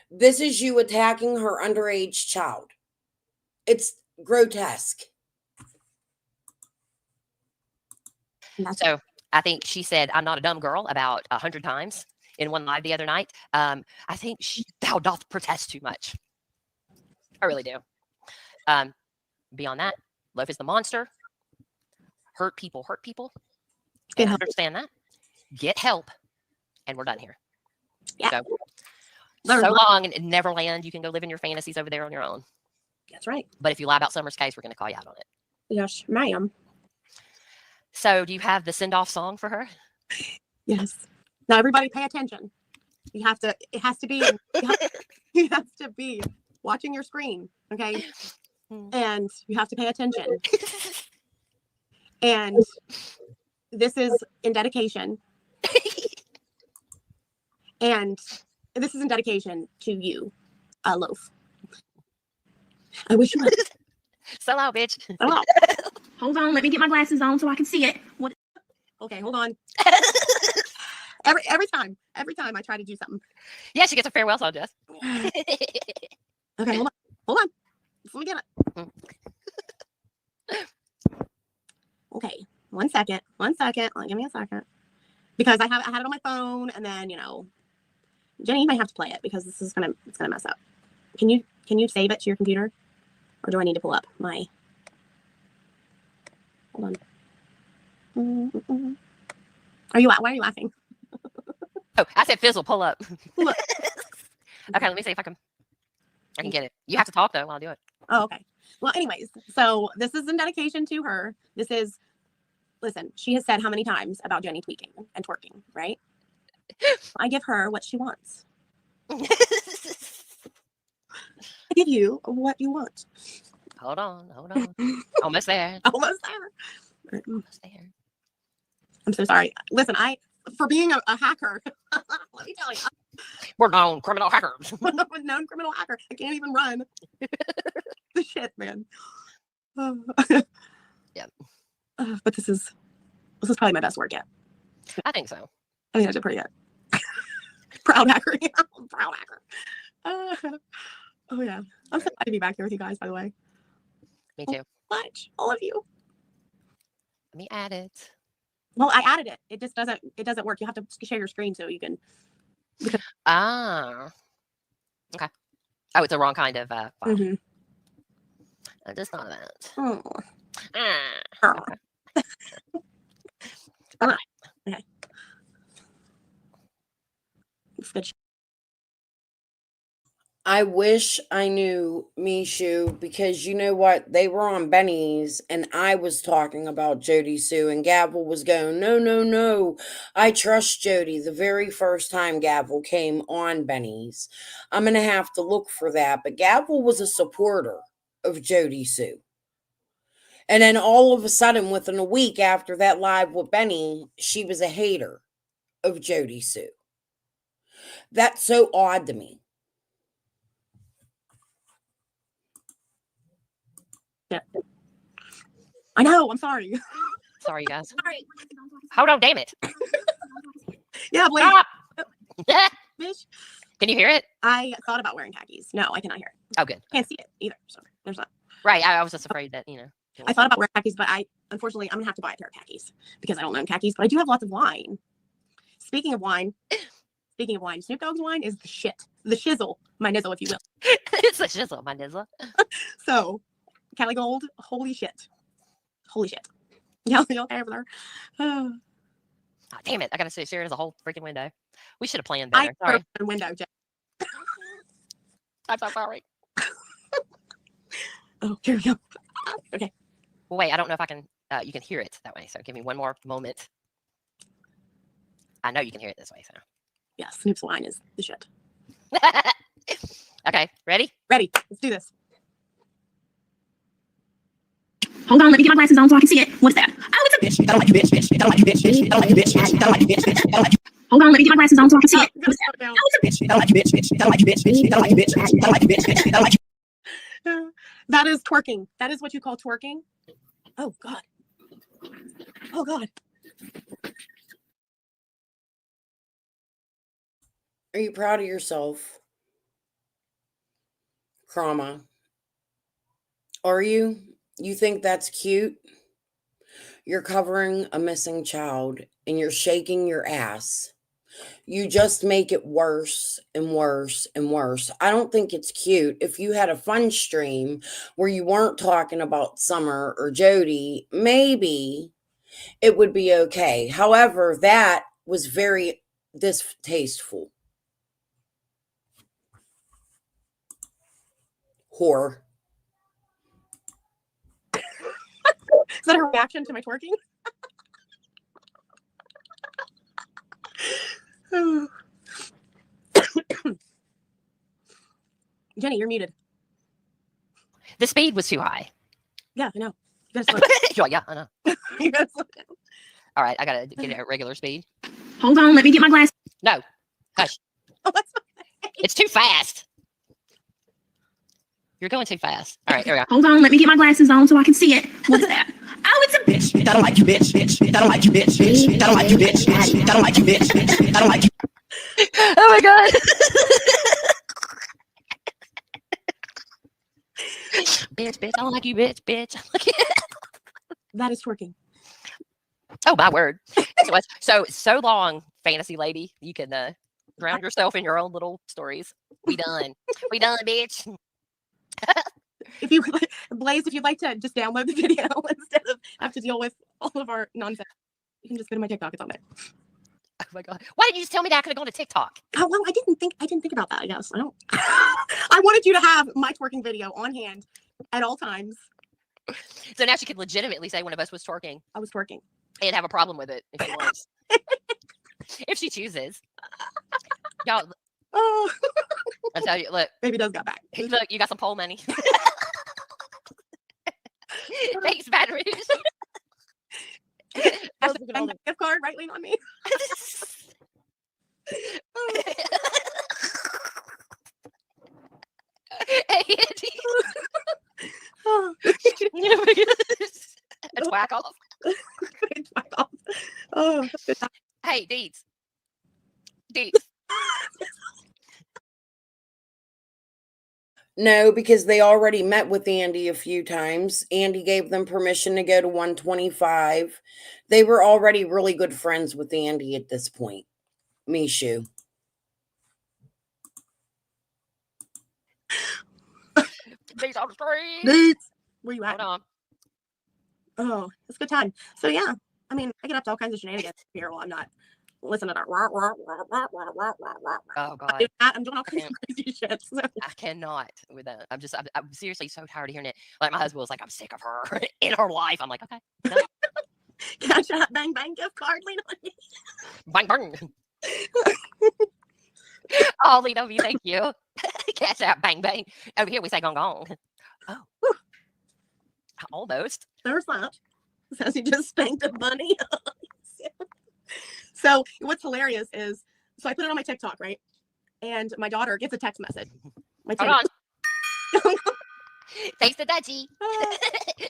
This is you attacking her underage child. It's grotesque. So I think she said, "I'm not a dumb girl" about 100 times in one live the other night. I think thou doth protest too much. I really do. Beyond that, Loaf is the monster. Hurt people. Get And I help. understand that. Get help. And we're done here. Yeah. So long in Neverland. You can go live in your fantasies over there on your own. That's right. But if you lie about Summer's case, we're going to call you out on it. Yes, ma'am. So do you have the send-off song for her? Yes. Now everybody pay attention. You have to, it has to be, you have to be watching your screen, okay? And you have to pay attention. And this is in dedication. And this is in dedication to you, Loaf. I wish you would. Sell out, bitch. Oh. Hold on, let me get my glasses on so I can see it. What? Okay, hold on. every time I try to do something. Yeah, she gets a farewell song, Jess. Okay, hold on. Let me get it. Okay, one second. Give me a second, because I had it on my phone, and then Jenny, you might have to play it because it's gonna mess up. Can you save it to your computer, or do I need to pull up my? Hold on. Why are you laughing? Oh, I said fizzle, pull up. Okay, let me see if I can get it. You have to talk though while I do it. Oh, okay. Well, anyways, so this is in dedication to her. Listen, she has said how many times about Jenny tweaking and twerking, right? I give her what she wants. I give you what you want. Hold on. Almost there. Almost there. I'm so sorry. Listen, for being a hacker, let me tell you. We're known criminal hackers. Known criminal hacker. I can't even run. The shit, man. Yeah. But this is probably my best work yet. I think so. I think I did pretty good. Proud hacker. Proud hacker. Oh yeah. I'm so glad to be back here with you guys, by the way. Me too. Much. All of you. Let me add it. Well, I added it. It just doesn't work. You have to share your screen so you can. Okay. Oh, it's the wrong kind of file. Mm-hmm. I just thought of that. Oh. Okay. Okay. It's good. I wish I knew Mishu, because you know what? They were on Benny's and I was talking about Jody Sue, and Gavel was going, no. I trust Jody. The very first time Gavel came on Benny's. I'm going to have to look for that. But Gavel was a supporter of Jody Sue. And then all of a sudden, within a week after that live with Benny, she was a hater of Jody Sue. That's so odd to me. Yeah. I know. I'm sorry. Sorry, you guys. Sorry. Hold on, damn it. Yeah, please. Stop. Bitch. Can you hear it? I thought about wearing khakis. No, I cannot hear it. Oh, good. Can't see it either. So there's not. Right. I was just afraid that, I thought about wearing khakis, but unfortunately, I'm going to have to buy a pair of khakis because I don't own khakis, but I do have lots of wine. Speaking of wine, Snoop Dogg's wine is the shit. The shizzle, my nizzle, if you will. It's the shizzle, my nizzle. So, Cali Gold, holy shit. Yeah, okay over there. Oh, damn it. I got to share as a whole freaking window. We should have planned better. Sorry. Window, Jeff. I'm so sorry. Oh, here we go. Okay. Well, wait, I don't know if I can, you can hear it that way. So give me one more moment. I know you can hear it this way. So. Yeah, Snoop's wine is the shit. Okay, ready? Ready. Let's do this. Hold on, let me get my glasses on so I can see it. What is that? Oh, it's a bitch. I don't like you, bitch. I don't like you, bitch. I don't like you, bitch. I don't like you, bitch. I don't like you. Hold on, let me get my glasses on so I can see it. What is that? Oh, it's a bitch. I don't like you, bitch. I don't like you, bitch. I don't like you, bitch. I don't like you, bitch. I don't like you. That is twerking. That is what you call twerking. Oh God. Oh God. Are you proud of yourself? Krama? Are you? You think that's cute? You're covering a missing child and you're shaking your ass. You just make it worse and worse and worse. I don't think it's cute. If you had a fun stream where you weren't talking about Summer or Jody, maybe it would be okay. However, that was very distasteful. Whore. Is that her reaction to my twerking? Jenny, you're muted. The speed was too high. Yeah, I know. You gotta slow Yeah, I know. You gotta slow down. All right, I gotta get it at regular speed. Hold on, let me get my glass. No, hush. Oh, that's It's too fast. You're going too fast. All right, here we go. Hold on, let me get my glasses on so I can see it. What's that? Oh, it's a Bitch, I don't like you, bitch. I don't like you, bitch. I don't like you, bitch. I don't like you, bitch. I don't like you. Oh my god. bitch, I don't like you, bitch. That is twerking. Oh my word. So long, fantasy lady. You can drown yourself in your own little stories. We done, bitch. If you Blaze, if you'd like to just download the video instead of have to deal with all of our nonsense, you can just go to my TikTok. It's on there. Oh my god. Why didn't you just tell me that I could have gone to TikTok? Oh well, I didn't think about that, I guess. I don't I wanted you to have my twerking video on hand at all times. So now she could legitimately say one of us was twerking. I was twerking. And have a problem with it if she wants. If she chooses. Y'all, Oh, I tell you, look. baby does got back. Look, you got some pole money. Thanks, Baton Rouge. Gift card, right? Lean on me. Hey, Andy. Oh. A twack off. Twack off. Oh, that's good time. Hey, Deeds. No, because they already met with Andy a few times. Andy gave them permission to go to 125. They were already really good friends with Andy at this point. Mishu. Deeds on the street. Deeds. Where you at? Hold on. Oh, it's a good time. So yeah, I mean, I get up to all kinds of shenanigans here while I'm not listening to that. Oh god. I'm doing all kinds of crazy shit. So. I cannot with that. I'm seriously so tired of hearing it. Like my husband was like, I'm sick of her in her life. I'm like, okay. No. Cash App, bang bang gift card, lean on me. Bang bang. Oh, lean on me, thank you. Cash App, bang bang. Over here we say gong gong. Oh. Almost. There's that. Says he just spanked a bunny. So what's hilarious is, so I put it on my TikTok, right? And my daughter gets a text message. Hold on. Thanks to Dutchie.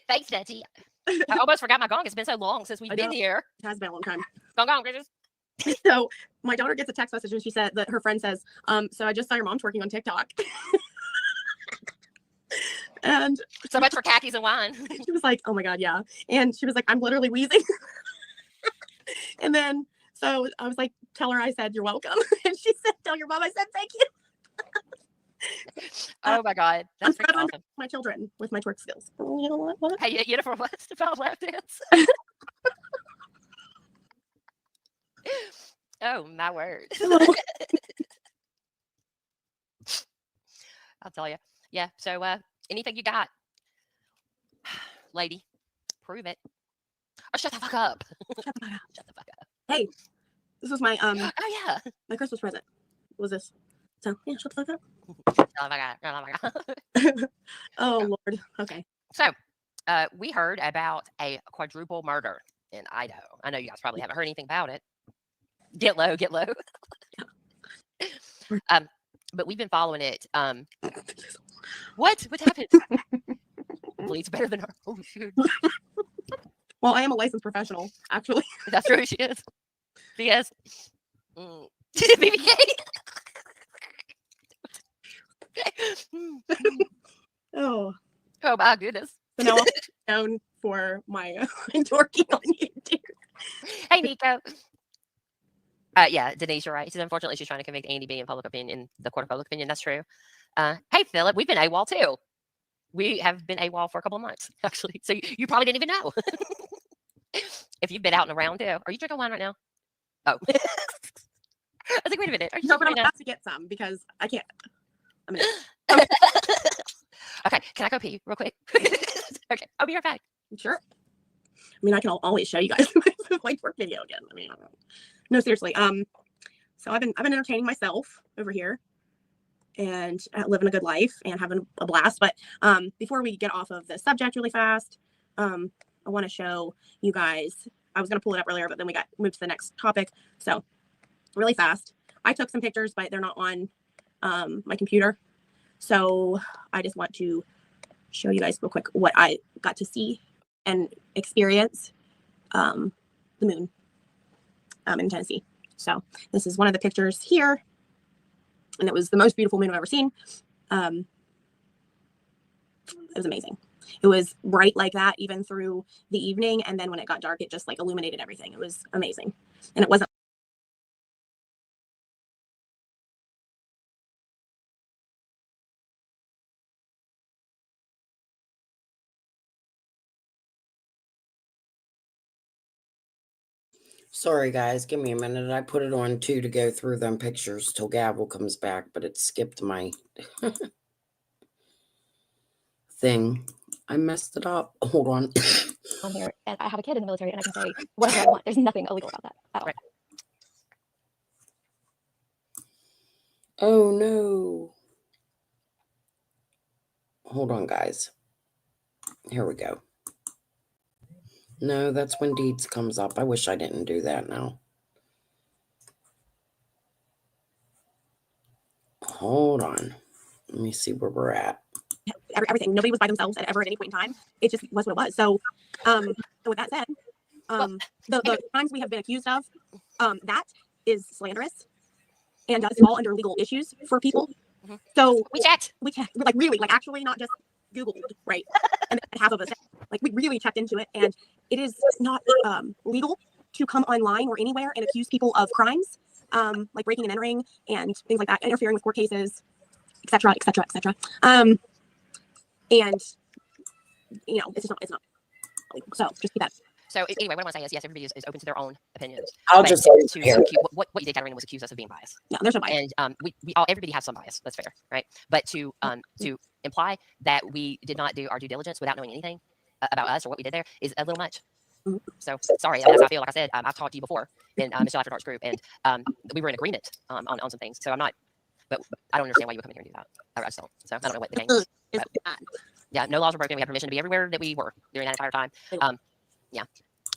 Thanks, Dutchie. I almost forgot my gong. It's been so long since we've been here. It has been a long time. Gong gong, bitches. So my daughter gets a text message and she said that her friend says, so I just saw your mom twerking on TikTok. And so much for khakis and wine. She was like, oh my God, yeah. And she was like, I'm literally wheezing. And then, so I was like, tell her I said, you're welcome. And she said, tell your mom I said, thank you. Oh my God. That's freaking awesome. My children with my twerk skills. You know what? Hey, uniform West about lap dance. Oh my word. I'll tell you. Yeah. So anything you got, lady, prove it. Oh, shut the fuck up. Shut the fuck up. Hey, this was my oh yeah, my Christmas present. What was this? So yeah, shut the fuck up. Oh my God. Oh my God. Oh Lord. Okay. So we heard about a quadruple murder in Idaho. I know you guys probably haven't heard anything about it. Get low, get low. But we've been following it. What happened? Bleeds better than her. Oh shoot. Well, I am a licensed professional, actually. That's true. She is. She is. BBK. Oh my goodness. So now I'm known for my dorking on YouTube. Hey, Nico. Yeah, Denise, you're right. She said, unfortunately, she's trying to convict Andy B in public opinion, in the court of public opinion. That's true. Hey, Philip, we've been AWOL too. We have been AWOL for a couple of months, actually. So you probably didn't even know. If you've been out and around too. Are you drinking wine right now? Oh. I was like, wait a minute. Are you No, but I'm right about to get some because I can't. Okay, can I go pee real quick? Okay, I'll be right back. Sure. I mean, I can always show you guys my work video again. I mean, no, seriously. So I've been entertaining myself over here and living a good life and having a blast. But before we get off of the subject really fast, I want to show you guys. I was going to pull it up earlier, but then we got moved to the next topic. So really fast, I took some pictures, but they're not on my computer. So I just want to show you guys real quick what I got to see and experience the moon in Tennessee. So this is one of the pictures here, and it was the most beautiful moon I've ever seen. It was amazing. It was bright like that even through the evening, and then when it got dark, it just like illuminated everything. It was amazing, and it wasn't. Sorry, guys. Give me a minute. I put it on 2 to go through them pictures till Gavel comes back, but it skipped my thing. I messed it up. Hold on. On here, and I have a kid in the military, and I can say whatever I want. There's nothing illegal about that at all. Right. Oh, no. Hold on, guys. Here we go. No, that's when Deeds comes up. I wish I didn't do that now. Hold on. Let me see where we're at. Everything. Nobody was by themselves at any point in time. It just was what it was. So, with that said, the crimes we have been accused of, that is slanderous and does fall under legal issues for people. Mm-hmm. So we checked, like really, like actually not just Googled, right? And half of us, like we really checked into it, and it is not legal to come online or anywhere and accuse people of crimes, like breaking and entering and things like that, interfering with court cases, etc., etc., etc. And you know, it's not legal. So just keep that. So anyway, what I want to say is, yes, everybody is open to their own opinions. I'll just say what you did, Katarina, was accuse us of being biased. No, there's no bias. And everybody has some bias. That's fair, right? But to imply that we did not do our due diligence without knowing anything about us or what we did there is a little much. Mm-hmm. So sorry, I mean, that's how I feel. Like I said, I've talked to you before in Michelle After Dark's group, and we were in agreement on some things. So I'm not, but I don't understand why you would come in here and do that. I just don't. So I don't know what the game is. But, yeah, no laws were broken. We had permission to be everywhere that we were during that entire time. Yeah.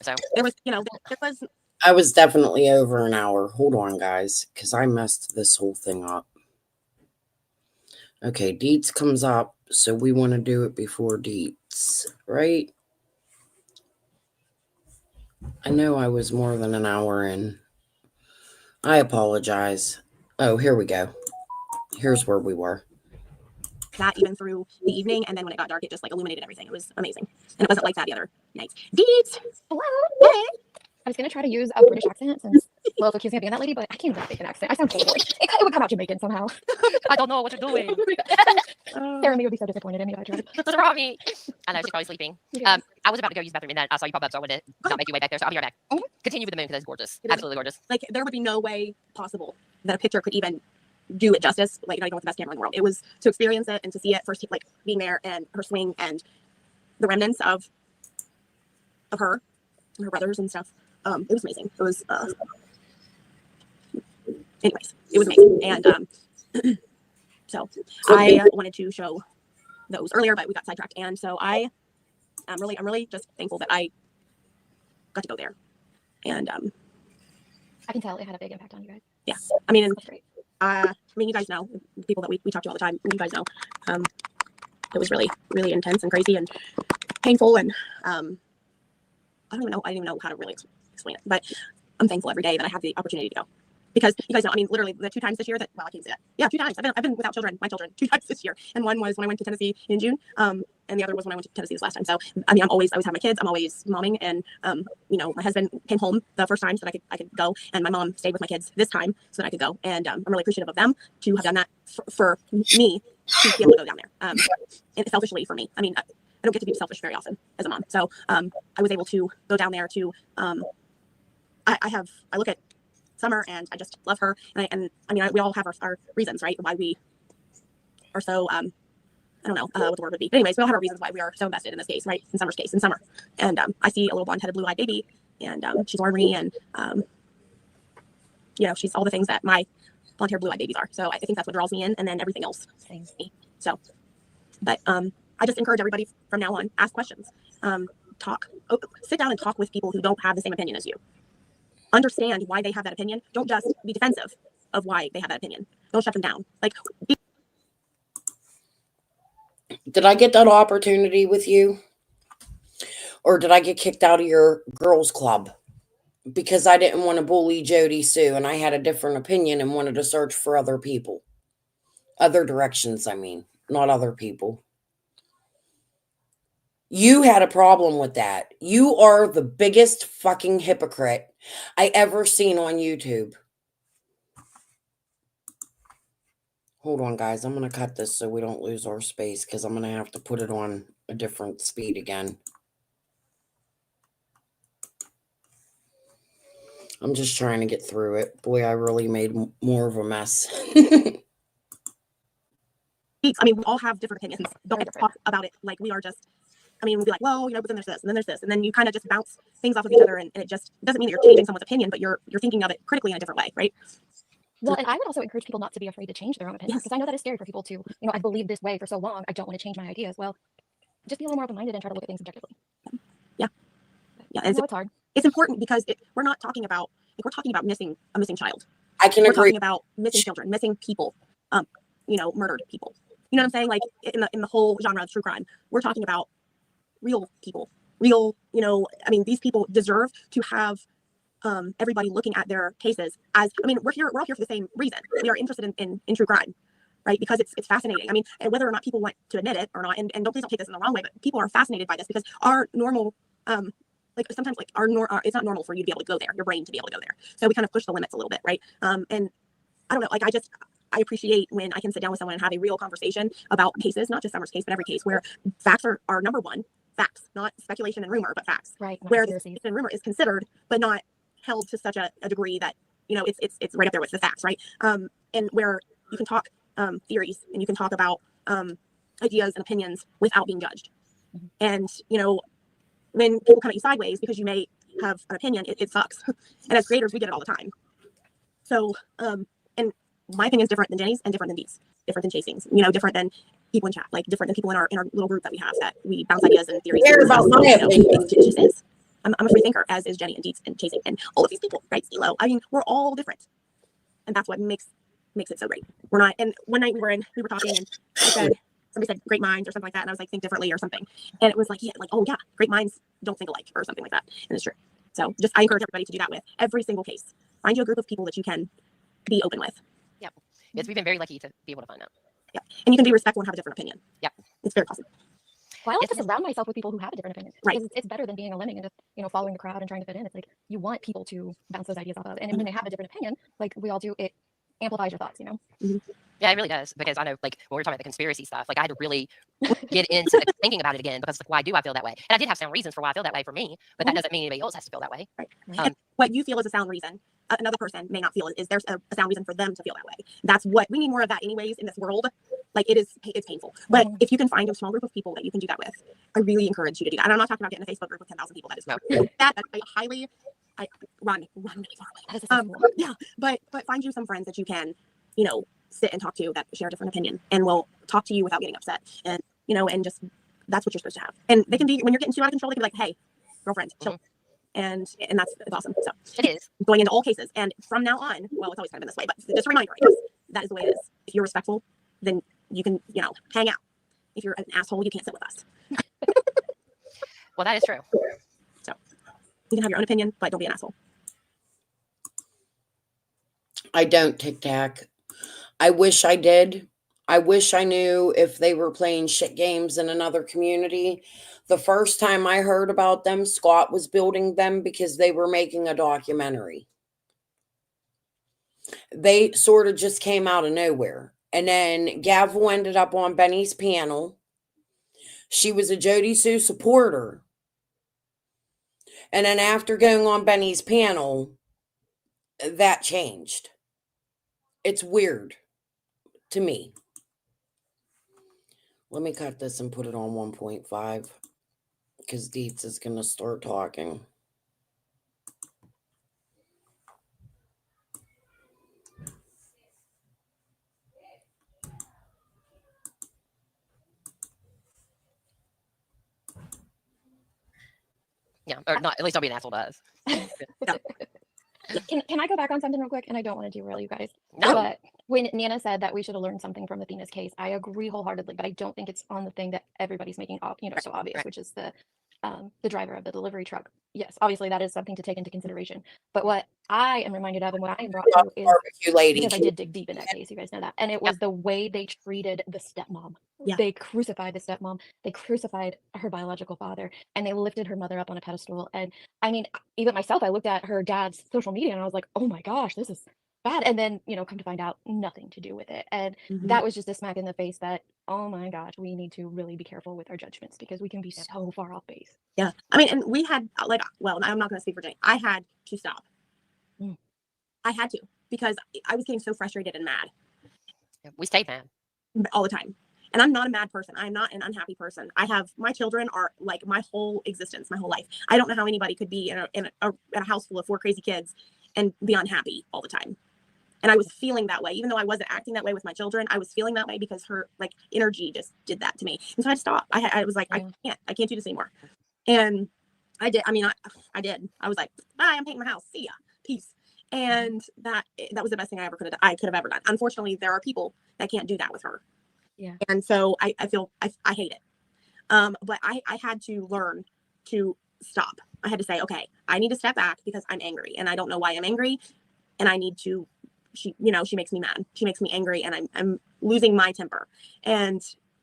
So there was, you know, there was. I was definitely over an hour. Hold on, guys, because I messed this whole thing up. Okay, Deets comes up, so we want to do it before Deets, right? I know I was more than an hour in. I apologize. Oh, here we go. Here's where we were. That even through the evening, and then when it got dark, it just like illuminated everything. It was amazing, and it wasn't like that the other nights. Deeds, hello. Hey. I was gonna try to use a British accent since Lois accused me of being that lady, but I can't even make an accent. I sound terrible. It would come out Jamaican somehow. I don't know what you're doing. Sarah and me would be so disappointed in me if I tried. What's wrong with me? I know she's probably sleeping. I was about to go use the bathroom, and then I saw you pop up, so I wanted to not make you wait back there. So I'll be right back. Continue with the moon because it's gorgeous, absolutely gorgeous. Like there would be no way possible that a picture could even do it justice. Like not even with the best camera in the world. It was to experience it and to see it first, like being there and her swing and the remnants of her and her brothers and stuff. It was amazing. It was, anyways, it was amazing. And so I wanted to show those earlier, but we got sidetracked. And so I'm really just thankful that I got to go there. And I can tell it had a big impact on you guys. Yeah, I mean, that's great. I mean, you guys know, people that we talk to all the time. You guys know, it was really, really intense and crazy and painful. And I don't even know how to really explain it, but I'm thankful every day that I have the opportunity to go because you guys know, I mean, literally the 2 times this year that, well, I can't say that. Yeah, 2 times. I've been without my children 2 times this year. And one was when I went to Tennessee in June. And the other was when I went to Tennessee this last time. So, I mean, I always have my kids. I'm always momming. And, you know, my husband came home the first time so that I could go. And my mom stayed with my kids this time so that I could go. And I'm really appreciative of them to have done that for me to be able to go down there. And selfishly for me. I mean, I don't get to be selfish very often as a mom. So I was able to go down there to, I look at Summer and I just love her. And I mean, we all have our reasons, right? Why we are so, I don't know what the word would be. But anyways, we all have our reasons why we are so invested in this case, right? In Summer's case, in Summer. And I see a little blonde-headed, blue-eyed baby, and she's ornery, and you know, she's all the things that my blonde-haired, blue-eyed babies are. So I think that's what draws me in, and then everything else stays me. So, but I just encourage everybody from now on, ask questions, sit down and talk with people who don't have the same opinion as you. Understand why they have that opinion. Don't just be defensive of why they have that opinion. Don't shut them down. Like, did I get that opportunity with you? Or did I get kicked out of your girls' club? Because I didn't want to bully Jody Sue, and I had a different opinion and wanted to search for other people. Other directions, I mean, not other people. You had a problem with that. You are the biggest fucking hypocrite I ever seen on YouTube. Hold on, guys. I'm going to cut this so we don't lose our space because I'm going to have to put it on a different speed again. I'm just trying to get through it. Boy, I really made more of a mess. I mean, we all have different opinions. Don't talk about it like we are just, I mean, we'll be like, well, you know, but then there's this, and then there's this. And then you kind of just bounce things off of each other, and it just doesn't mean that you're changing someone's opinion, but you're thinking of it critically in a different way, right? Well, and I would also encourage people not to be afraid to change their own opinions, because I know that is scary for people to, you know, I've believed this way for so long, I don't want to change my ideas. Well, just be a little more open-minded and try to look at things objectively. Yeah. I know it's hard. It's important because we're not talking about, like, we're talking about a missing child. I can We're agree. talking about missing children, missing people, you know, murdered people. You know what I'm saying? Like, in the whole genre of true crime, we're talking about real people, you know, I mean, these people deserve to have everybody looking at their cases as, I mean, we're all here for the same reason. We are interested in true crime, right? Because it's fascinating. I mean, and whether or not people want to admit it or not, and please don't take this in the wrong way, but people are fascinated by this because our normal, like sometimes like it's not normal for you to be able to go there, your brain to be able to go there. So we kind of push the limits a little bit, right? And I don't know, like I appreciate when I can sit down with someone and have a real conversation about cases, not just Summer's case, but every case where facts are number one, facts, not speculation and rumor, but facts. Right. Where the speculation and rumor is considered, but not held to such a degree that, you know, it's right up there with the facts, right? And where you can talk theories and you can talk about ideas and opinions without being judged. Mm-hmm. And, you know, when people come at you sideways because you may have an opinion, it sucks. And as creators, we get it all the time. So, and my opinion is different than Jenny's and different than Dee's, different than Chasing's, you know, different than people in chat, like different than people in our little group that we have, that we bounce ideas and theories. About my opinion. It just is. I'm a free thinker, as is Jenny and Deets and Chasing and all of these people, right? Stilo. I mean, we're all different. And that's what makes it so great. We're not, and one night we were talking and somebody said great minds or something like that. And I was like, think differently or something. And it was like, yeah, like, oh yeah, great minds don't think alike or something like that. And it's true. So I encourage everybody to do that with every single case. Find you a group of people that you can be open with. Yep. Yes, we've been very lucky to be able to find that. Yeah. And you can be respectful and have a different opinion. Yep. It's very possible. Well, I like to surround myself with people who have a different opinion. Right. Because it's better than being a lemming and just, you know, following the crowd and trying to fit in. It's like you want people to bounce those ideas off of. And when they have a different opinion, like we all do, it amplifies your thoughts, you know? Mm-hmm. Yeah, it really does. Because I know, like, when we're talking about the conspiracy stuff, like, I had to really get into thinking about it again because, like, why do I feel that way? And I did have sound reasons for why I feel that way for me, but that doesn't mean anybody else has to feel that way. Right. And what you feel is a sound reason, another person may not feel is there's a sound reason for them to feel that way. That's what we need more of that anyways in this world. Like, it's painful. But if you can find a small group of people that you can do that with, I really encourage you to do that. And I'm not talking about getting a Facebook group with 10,000 people. That is that I run really far away. Yeah, but find you some friends that you can, you know, sit and talk to that share a different opinion and will talk to you without getting upset. And, you know, and just, that's what you're supposed to have. And they can be, when you're getting too out of control, they can be like, hey, girlfriend, chill. Mm-hmm. And that's awesome. So it is going into all cases. And from now on, well, it's always kind of been this way, but just a reminder, I guess, that is the way it is. If you're respectful, then you can, you know, hang out. If you're an asshole, you can't sit with us. Well, that is true. So you can have your own opinion, but don't be an asshole. I don't tic tac. I wish I did. I wish I knew if they were playing shit games in another community. The first time I heard about them, Scott was building them because they were making a documentary. They sort of just came out of nowhere. And then Gavel ended up on Benny's panel. She was a Jody Sue supporter. And then after going on Benny's panel, that changed. It's weird to me. Let me cut this and put it on 1.5 because Dietz is going to start talking. Yeah, or not. At least I'll be an asshole to us. Can I go back on something real quick? And I don't want to derail you guys. No. But when Nana said that we should have learned something from Athena's case, I agree wholeheartedly. But I don't think it's on the thing that everybody's making, so obvious, which is the driver of the delivery truck. Yes, obviously that is something to take into consideration. But what I am reminded of and what I am brought to is because I did dig deep in that case, you guys know that, and it was the way they treated the stepmom. Yeah. They crucified the stepmom. They crucified her biological father, and they lifted her mother up on a pedestal. And I mean, even myself, I looked at her dad's social media and I was like, oh my gosh, this is bad. And then, come to find out, nothing to do with it. And that was just a smack in the face that, oh my gosh, we need to really be careful with our judgments because we can be so far off base. Yeah. I mean, and we had well, I'm not going to speak for Jenny. I had to stop. I had to because I was getting so frustrated and mad. We stayed mad all the time. And I'm not a mad person. I'm not an unhappy person. My children are like my whole existence, my whole life. I don't know how anybody could be in a house full of 4 crazy kids and be unhappy all the time. And I was feeling that way, even though I wasn't acting that way with my children. I was feeling that way because her energy just did that to me. And so I stopped. I was like, I can't do this anymore. And I did. I mean, I did. I was like, bye, I'm painting my house. See ya. Peace. And that was the best thing I could have ever done. Unfortunately, there are people that can't do that with her. Yeah. And so I feel I hate it. But I had to learn to stop. I had to say, okay, I need to step back because I'm angry and I don't know why I'm angry. And I need to, she makes me mad. She makes me angry and I'm losing my temper and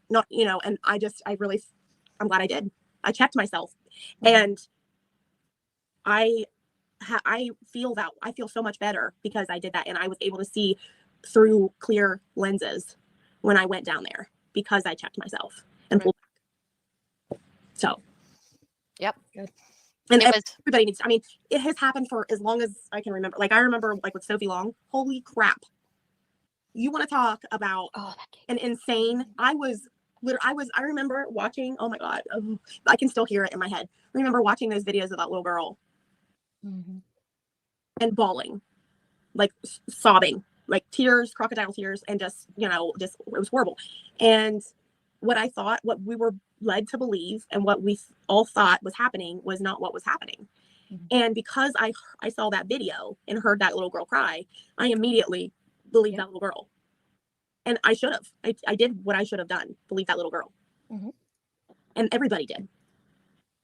not, and I'm glad I did. I checked myself and I feel so much better because I did that. And I was able to see through clear lenses when I went down there because I checked myself and pulled back. So. Yep. Good. And everybody needs, it has happened for as long as I can remember. I remember with Sophie Long, holy crap. You want to talk about an insane, I remember watching, oh my God, I can still hear it in my head. I remember watching those videos of that little girl and bawling, sobbing, tears, crocodile tears, and just it was horrible. And what we were led to believe and what we all thought was happening was not what was happening. And because I saw that video and heard that little girl cry, I immediately believed that little girl. And I should have. I did what I should have done, believe that little girl. And everybody did.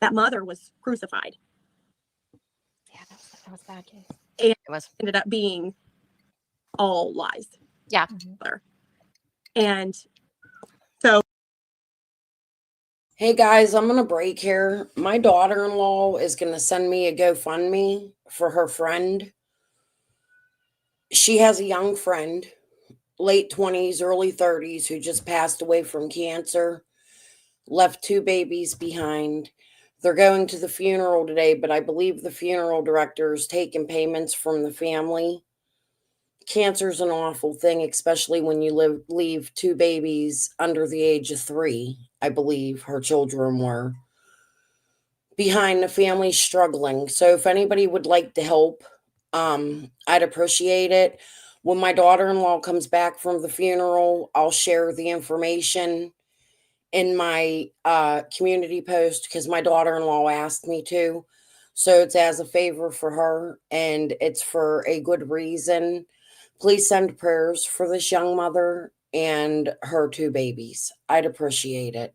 That mother was crucified. Yeah, that was a bad case. And it ended up being all lies. Yeah. And so. Hey guys, I'm going to break here. My daughter-in-law is going to send me a GoFundMe for her friend. She has a young friend, late 20s, early 30s, who just passed away from cancer, left 2 babies behind. They're going to the funeral today, but I believe the funeral director is taking payments from the family. Cancer's an awful thing, especially when you leave 2 babies under the age of 3. I believe her children were behind, the family struggling. So if anybody would like to help, I'd appreciate it. When my daughter-in-law comes back from the funeral, I'll share the information in my community post because my daughter-in-law asked me to. So it's as a favor for her and it's for a good reason. Please send prayers for this young mother and her 2 babies. I'd appreciate it.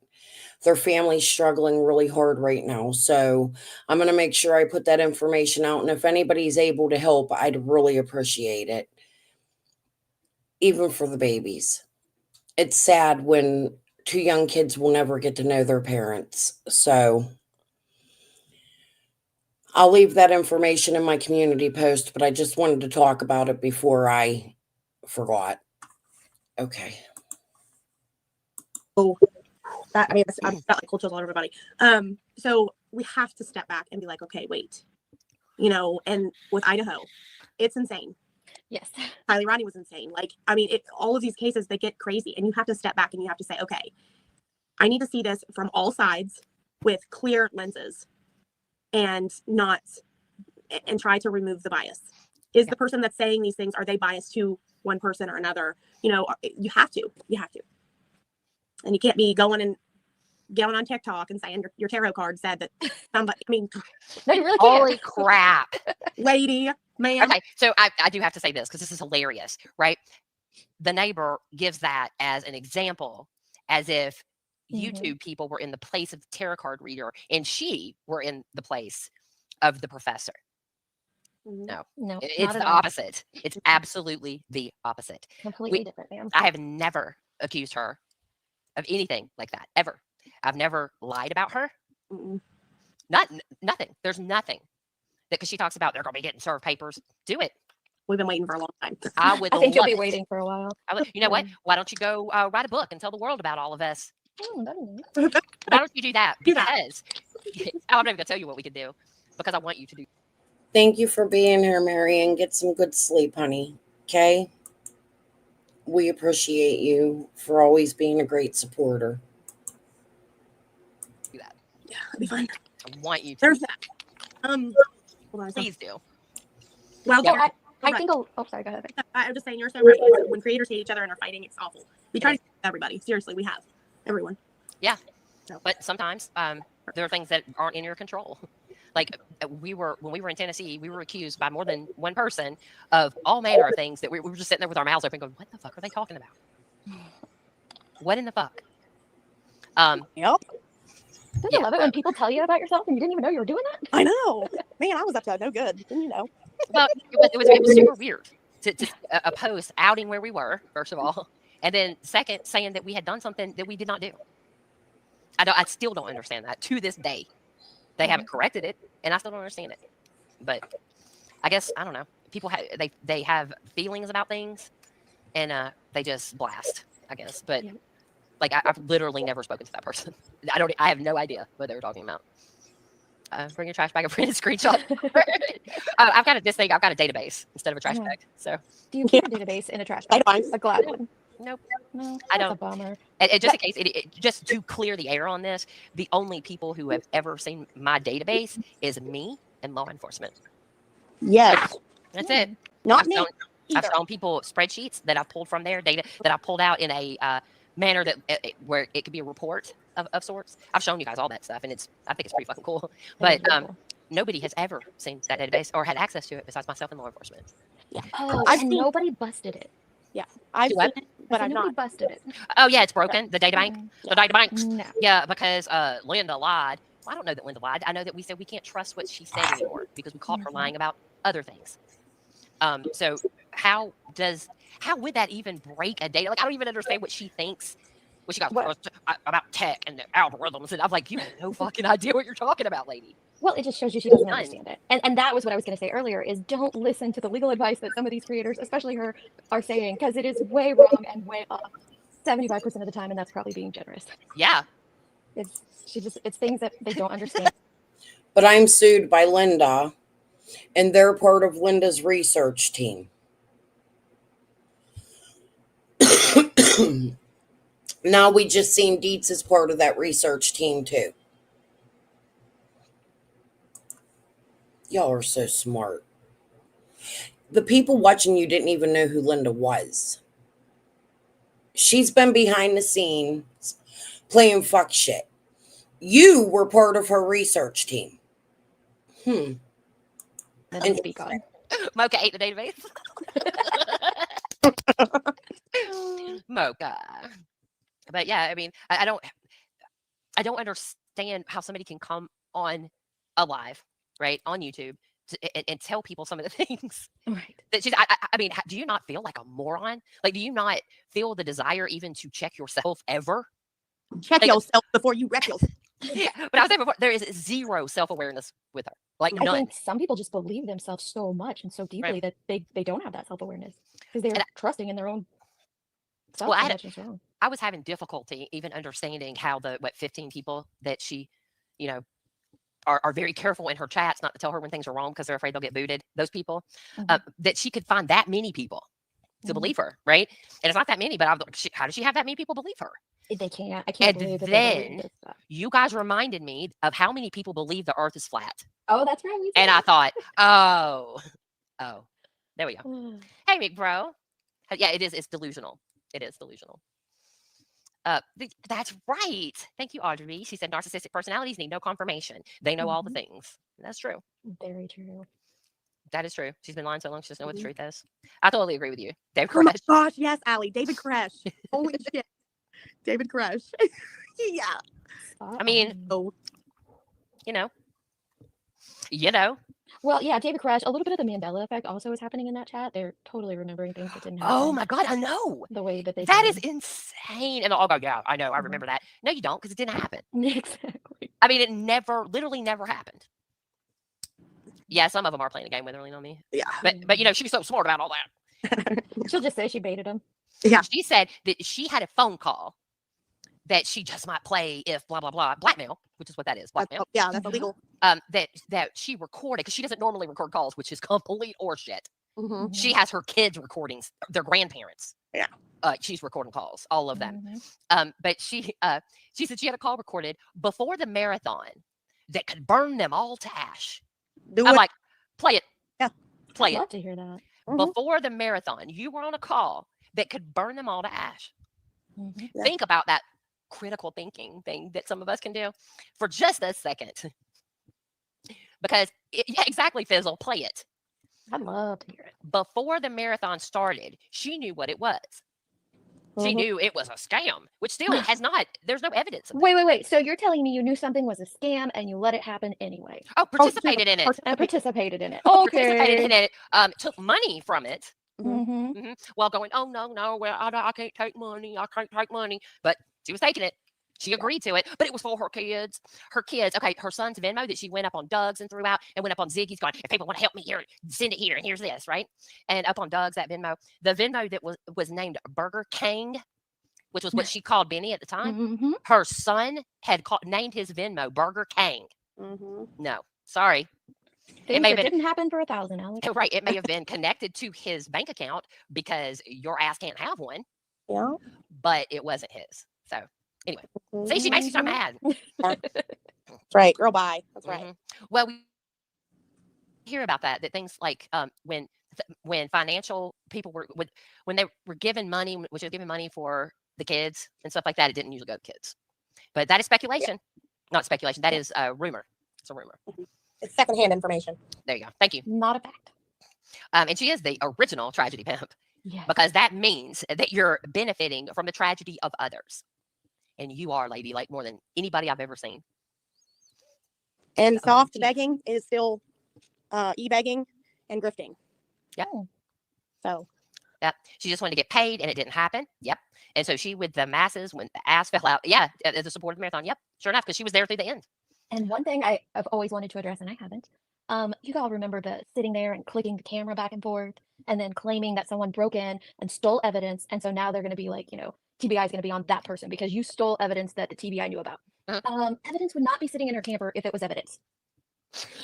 Their family's struggling really hard right now. So I'm going to make sure I put that information out. And if anybody's able to help, I'd really appreciate it. even for the babies. It's sad when 2 young kids will never get to know their parents. So I'll leave that information in my community post, but I just wanted to talk about it before I forgot. Okay. Oh, that, I mean, I've got like cold chills on everybody. So we have to step back and be like, okay, wait, you know, and with Idaho, it's insane. Yes. Kylie Ronnie was insane. Like, I mean, all of these cases, they get crazy, and you have to step back and you have to say, okay, I need to see this from all sides with clear lenses and try to remove the bias. Is the person that's saying these things, are they biased to one person or another? You know, you have to. And you can't be going on TikTok and saying your tarot card said that somebody, I mean, no, you really Holy crap. Lady, ma'am. Okay, so I do have to say this because this is hilarious, right? The neighbor gives that as an example, as if YouTube people were in the place of the tarot card reader and she were in the place of the professor. No, it's the opposite. It's absolutely the opposite. Completely different, ma'am. I have never accused her of anything like that, ever. I've never lied about her. Nothing. There's nothing. Because she talks about they're going to be getting served papers. Do it. We've been waiting for a long time. I would. I think you'll be waiting for a while. You know what? Why don't you go write a book and tell the world about all of us? Why don't you do that? Because I'm not even going to tell you what we can do because I want you to do. Thank you for being here, Marion. Get some good sleep, honey. Okay? We appreciate you for always being a great supporter. Do that. Yeah, it'll be fun. I want you to. There's that. Hold on. Please do. Well, yeah, I think. Oh, sorry. Go ahead. I'm just saying, you're so right. When creators hate each other and are fighting, it's awful. We try to save everybody. Seriously, we have everyone. Yeah, but sometimes there are things that aren't in your control. Like when we were in Tennessee, we were accused by more than one person of all manner of things that we were just sitting there with our mouths open, going, "What the fuck are they talking about? What in the fuck?" Yep. Don't you love it when people tell you about yourself and you didn't even know you were doing that? I know. Man, I was up to no good. Didn't you know? Well, it was super weird to a post outing where we were, first of all, and then second saying that we had done something that we did not do. I still don't understand that to this day. They haven't corrected it, and I still don't understand it. But I guess I don't know. People they have feelings about things, and they just blast. I guess, but like I've literally never spoken to that person. I have no idea what they were talking about. Bring your trash bag, a printed screenshot. I've got a database instead of a trash bag. So do you keep a database in a trash bag? A glad one. Nope. No, I don't. A bummer. And just in case, just to clear the air on this, the only people who have ever seen my database is me and law enforcement. Yes. That's it. Not me. I've shown people spreadsheets that I've pulled from there, data that I've pulled out in a manner that where it could be a report of sorts. I've shown you guys all that stuff, and I think it's pretty fucking cool. But nobody has ever seen that database or had access to it besides myself and law enforcement. Yeah. Oh, and nobody busted it. Yeah, I've seen it, but I've nobody not busted it. Oh yeah, it's broken. The data bank. The data banks. No. Yeah, because Linda lied. Well, I don't know that Linda lied. I know that we said we can't trust what she said anymore because we caught her lying about other things. So how would that even break a data? Like I don't even understand what she thinks. What she got about tech and the algorithms, and I'm like, you have no fucking idea what you're talking about, lady. Well, it just shows you she doesn't understand it. And that was what I was going to say earlier is don't listen to the legal advice that some of these creators, especially her, are saying, because it is way wrong and way off 75% of the time, and that's probably being generous. Yeah. It's things that they don't understand. But I'm sued by Linda, and they're part of Linda's research team. Now we just seen Dietz as part of that research team too. Y'all are so smart. The people watching you didn't even know who Linda was. She's been behind the scenes playing fuck shit. You were part of her research team. And speak on. Mocha ate the database. Mocha. But yeah, I mean, I don't understand how somebody can come on a live, right, on YouTube and tell people some of the things Right. that she's. I mean, do you not feel like a moron? Like, do you not feel the desire even to check yourself ever? Check yourself before you wreck yourself. But I was saying before, there is zero self-awareness with her. Like, I none. think some people just believe themselves so much and so deeply that they don't have that self-awareness because they're trusting in their own self Well, so much is wrong. I was having difficulty even understanding how the 15 people that she, you know, are very careful in her chats not to tell her when things are wrong because they're afraid they'll get booted. Those people, that she could find that many people to believe her, right? And it's not that many, but I'm like, how does she have that many people believe her? They can't. I can't believe that. Then you guys reminded me of how many people believe the Earth is flat. Oh, that's right. And I thought, oh, there we go. Hey, Mick, bro. Yeah, it is. It's delusional. It is delusional. That's right. Thank you, Audrey. She said narcissistic personalities need no confirmation. They know all the things. That's true. Very true. That is true. She's been lying so long, she doesn't know what the truth is. I totally agree with you. David Oh my Koresh. gosh, yes, Allie. David Koresh. Holy shit. David Koresh. Yeah. I mean, you know. Well, yeah, David Koresh. A little bit of the Mandela effect also is happening in that chat. They're totally remembering things that didn't happen. Oh my God, I know. The way that they That is insane. And I'll go, yeah, I know, I remember that. No, you don't, because it didn't happen. Exactly. I mean, it literally never happened. Yeah, some of them are playing a game with her, on me. Yeah. But you know, she's so smart about all that. She'll just say she baited him. Yeah. She said that she had a phone call that she just might play if blah, blah, blah, blackmail, which is what that is, blackmail. Yeah, that's illegal. That she recorded, because she doesn't normally record calls, which is complete horseshit. She has her kids' recordings, their grandparents. Yeah. She's recording calls, all of them. But she said she had a call recorded before the marathon that could burn them all to ash. I'm like, play it. Yeah. Play I'd it. love to hear that. Before the marathon, you were on a call that could burn them all to ash. Yeah. Think about that critical thinking thing that some of us can do for just a second. Because, yeah, exactly, Fizzle, play it. I'd love to hear it. Before the marathon started, she knew what it was. She knew it was a scam, which still has not, there's no evidence of that. Wait. So you're telling me you knew something was a scam and you let it happen anyway? Oh, participated in it. Participated in it. Participated in it. Took money from it. Mm-hmm. While going, oh, no, well, I can't take money. I can't take money. But she was taking it. She agreed to it, but it was for her kids. Okay, her son's Venmo that she went up on Doug's and threw out and went up on Ziggy's going, if people want to help me here, send it here, and here's this, right? And up on Doug's, that Venmo, the Venmo that was named Burger King, which was what she called Benny at the time. Her son had named his Venmo Burger King. No, sorry. It may have didn't happen for 1,000, Alex. Right, it may have been connected to his bank account because your ass can't have one. Yeah. But it wasn't his. So anyway, see, she makes you so mad. Right, girl, bye. That's right. Well, we hear about that things like when financial people when they were given money, which was given money for the kids and stuff like that, it didn't usually go to kids. But that is speculation. Not speculation. That is a rumor. It's a rumor. It's secondhand information. There you go. Thank you. Not a fact. And she is the original tragedy pimp. Yes. Because that means that you're benefiting from the tragedy of others. And you are, lady, like more than anybody I've ever seen. And soft begging is still e-begging and grifting. Yep. So. Yep. She just wanted to get paid and it didn't happen. Yep. And so she, with the masses, when the ass fell out, yeah, as a support of the marathon. Yep. Sure enough, because she was there through the end. And one thing I've always wanted to address, and I haven't, you all remember the sitting there and clicking the camera back and forth and then claiming that someone broke in and stole evidence. And so now they're going to be like, TBI is going to be on that person because you stole evidence that the TBI knew about. Evidence would not be sitting in her camper if it was evidence.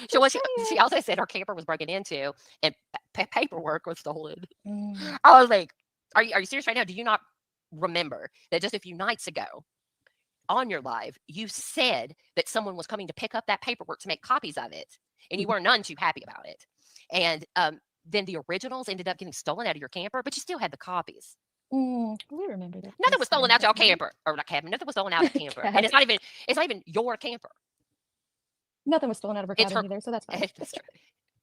So she also said her camper was broken into and paperwork was stolen. I was like, are you serious right now? Do you not remember that just a few nights ago on your live, you said that someone was coming to pick up that paperwork to make copies of it and you were none too happy about it. And then the originals ended up getting stolen out of your camper, but you still had the copies. We remember that. Nothing was stolen out your camper, or not cabin. Nothing was stolen out of the camper, and it's not even your camper. Nothing was stolen out of her cabin either, so that's fine.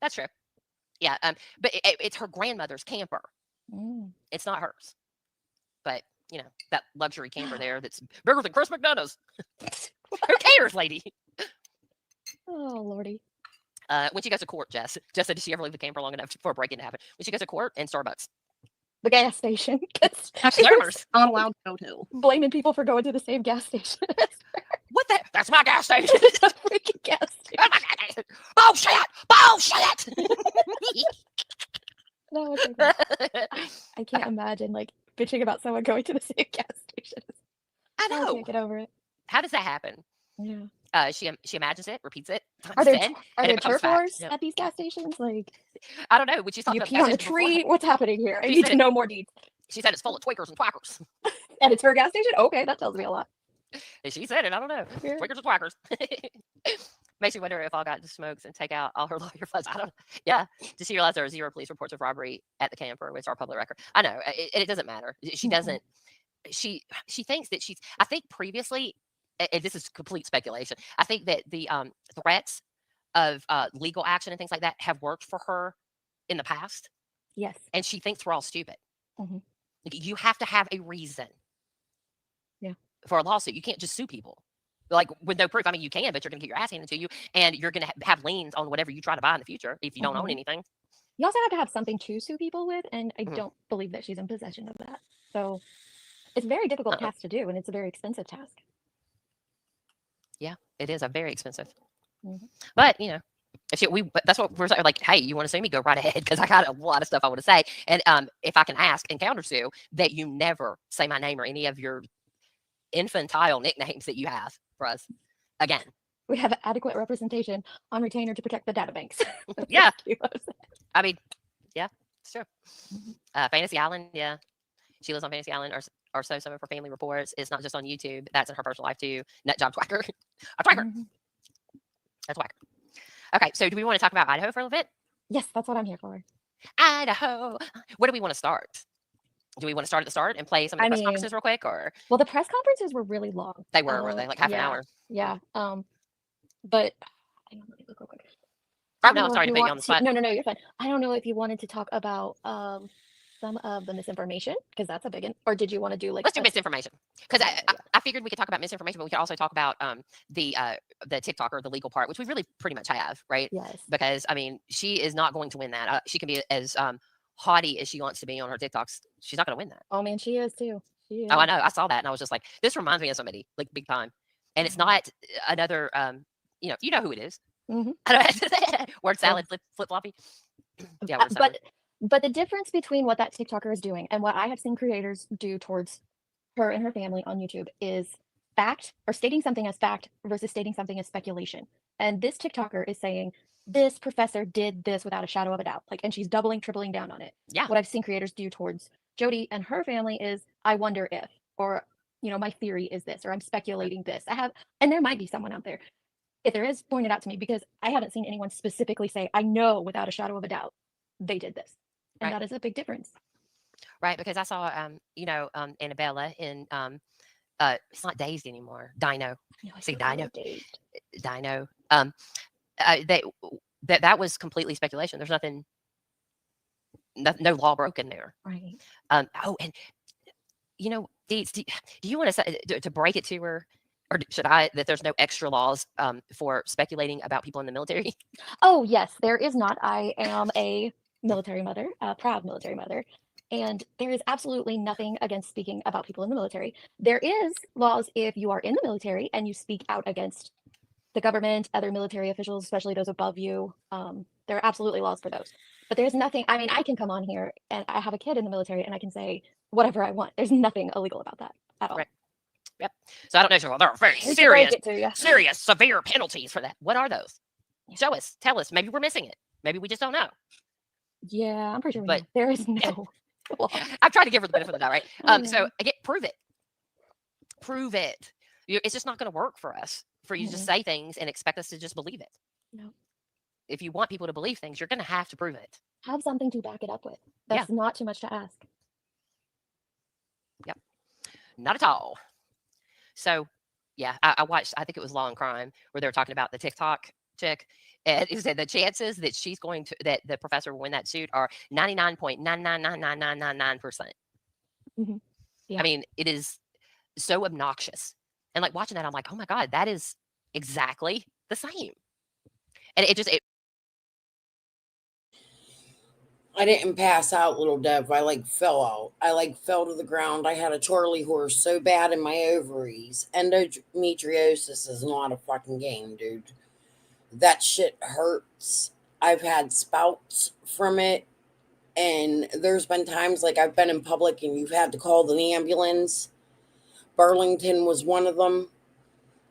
That's true. Yeah, but it's her grandmother's camper. It's not hers. But that luxury camper there that's bigger than Chris McDonough's. Who cares, lady? Oh, Lordy. When she goes to court, Jess said, did she ever leave the camper long enough for a break-in to happen? When she goes to court and Starbucks. The gas station. Consumers aren't allowed to go to. Blaming people for going to the same gas station. What the? That's my gas station. It's a freaking gas station. Oh, shit! Bullshit! No, it's okay. I can't imagine like bitching about someone going to the same gas station. I know. I can't get over it. How does that happen? Yeah. She imagines it, repeats it. Are there 10, are there turf wars Yep. at these gas stations? Like, I don't know. When she's talking you about pee on a gas station tree? before, What's happening here? I She need said to it- know more details. she said it's full of tweakers and twackers. And it's for a gas station? Okay, that tells me a lot. And she said it. I don't know. Yeah. Tweakers and twackers. Makes me wonder if all got the smokes and take out all her lawyer funds. I don't know. Yeah. Did she realize there are 0 police reports of robbery at the camper, which are public record? I know. It doesn't matter. She doesn't. She thinks that she's. I think previously, and this is complete speculation. I think that the threats of legal action and things like that have worked for her in the past, Yes. and she thinks we're all stupid. Mhm. Like, you have to have a reason. Yeah. For a lawsuit, you can't just sue people. Like, with no proof. I mean, you can, but you're going to get your ass handed to you, and you're going to have liens on whatever you try to buy in the future if you don't own Mhm. anything. You also have to have something to sue people with, and I Mhm. don't believe that she's in possession of that. So it's a very difficult Uh-uh. task to do, and it's a very expensive task. Yeah, it is a very expensive. Mhm. But but that's what we're saying. Like, hey, you want to sue me? Go right ahead, because I got a lot of stuff I want to say. And if I can ask and counter sue that you never say my name or any of your infantile nicknames that you have for us again. We have adequate representation on retainer to protect the data banks. Yeah. Cute. I mean, yeah, it's true. Mhm. Fantasy Island, yeah. She lives on Fantasy Island, or so some of her family reports. It's not just on YouTube. That's in her personal life too. Nut job twacker. A twacker. Mhm. That's whacker. Okay, so do we want to talk about Idaho for a little bit? Yes, that's what I'm here for. Idaho. Where do we want to start? Do we want to start at the start and play some of the I press mean- conferences real quick, or Well, the press conferences were really long. they were, weren't they? Like half an yeah. hour? Yeah. But hang on, let me look real quick. Oh, I don't no, know I'm if sorry to you put you want on the spot. No, you're fine. I don't know if you wanted to talk about some of the misinformation, because that's a big one, or did you want to do like Let's do a- misinformation, because Okay, I figured we could talk about misinformation, but we could also talk about the TikToker, the legal part, which we really pretty much have, right? Yes. Because I mean, she is not going to win that. She can be as haughty as she wants to be on her TikToks. She's not going to win that. Oh man, she is too. She is. Oh, I know. I saw that, and I was just like, this reminds me of somebody, like, big time. And it's not another, you know who it is. Mhm. I don't have to say it. Word salad, flip floppy. Yeah, word salad. But the difference between what that TikToker is doing and what I have seen creators do towards her and her family on YouTube is fact, or stating something as fact versus stating something as speculation. And this TikToker is saying this professor did this without a shadow of a doubt, like, and she's doubling, tripling down on it. Yeah. What I've seen creators do towards Jody and her family is, I wonder if, or my theory is this, or I'm speculating this. And there might be someone out there. If there is, point it out to me, because I haven't seen anyone specifically say, I know without a shadow of a doubt they did this. And Right. that is a big difference. Right, because I saw, Annabella in, it's not Dazed anymore. Dino. See, Dino. Dino. That was completely speculation. There's nothing, no law broken there. Right. And Deets, do you want to say to break it to her, or should I, that there's no extra laws for speculating about people in the military? Oh, yes, there is not. I am a military mother, a proud military mother, and there is absolutely nothing against speaking about people in the military. There is laws if you are in the military and you speak out against the government, other military officials, especially those above you. There are absolutely laws for those. But there's nothing, I mean, I can come on here and I have a kid in the military and I can say whatever I want. There's nothing illegal about that at all. Right. Yep. So I don't know. There are very Hate to break serious, it to ya. serious, severe penalties for that. What are those? Yeah. Show us. Tell us. Maybe we're missing it. Maybe we just don't know. Yeah, I'm pretty sure we But- know. There is no law. I'm trying to give her the benefit of the doubt, right? I So know. again, prove it. Prove it. It's just not going to work for us for you to just Mhm. say things and expect us to just believe it. No. If you want people to believe things, you're going to have to prove it. Have something to back it up with. Yeah. That's not too much to ask. Not at all. So, yeah, I watched, I think it was Law and Crime, where they were talking about the TikTok chick. And it said the chances that that the professor will win that suit are 99.9999999%. Mhm. Yeah. I mean, it is so obnoxious. And like watching that, I'm like, oh my God, that is exactly the same. And it I didn't pass out, little Dev. I like fell out. I like fell to the ground. I had a Charlie horse so bad in my ovaries. Endometriosis is not a fucking game, dude. That shit hurts. I've had spouts from it. And there's been times like I've been in public and you've had to call the ambulance. Burlington was one of them.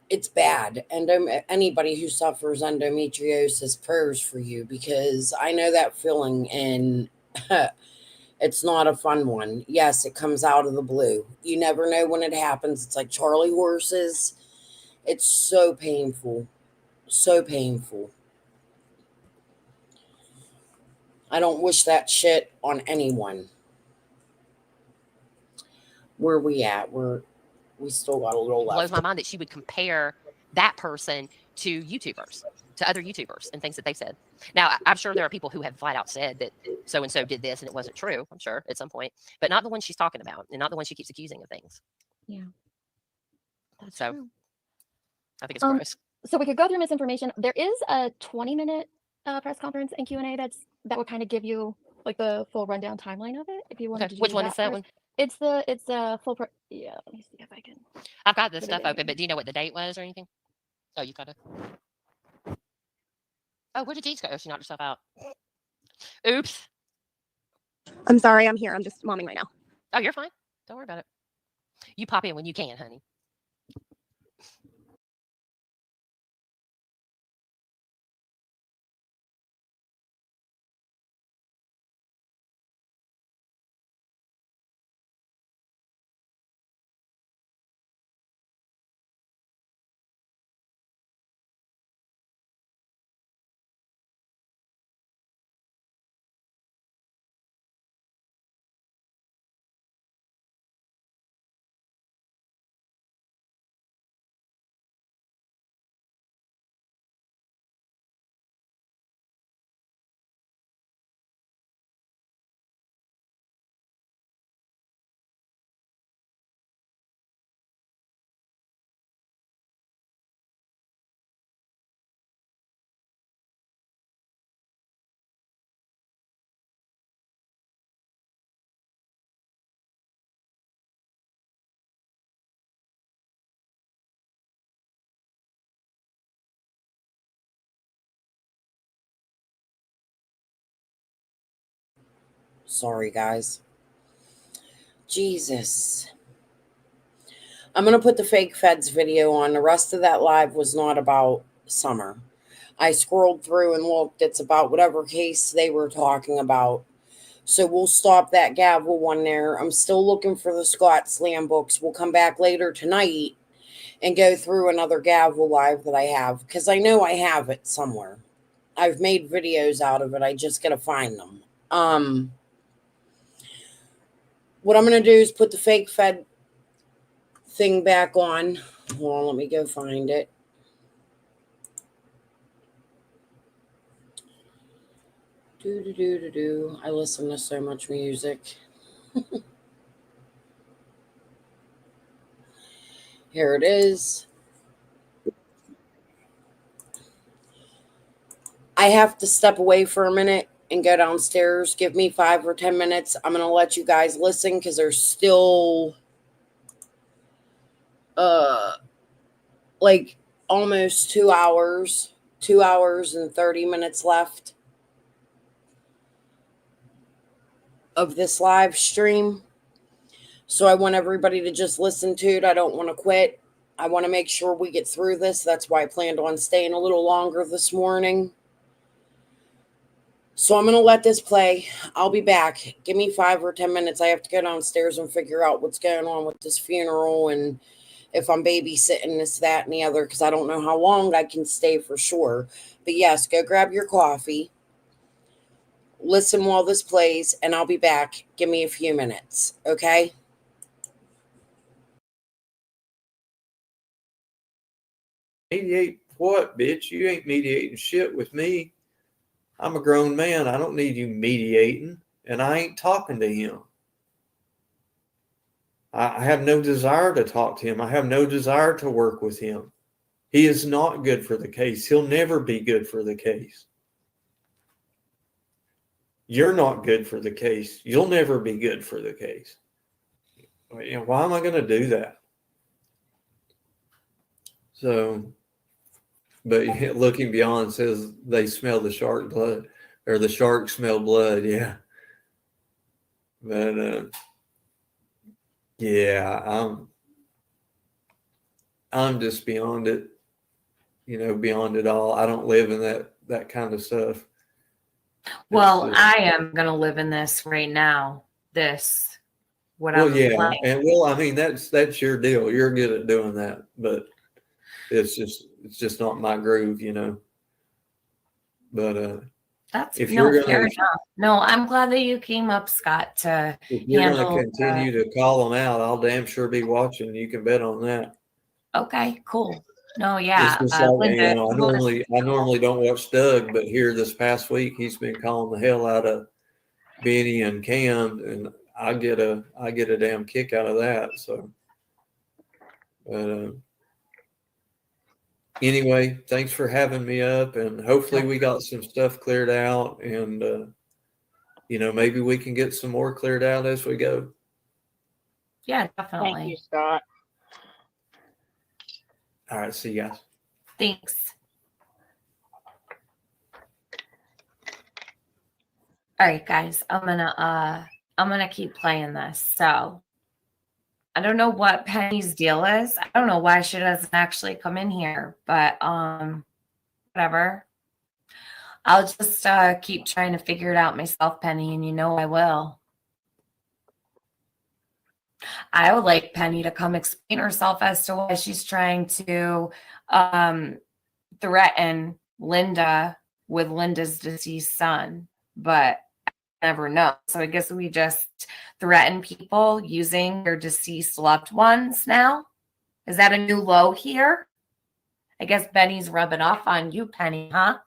It's bad. And anybody who suffers endometriosis, prayers for you, because I know that feeling, and it's not a fun one. Yes, it comes out of the blue. You never know when it happens. It's like Charlie horses. It's so painful. So painful. I don't wish that shit on anyone. Where we at? We still got a little left. Blows my mind that she would compare that person to YouTubers, to other YouTubers and things that they've said. Now, I'm sure there are people who have flat out said that so-and-so did this and it wasn't true, I'm sure, at some point, but not the one she's talking about and not the one she keeps accusing of things. Yeah. That's So true. I think it's gross. So we could go through misinformation. There is a 20-minute press conference and Q&A that would kind of give you like the full rundown timeline of it. If you wanted to do Which one is that first. one? It's the full. Yeah, let me see if I can. I've got this stuff open, but do you know what the date was or anything? Oh, you got it. Oh, where did Jeans go? Oh, she knocked herself out. Oops. I'm sorry, I'm here. I'm just momming right now. Oh, you're fine. Don't worry about it. You pop in when you can, honey. Sorry, guys. Jesus. I'm going to put the fake feds video on. The rest of that live was not about Summer. I scrolled through and looked. It's about whatever case they were talking about. So we'll stop that Gavel one there. I'm still looking for the Scott Slam books. We'll come back later tonight and go through another Gavel live that I have, because I know I have it somewhere. I've made videos out of it. I just got to find them. What I'm going to do is put the fake fed thing back on. Hold on, let me go find it. I listen to so much music. Here it is. I have to step away for a minute and go downstairs. Give me 5 or 10 minutes. I'm going to let you guys listen because there's still like almost 2 hours, 2 hours and 30 minutes left of this live stream. So I want everybody to just listen to it. I don't want to quit. I want to make sure we get through this. That's why I planned on staying a little longer this morning. So I'm going to let this play. I'll be back. Give me 5 or 10 minutes. I have to go downstairs and figure out what's going on with this funeral and if I'm babysitting this, that, and the other, because I don't know how long I can stay for sure. But yes, go grab your coffee. Listen while this plays, and I'll be back. Give me a few minutes, okay? Mediate what, bitch? You ain't mediating shit with me. I'm a grown man. I don't need you mediating, and I ain't talking to him. I have no desire to talk to him. I have no desire to work with him. He is not good for the case. He'll never be good for the case. you're not good for the case. You'll never be good for the case. You know, why am I going to do that? So, but looking beyond says they smell the shark blood, or the shark smell blood. Yeah. But, yeah, I'm just beyond it, you know, beyond it all. I don't live in that kind of stuff. Well, I am going to live in this right now. Well, yeah. And well, I mean, that's your deal. You're good at doing that, but it's just not my groove, you know. But, that's if you're fair gonna, enough. No, I'm glad that you came up, Scott, to if you're handle. gonna continue to call them out, I'll damn sure be watching. You can bet on that. Okay, cool. No, It's yeah. just like, Linda, you know, I normally don't watch Doug, but here this past week he's been calling the hell out of Benny and Cam, and I get a damn kick out of that. So, but anyway, thanks for having me up, and hopefully we got some stuff cleared out, and you know, maybe we can get some more cleared out as we go. Yeah, definitely. Thank you, Scott. All right, see you guys. Thanks. All right, guys, I'm gonna keep playing this. So I don't know what Penny's deal is. I don't know why she doesn't actually come in here, but whatever. I'll just keep trying to figure it out myself, Penny, and you know I will. I would like Penny to come explain herself as to why she's trying to threaten Linda with Linda's deceased son, but I never know. So I guess we just threaten people using their deceased loved ones now. Is that a new low here? I guess Benny's rubbing off on you, Penny, huh?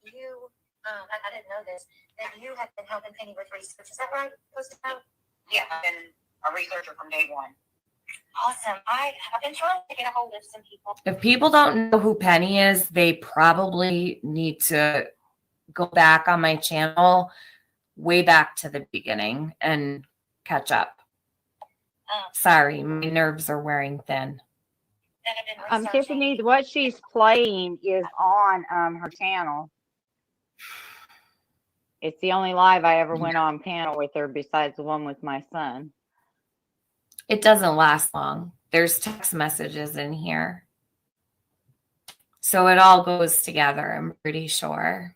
You, I didn't know this, that you have been helping Penny with research. Is that right? Yeah, I've been a researcher from day one. Awesome. I've been trying to get a hold of some people. If people don't know who Penny is, they probably need to go back on my channel way back to the beginning and catch up. Sorry, my nerves are wearing thin. Tiffany, what she's playing is on her channel. It's the only live I ever went on panel with her besides the one with my son. It doesn't last long. There's text messages in here. So it all goes together, I'm pretty sure.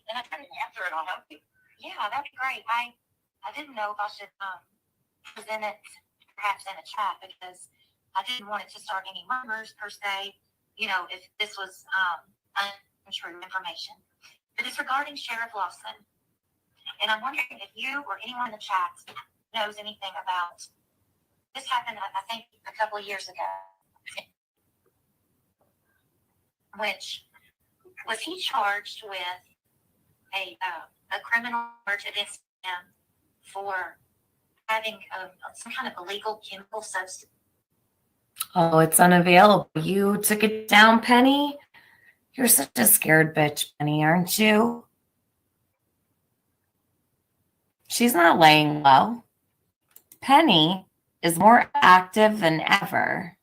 And I can answer it. I'll help you. Yeah, that'd be great. I didn't know if I should present it perhaps in a chat because I didn't want it to start any rumors per se, you know, if this was untrue information. But it's regarding Sheriff Lawson. And I'm wondering if you or anyone in the chat knows anything about this. Happened, I think, a couple of years ago. Which was he charged with a criminal charge against him for having some kind of illegal chemical substance? Oh, it's unavailable. You took it down, Penny? You're such a scared bitch, Penny, aren't you? She's not laying low. Penny is more active than ever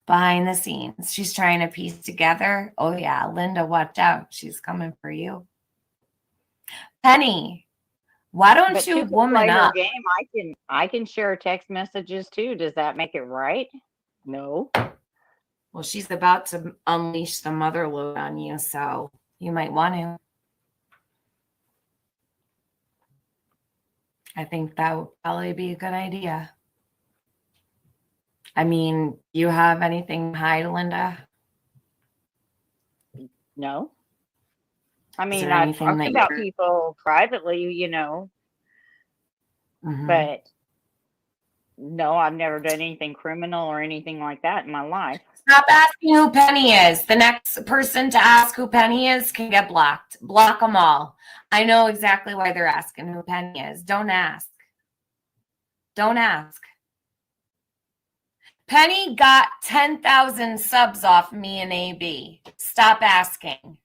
behind the scenes. She's trying to piece together. Oh, yeah, Linda, watch out. She's coming for you. Penny, why don't you woman up? Game, I can share text messages too. Does that make it right? No. Well, she's about to unleash the mother load on you, so you might want to. I think that would probably be a good idea. I mean, you have anything to hide, Linda? No. I mean, I talked about people privately, you know, but no, I've never done anything criminal or anything like that in my life. Stop asking who Penny is. The next person to ask who Penny is can get blocked. Block them all. I know exactly why they're asking who Penny is. Don't ask. Don't ask. Penny got 10,000 subs off me and AB. Stop asking.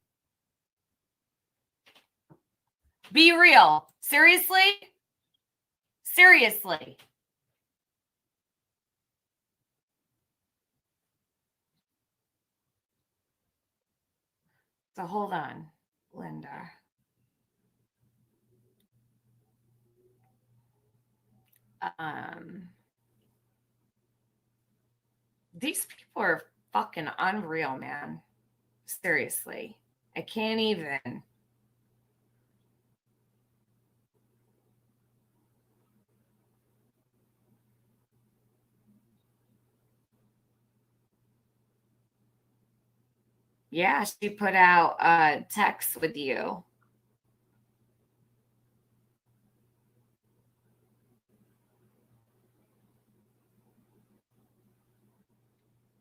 Be real. Seriously? Seriously. So hold on, Linda. These people are fucking unreal, man. Seriously. I can't even. Yeah, she put out a text with you.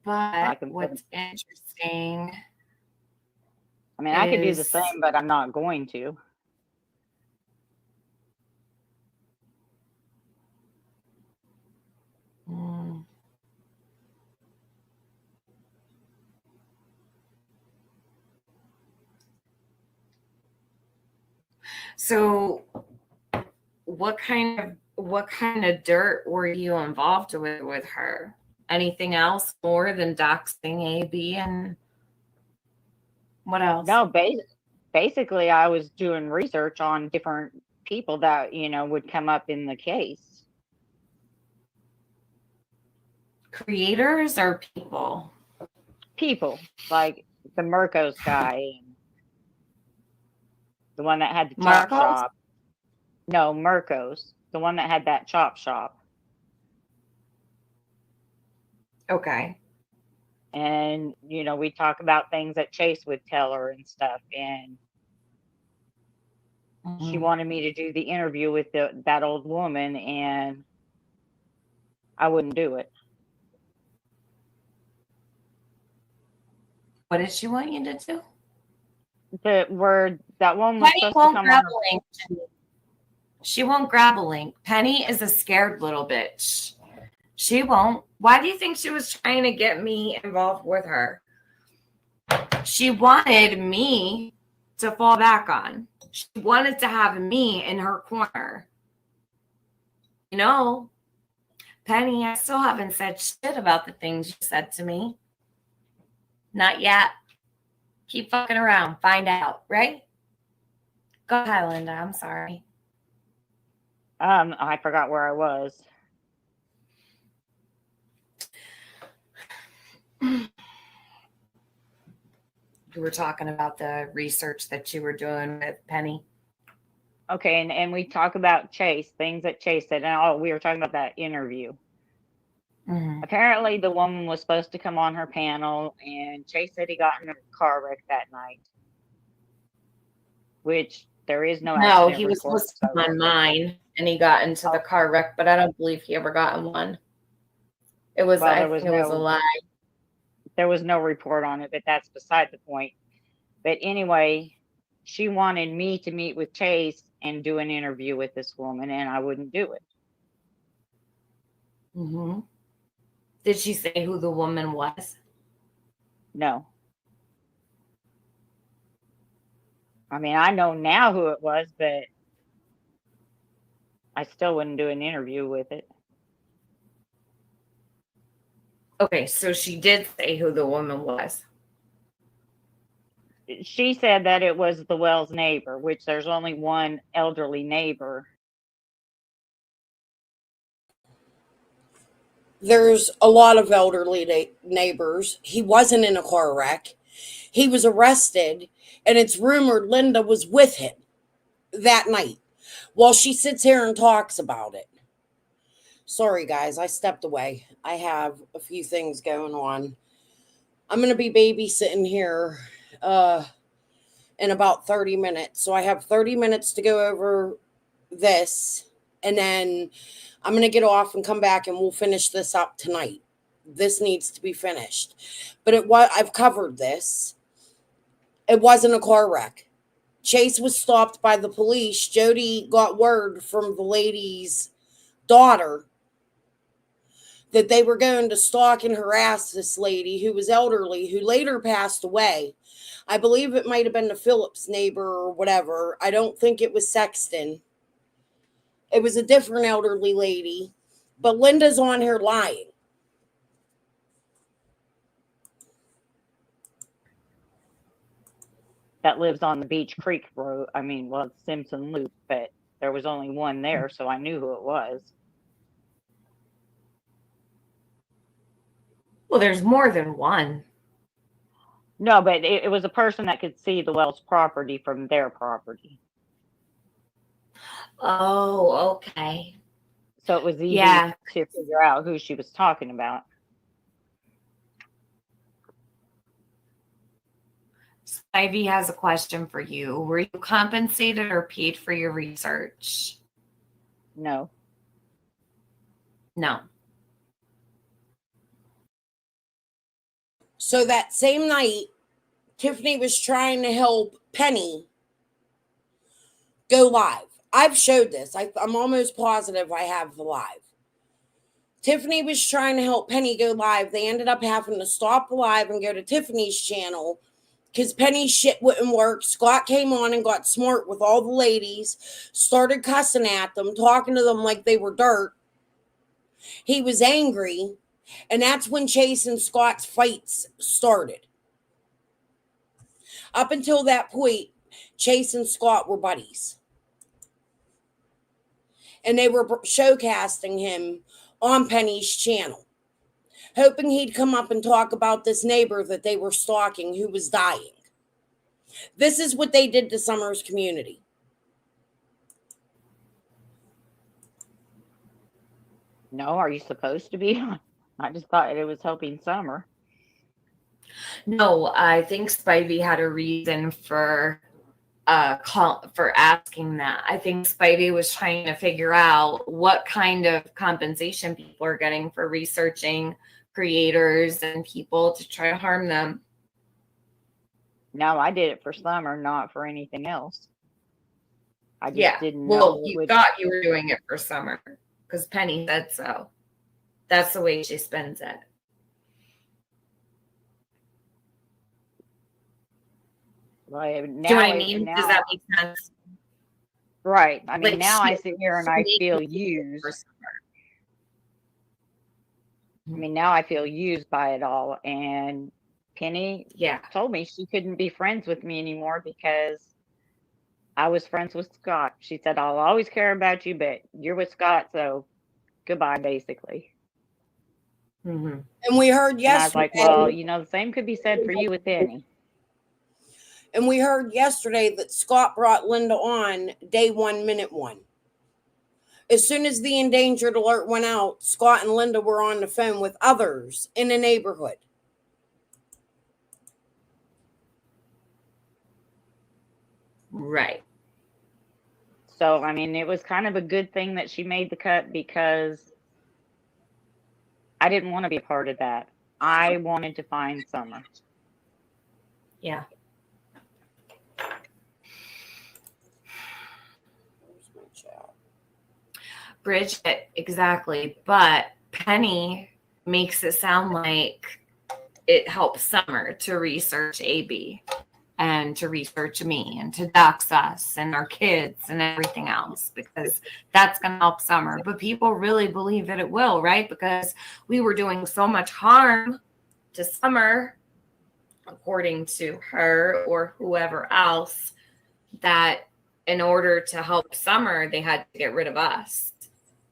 But what's interesting, I mean, I could do the same, but I'm not going to. So what kind of dirt were you involved with her? Anything else more than doxing AB, and what else? No, basically I was doing research on different people that, would come up in the case. Creators or people? People, like the Mercos guy, and the one that had the chop shop. No, Mercos, the one that had that chop shop. Okay. And, we talk about things that Chase would tell her and stuff. And she wanted me to do the interview with that old woman, and I wouldn't do it. What did she want you to do? That one was Penny supposed won't to come grab on a link. She won't grab a link. Penny is a scared little bitch. She won't. Why do you think she was trying to get me involved with her? She wanted me to fall back on. She wanted to have me in her corner. Penny, I still haven't said shit about the things you said to me. Not yet. Keep fucking around. Find out, right? Go ahead, Linda. I'm sorry. I forgot where I was. You were talking about the research that you were doing with Penny. Okay, and we talk about Chase, things that Chase said, and we were talking about that interview. Mm-hmm. Apparently, the woman was supposed to come on her panel, and Chase said he got in a car wreck that night, which there is no accident. No, he was supposed to come on mine, and he got into the car wreck, but I don't believe he ever got in one. It was, I think it was a lie. There was no report on it, but that's beside the point. But anyway, she wanted me to meet with Chase and do an interview with this woman, and I wouldn't do it. Mm-hmm. Did she say who the woman was? No. I mean, I know now who it was, but I still wouldn't do an interview with it. Okay, so she did say who the woman was. She said that it was the Wells neighbor, which there's only one elderly neighbor. There's a lot of elderly neighbors. He wasn't in a car wreck. He was arrested, and it's rumored Linda was with him that night while she sits here and talks about it. Sorry, guys, I stepped away. I have a few things going on. I'm going to be babysitting here in about 30 minutes. So I have 30 minutes to go over this, and then I'm going to get off and come back, and we'll finish this up tonight. This needs to be finished. But I've covered this. It wasn't a car wreck. Chase was stopped by the police. Jody got word from the lady's daughter that they were going to stalk and harass this lady who was elderly, who later passed away. I believe it might have been the Phillips neighbor or whatever. I don't think it was Sexton. It was a different elderly lady. But Linda's on here lying. That lives on the Beach Creek Road. I mean, well, Simpson Loop, but there was only one there, so I knew who it was. Well, there's more than one. No, but it was a person that could see the Wells property from their property. Oh, okay. So it was easy Yeah. to figure out who she was talking about. Ivy has a question for you. Were you compensated or paid for your research? No. No. So that same night, Tiffany was trying to help Penny go live. I've showed this. I'm almost positive I have the live. Tiffany was trying to help Penny go live. They ended up having to stop the live and go to Tiffany's channel because Penny's shit wouldn't work. Scott came on and got smart with all the ladies, started cussing at them, talking to them like they were dirt. He was angry, and that's when Chase and Scott's fights started. Up until that point, Chase and Scott were buddies. And they were showcasting him on Penny's channel, hoping he'd come up and talk about this neighbor that they were stalking who was dying. This is what they did to Summer's community. No, are you supposed to be? I just thought it was helping Summer. No, I think Spivey had a reason for asking that. I think Spivey was trying to figure out what kind of compensation people are getting for researching creators and people to try to harm them. No, I did it for Summer, not for anything else. I just didn't know. Well, you thought you were doing it for Summer because Penny said so. That's the way she spends it. Right. Now, Do you know what I mean? Does that make sense? Right. I mean, Like, now I sit here and I feel used. used. I mean, now I feel used by it all. And Penny told me she couldn't be friends with me anymore because I was friends with Scott. She said, I'll always care about you, but you're with Scott, so goodbye, basically. Mm-hmm. And we heard yesterday. And I was like, well, you know, the same could be said for you with Penny. And we heard yesterday that Scott brought Linda on day 1, minute 1. As soon as the endangered alert went out, Scott and Linda were on the phone with others in the neighborhood. Right. So, I mean, it was kind of a good thing that she made the cut because I didn't want to be a part of that. I wanted to find Summer. Yeah. Bridget, exactly. But Penny makes it sound like it helps Summer to research AB and to research me and to dox us and our kids and everything else because that's going to help Summer. But people really believe that it will, right? Because we were doing so much harm to Summer, according to her or whoever else, that in order to help Summer, they had to get rid of us.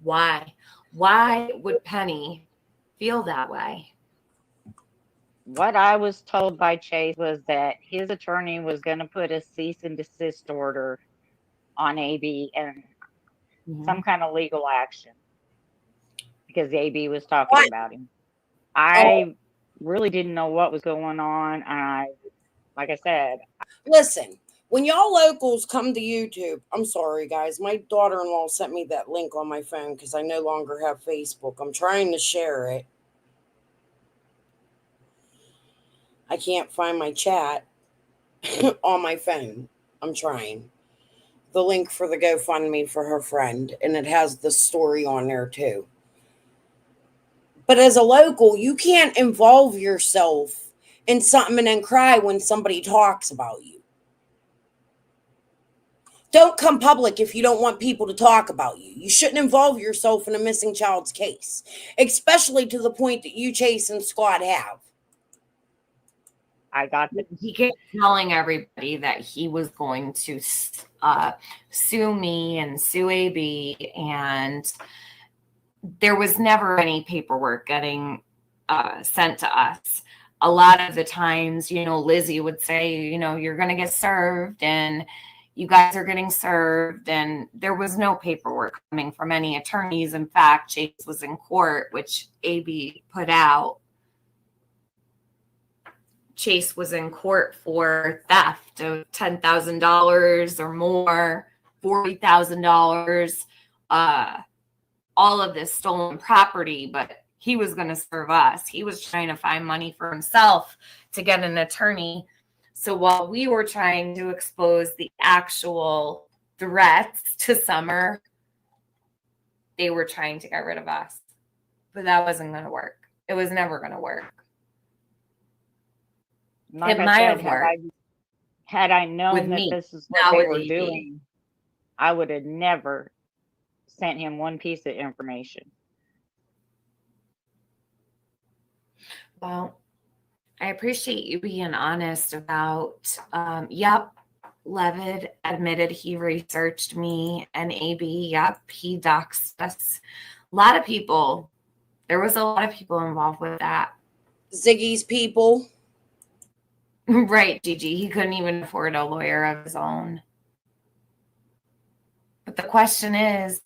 Why? Why would Penny feel that way? What I was told by Chase was that his attorney was going to put a cease and desist order on AB and some kind of legal action because AB was talking about him. I really didn't know what was going on. Like I said, listen, when y'all locals come to YouTube, I'm sorry, guys. My daughter-in-law sent me that link on my phone because I no longer have Facebook. I'm trying to share it. I can't find my chat on my phone. I'm trying. The link for the GoFundMe for her friend, and it has the story on there too. But as a local, you can't involve yourself in something and then cry when somebody talks about you. Don't come public if you don't want people to talk about you. You shouldn't involve yourself in a missing child's case, especially to the point that you, Chase, and Scott have. I got the. He kept telling everybody that he was going to sue me and sue AB, and there was never any paperwork getting sent to us. A lot of the times, Lizzie would say, you're going to get served, and you guys are getting served, and there was no paperwork coming from any attorneys. In fact, Chase was in court, which AB put out. Chase was in court for theft of $10,000 or more, $40,000, all of this stolen property, but he was going to serve us. He was trying to find money for himself to get an attorney. So while we were trying to expose the actual threats to Summer, they were trying to get rid of us. But that wasn't going to work. It was never going to work. Like it might have worked. Had I known that this is what they were AB. doing, I would have never sent him one piece of information. Well, I appreciate you being honest about, yep, Levitt admitted he researched me, and AB, yep, he doxed us. There was a lot of people involved with that. Ziggy's people. Right, Gigi. He couldn't even afford a lawyer of his own. But the question is,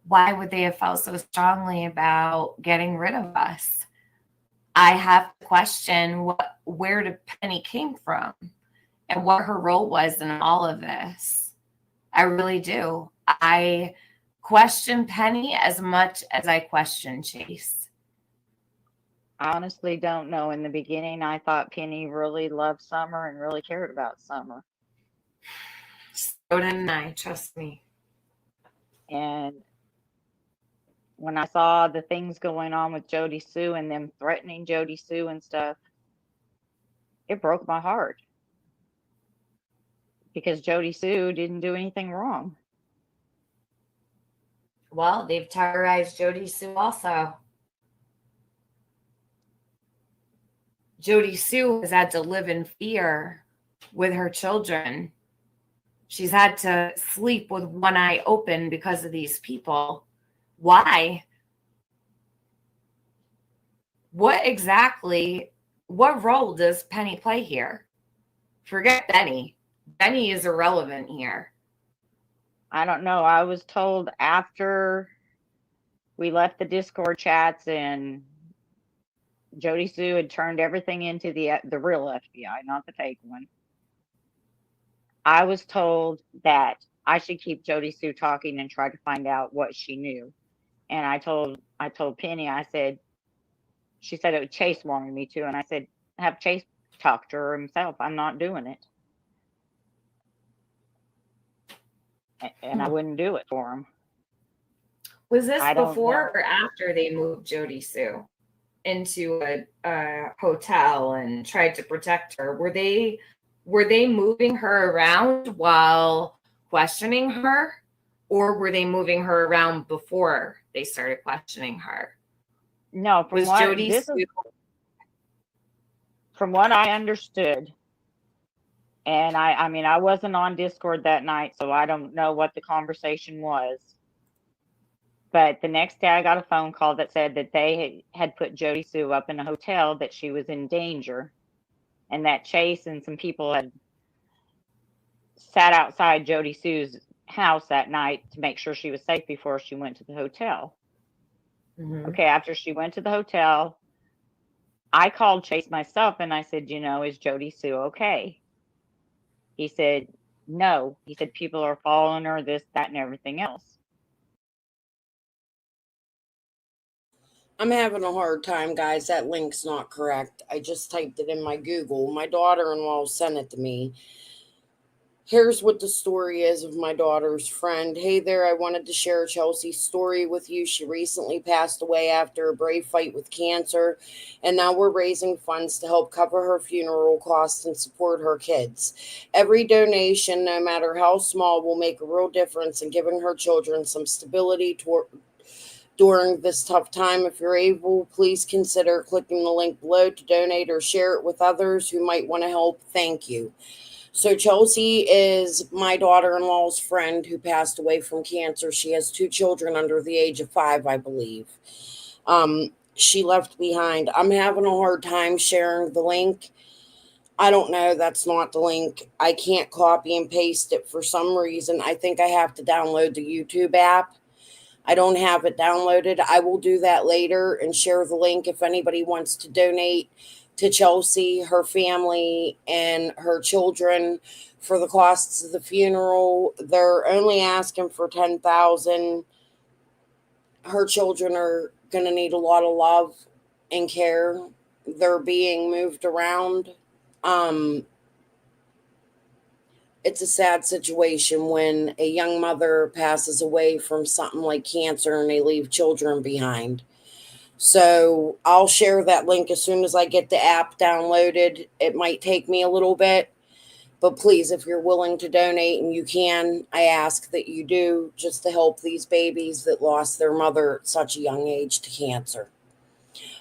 why would they have felt so strongly about getting rid of us? I have to question where the Penny came from and what her role was in all of this. I really do. I question Penny as much as I question Chase. I honestly don't know. In the beginning, I thought Penny really loved Summer and really cared about Summer. So didn't I, trust me. And when I saw the things going on with Jody Sue and them threatening Jody Sue and stuff, it broke my heart. Because Jody Sue didn't do anything wrong. Well, they've terrorized Jody Sue also. Jody Sue has had to live in fear with her children. She's had to sleep with one eye open because of these people. Why? What role does Penny play here? Forget Benny. Benny is irrelevant here. I don't know. I was told after we left the Discord chats and Jody Sue had turned everything into the real FBI, not the fake one. I was told that I should keep Jody Sue talking and try to find out what she knew. And I told Penny, I said, she said Chase wanted me to, and I said, have Chase talk to her himself. I'm not doing it. And I wouldn't do it for him. Was this before or after they moved Jody Sue into a hotel and tried to protect her? Were they moving her around while questioning her, or were they moving her around before they started questioning her? No, from what I understood, and I mean, I wasn't on Discord that night, so I don't know what the conversation was. But the next day I got a phone call that said that they had put Jody Sue up in a hotel, that she was in danger, and that Chase and some people had sat outside Jody Sue's house that night to make sure she was safe before she went to the hotel. Mm-hmm. Okay, after she went to the hotel, I called Chase myself and I said, is Jody Sue okay? He said, no. He said, people are following her, this, that, and everything else. I'm having a hard time, guys. That link's not correct. I just typed it in my Google. My daughter-in-law sent it to me. Here's what the story is of my daughter's friend. Hey there, I wanted to share Chelsea's story with you. She recently passed away after a brave fight with cancer, and now we're raising funds to help cover her funeral costs and support her kids. Every donation, no matter how small, will make a real difference in giving her children some stability during this tough time. If you're able, please consider clicking the link below to donate or share it with others who might want to help. Thank you. So Chelsea is my daughter-in-law's friend who passed away from cancer. She has 2 children under the age of 5, I believe. She left behind. I'm having a hard time sharing the link. I don't know. That's not the link. I can't copy and paste it for some reason. I think I have to download the YouTube app. I don't have it downloaded. I will do that later and share the link if anybody wants to donate to Chelsea, her family, and her children for the costs of the funeral. They're only asking for $10,000. Her children are going to need a lot of love and care. They're being moved around. It's a sad situation when a young mother passes away from something like cancer and they leave children behind. So I'll share that link as soon as I get the app downloaded. It might take me a little bit, but please, if you're willing to donate and you can, I ask that you do, just to help these babies that lost their mother at such a young age to cancer.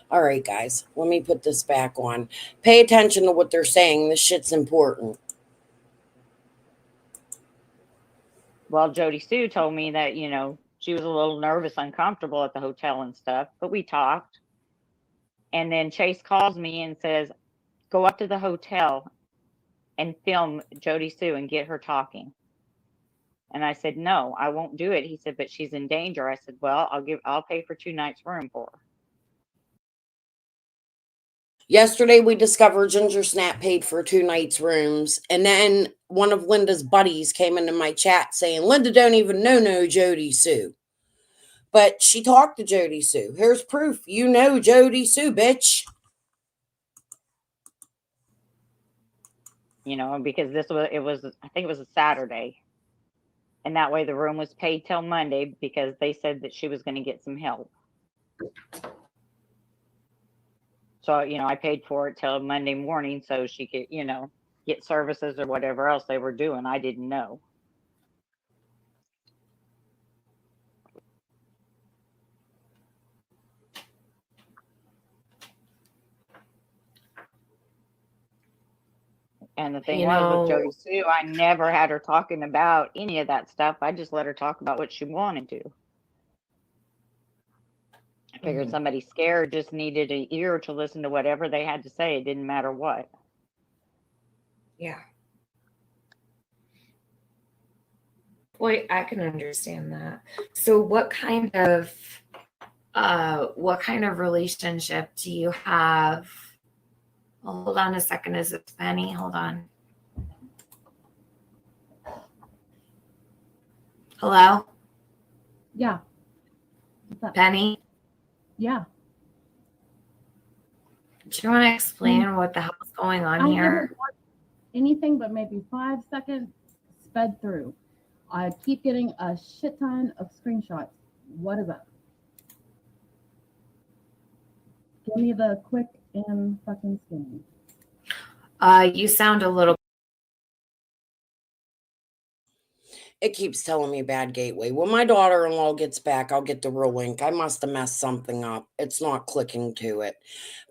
All right, guys, let me put this back on. Pay attention to what they're saying. This shit's important. Well, Jody Sue told me that, she was a little nervous, uncomfortable at the hotel and stuff, but we talked. And then Chase calls me and says, go up to the hotel and film Jody Sue and get her talking. And I said, no, I won't do it. He said, but she's in danger. I said, well, I'll pay for 2 nights room for her. Yesterday, we discovered Ginger Snap paid for 2 nights rooms. And then one of Linda's buddies came into my chat saying, Linda don't even know Jody Sue. But she talked to Jody Sue. Here's proof. You know Jody Sue, bitch. Because I think it was a Saturday. And that way the room was paid till Monday because they said that she was going to get some help. So, I paid for it till Monday morning so she could, get services or whatever else they were doing. I didn't know. And the thing was with Jody Sue, I never had her talking about any of that stuff. I just let her talk about what she wanted to. I figured somebody scared just needed an ear to listen to whatever they had to say. It didn't matter what. Yeah. Boy, I can understand that. So what kind of relationship do you have? Well, hold on a second. Is it Penny? Hold on. Hello? Yeah. Penny? Yeah. Do you want to explain what the hell is going on here? Haven't watched anything but maybe 5 seconds sped through. I keep getting a shit ton of screenshots. What is up? Give me the quick and fucking skinny. You sound a little. It keeps telling me bad gateway. When my daughter-in-law gets back, I'll get the real link. I must have messed something up. It's not clicking to it.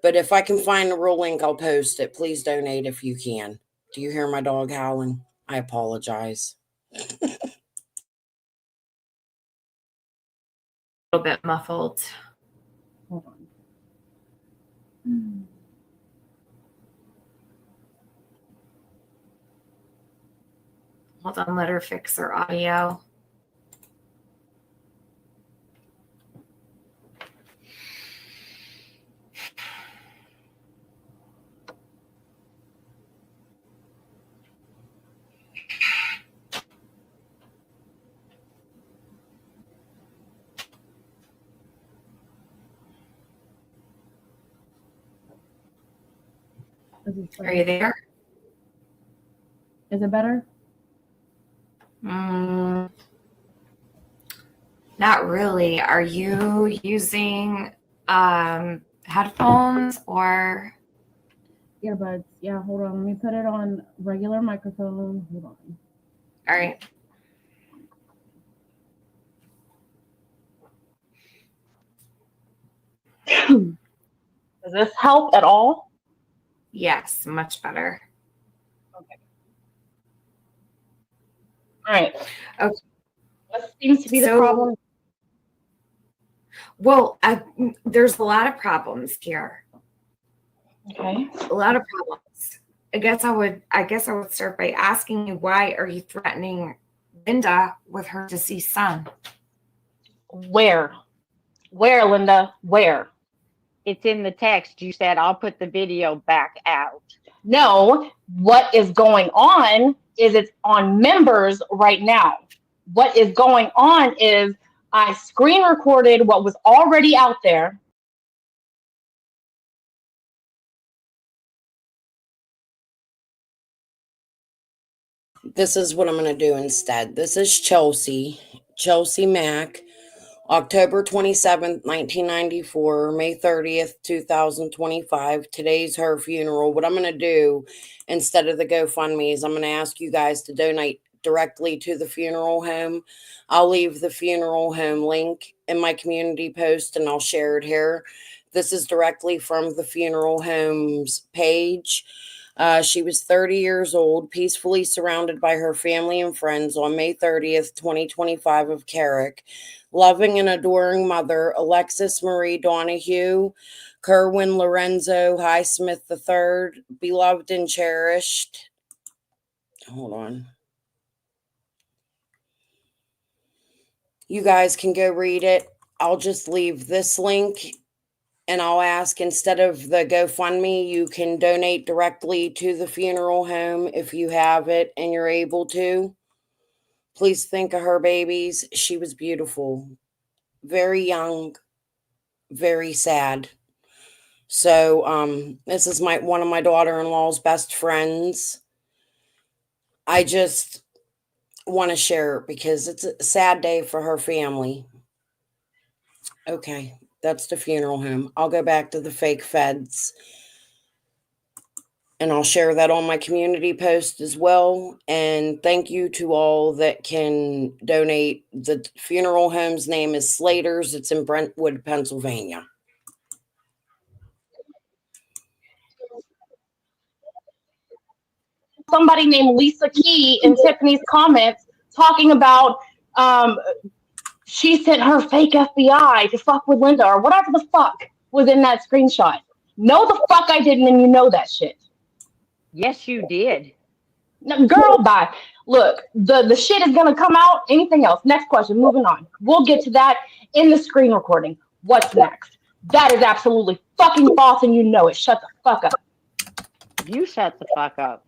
But if I can find the real link, I'll post it. Please donate if you can. Do you hear my dog howling? I apologize. A little bit muffled. Hold on. Hold on, let her fix her audio. Are you there? Is it better? Not really. Are you using headphones or? Earbuds. Yeah, hold on. Let me put it on regular microphone. Hold on. All right. Does this help at all? Yes, much better. Okay. All right. Okay. What seems to be the problem? Well, there's a lot of problems here. Okay. A lot of problems. I guess I would start by asking you, why are you threatening Linda with her deceased son? Where, Linda? Where? It's in the text. You said I'll put the video back out. No, what is going on is it's on members right now. What is going on is I screen recorded what was already out there. This is what I'm going to do instead. This is Chelsea Mack, October 27th, 1994, May 30th, 2025. Today's her funeral. What I'm going to do instead of the GoFundMe is I'm going to ask you guys to donate directly to the funeral home. I'll leave the funeral home link in my community post and I'll share it here. This is directly from the funeral home's page. She was 30 years old, peacefully surrounded by her family and friends on May 30th, 2025 of Carrick. Loving and adoring mother, Alexis Marie Donahue, Kerwin Lorenzo Highsmith III, beloved and cherished. Hold on. You guys can go read it. I'll just leave this link and I'll ask, instead of the GoFundMe, you can donate directly to the funeral home if you have it and you're able to. Please think of her babies. She was beautiful, very young, very sad. So this is one of my daughter-in-law's best friends. I just want to share it because it's a sad day for her family. Okay, that's the funeral home. I'll go back to the fake feds. And I'll share that on my community post as well. And thank you to all that can donate. The funeral home's name is Slater's. It's in Brentwood, Pennsylvania. Somebody named Lisa Key in Tiffany's comments talking about she sent her fake FBI to fuck with Linda or whatever the fuck was in that screenshot. No, the fuck I didn't, and you know that shit. Yes, you did. No, girl, bye. Look, the shit is gonna come out. Anything else? Next question. Moving on. We'll get to that in the screen recording. What's next? That is absolutely fucking false, and you know it. Shut the fuck up. You shut the fuck up.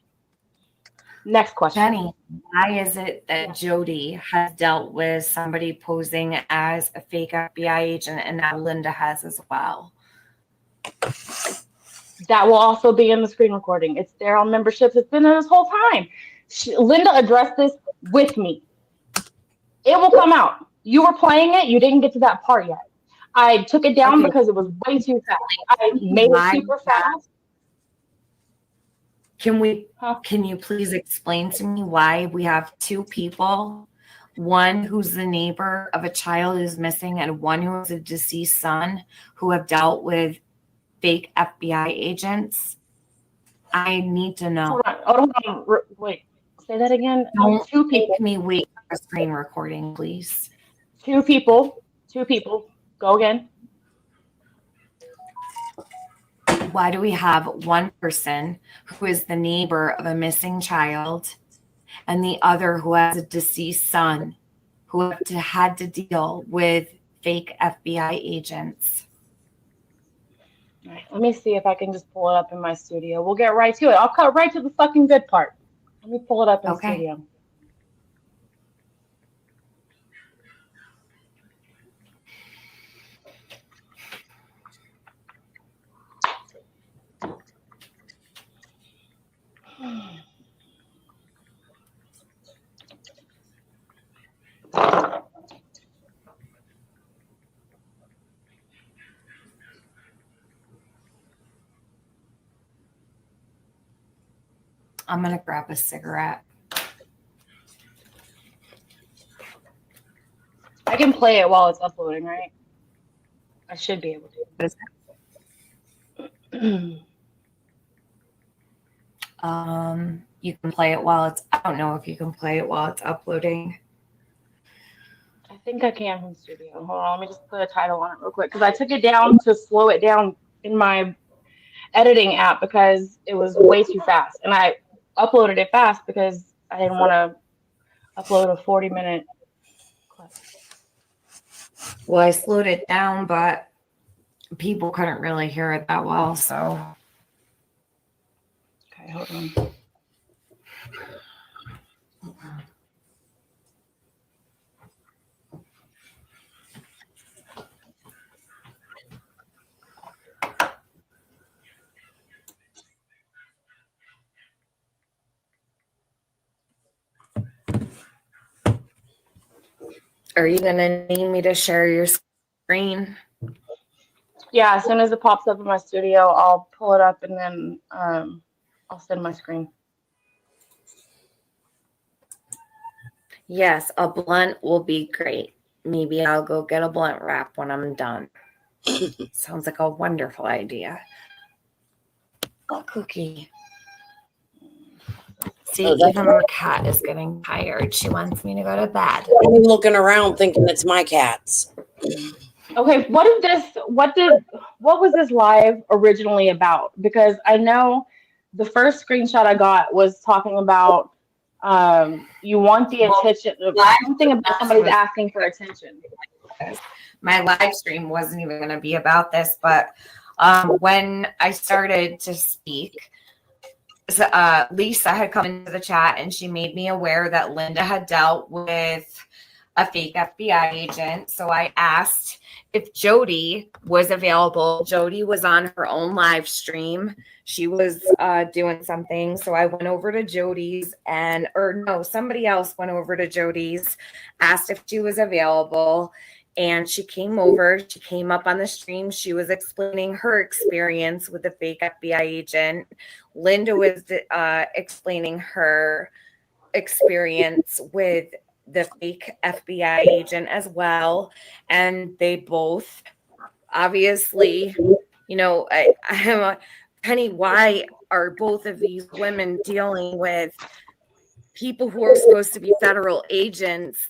Next question. Jenny, why is it that Jody has dealt with somebody posing as a fake FBI agent and now Linda has as well? That will also be in the screen recording. It's there on memberships. It's been there this whole time. Linda addressed this with me. It will come out. You were playing it. You didn't get to that part yet. I took it down because it was way too fast. I made it super fast. Can you please explain to me why we have two people, one who's the neighbor of a child who's missing and one who is a deceased son, who have dealt with fake FBI agents? I need to know. Hold on. Wait, say that again. Don't two people. make me wait for a screen recording, please. Two people. Go again. Why do we have one person who is the neighbor of a missing child and the other who has a deceased son who had to deal with fake FBI agents? All right, let me see if I can just pull it up in my studio. We'll get right to it. I'll cut right to the fucking good part. Let me pull it up in studio. I'm going to grab a cigarette. I can play it while it's uploading, right? I should be able to. You can play it while it's, I don't know if you can play it while it's uploading. I think I can from the studio. Hold on, let me just put a title on it real quick because I took it down to slow it down in my editing app because it was way too fast, and I uploaded it fast because I didn't want to upload a 40-minute clip. Well, I slowed it down, but people couldn't really hear it that well, so. Okay, hold on. Are you going to need me to share your screen? Yeah, as soon as it pops up in my studio, I'll pull it up and then I'll send my screen. Yes, a blunt will be great. Maybe I'll go get a blunt wrap when I'm done. Sounds like a wonderful idea. Oh, Cookie. See, even my cat is getting tired. She wants me to go to bed. I'm looking around thinking it's my cats. Okay, what is this? What was this live originally about? Because I know the first screenshot I got was talking about you want the attention, something about somebody's asking for attention. My live stream wasn't even going to be about this, but when I started to speak, Lisa had come into the chat and she made me aware that Linda had dealt with a fake FBI agent. So I asked if Jody was available. Jody was on her own live stream. She was doing something. So I went over to Jody's somebody else went over to Jody's, asked if she was available. And she came over, she came up on the stream. She was explaining her experience with the fake FBI agent. Linda was explaining her experience with the fake FBI agent as well. And they both obviously, Penny, why are both of these women dealing with people who are supposed to be federal agents?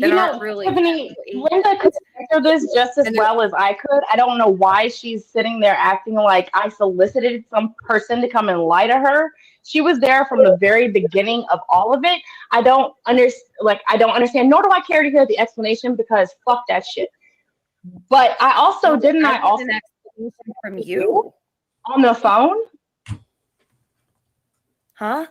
Tiffany, Linda could answer this just as well as I could. I don't know why she's sitting there acting like I solicited some person to come and lie to her. She was there from the very beginning of all of it. I don't understand, nor do I care to hear the explanation because fuck that shit. But I also an explanation from you on the phone? Huh?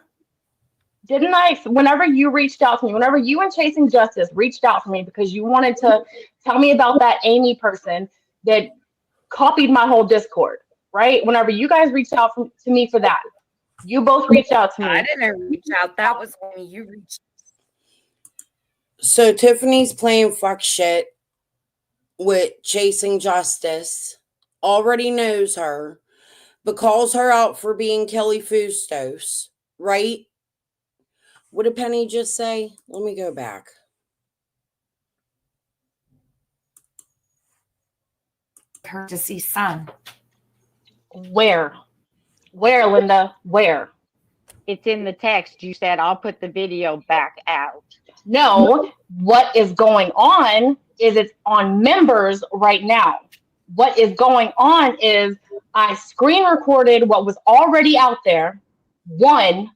Didn't I, whenever you reached out to me, whenever you and Chasing Justice reached out to me because you wanted to tell me about that Amy person that copied my whole Discord, right? Whenever you guys reached out to me for that, you both reached out to me. I didn't reach out. That was when you reached out. So Tiffany's playing fuck shit with Chasing Justice, already knows her, but calls her out for being Kelly Fustos, right? What did Penny just say? Let me go back. Her deceased son. Where, Linda? Where? It's in the text. You said I'll put the video back out. No, what is going on is it's on members right now. What is going on is I screen recorded what was already out there, one.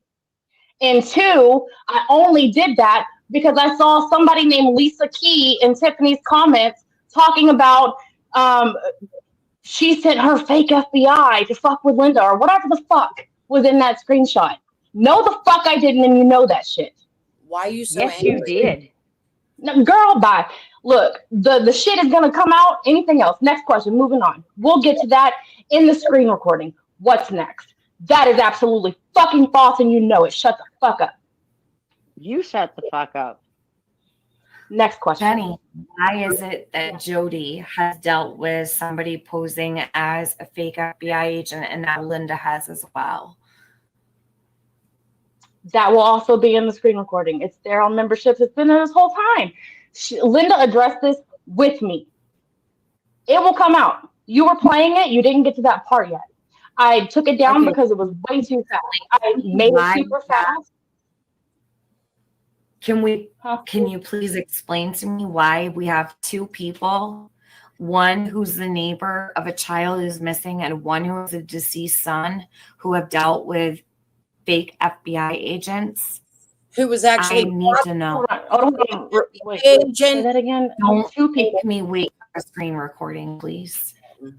And two, I only did that because I saw somebody named Lisa Key in Tiffany's comments talking about she sent her fake FBI to fuck with Linda or whatever the fuck was in that screenshot. No, the fuck I didn't, and you know that shit. Why are you so Yes, angry? you did. No, girl, bye. Look, the shit is gonna come out. Anything else? Next question. Moving on. We'll get to that in the screen recording. What's next? That is absolutely fucking false, and you know it. Shut the fuck up. You shut the fuck up. Next question. Jenny, why is it that Jody has dealt with somebody posing as a fake FBI agent and now Linda has as well? That will also be in the screen recording. It's there on memberships. It's been there this whole time. Linda addressed this with me. It will come out. You were playing it. You didn't get to that part yet. I took it down because it was way too fast. I made it super fast. Can you please explain to me why we have two people, one who's the neighbor of a child who's missing and one who is a deceased son, who have dealt with fake FBI agents? Who was actually I need to know. Hold on. Wait, say that again. Don't Two people. make me wait for a screen recording, please.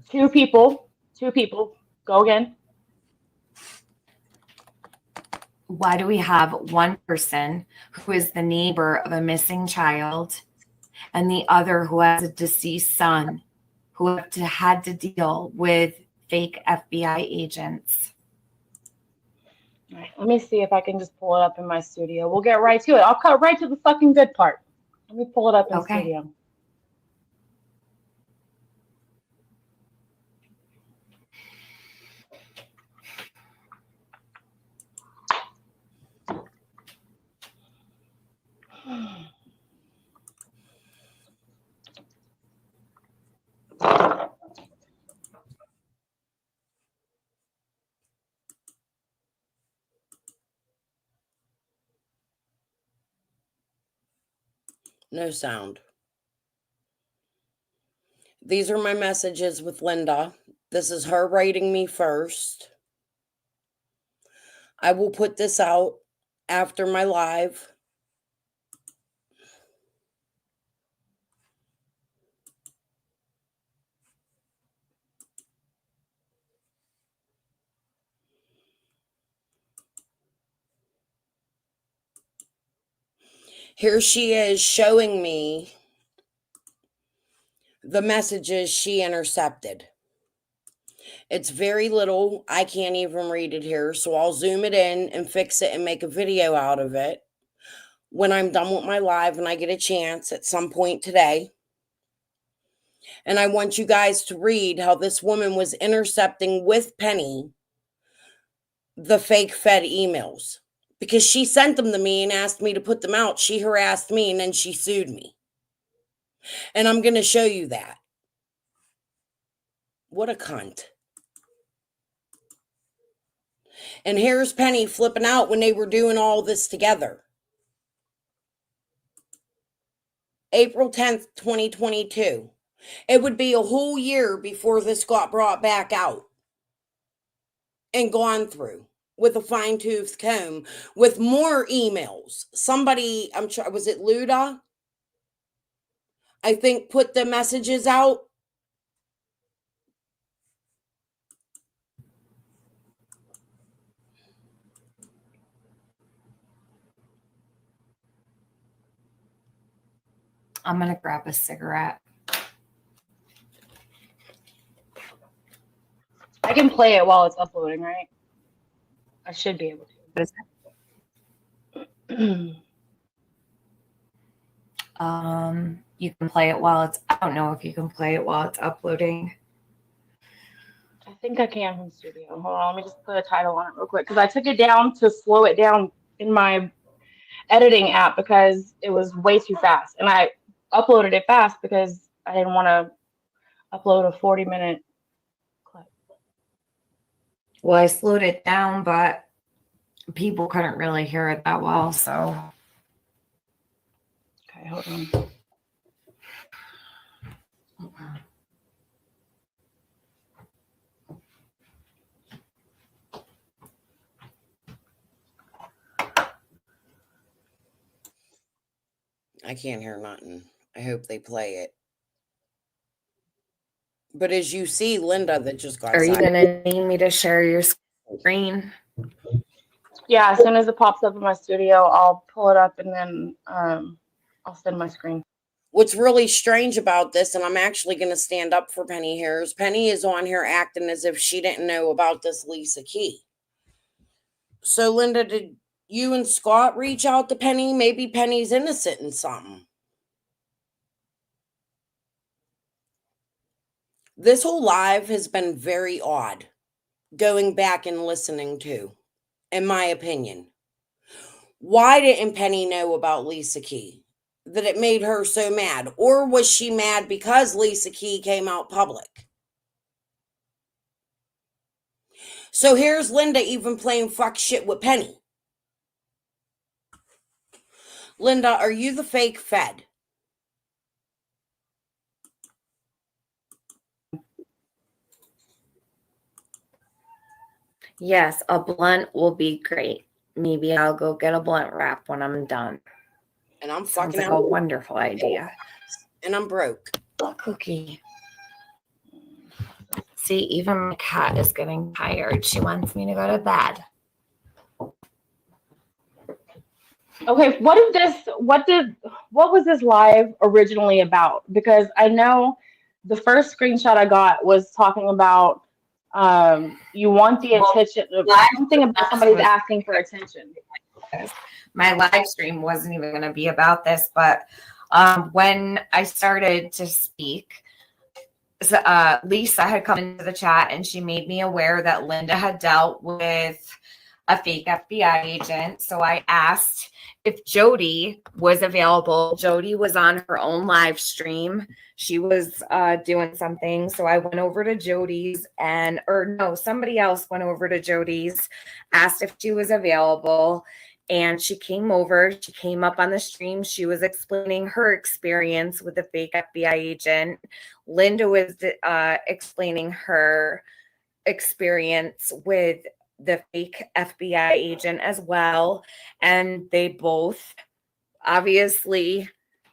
Two people. Go again. Why do we have one person who is the neighbor of a missing child and the other who has a deceased son who had to deal with fake FBI agents? All right, let me see if I can just pull it up in my studio. We'll get right to it. I'll cut right to the fucking good part. Let me pull it up in studio. No sound. These are my messages with Linda. This is her writing me first. I will put this out after my live. Here she is showing me the messages she intercepted. It's very little. I can't even read it here. So I'll zoom it in and fix it and make a video out of it when I'm done with my live and I get a chance at some point today. And I want you guys to read how this woman was intercepting with Penny the fake Fed emails. Because she sent them to me and asked me to put them out. She harassed me and then she sued me. And I'm going to show you that. What a cunt. And here's Penny flipping out when they were doing all this together. April 10th, 2022. It would be a whole year before this got brought back out and gone through with a fine-tooth comb with more emails. Somebody, was it Luda? I think put the messages out. I'm going to grab a cigarette. I can play it while it's uploading, right? I should be able to. You can play it while it's, I don't know if you can play it while it's uploading. I think I can from studio. Hold on, let me just put a title on it real quick because I took it down to slow it down in my editing app because it was way too fast. And I uploaded it fast because I didn't want to upload a 40-minute clip. Well, I slowed it down, but people couldn't really hear it that well, so. Okay, hold on. I can't hear nothing. I hope they play it. But as you see, Linda that just got Are you silent. going to need me to share your screen? Yeah, as soon as it pops up in my studio, I'll pull it up and then I'll send my screen. What's really strange about this, and I'm actually going to stand up for Penny here, is Penny is on here acting as if she didn't know about this Lisa Key. So, Linda, did you and Scott reach out to Penny? Maybe Penny's innocent in something. This whole live has been very odd, going back and listening to, in my opinion. Why didn't Penny know about Lisa Key? That it made her so mad? Or was she mad because Lisa Key came out public? So here's Linda even playing fuck shit with Penny. Linda, are you the fake Fed? Yes, a blunt will be great. Maybe I'll go get a blunt wrap when I'm done. And I'm Sounds fucking like a wonderful idea. And I'm broke. Cookie. See, even my cat is getting tired. She wants me to go to bed. Okay, what was this live originally about? Because I know the first screenshot I got was talking about you want the attention, something about somebody's asking for attention. My live stream wasn't even going to be about this, but when I started to speak, Lisa had come into the chat and she made me aware that Linda had dealt with a fake FBI agent. So I asked if Jody was available. Jody was on her own live stream. She was doing something. So I went over to Jody's somebody else went over to Jody's, asked if she was available. And she came over, she came up on the stream. She was explaining her experience with the fake FBI agent. Linda was explaining her experience with the fake FBI agent as well. And they both obviously,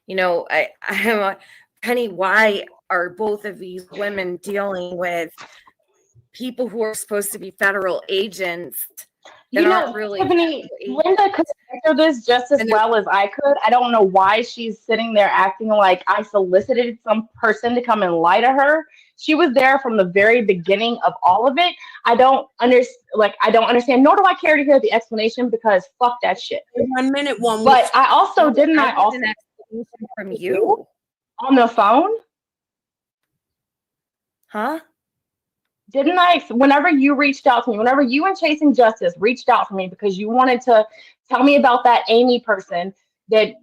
I'm Penny, why are both of these women dealing with people who are supposed to be federal agents? Really Tiffany, Linda could answer this just as well as I could. I don't know why she's sitting there acting like I solicited some person to come and lie to her. She was there from the very beginning of all of it. I don't understand, nor do I care to hear the explanation because fuck that shit. 1 minute one. But I also an explanation from you on the phone? Huh? Didn't I, whenever you reached out to me, whenever you and Chasing Justice reached out to me because you wanted to tell me about that Amy person that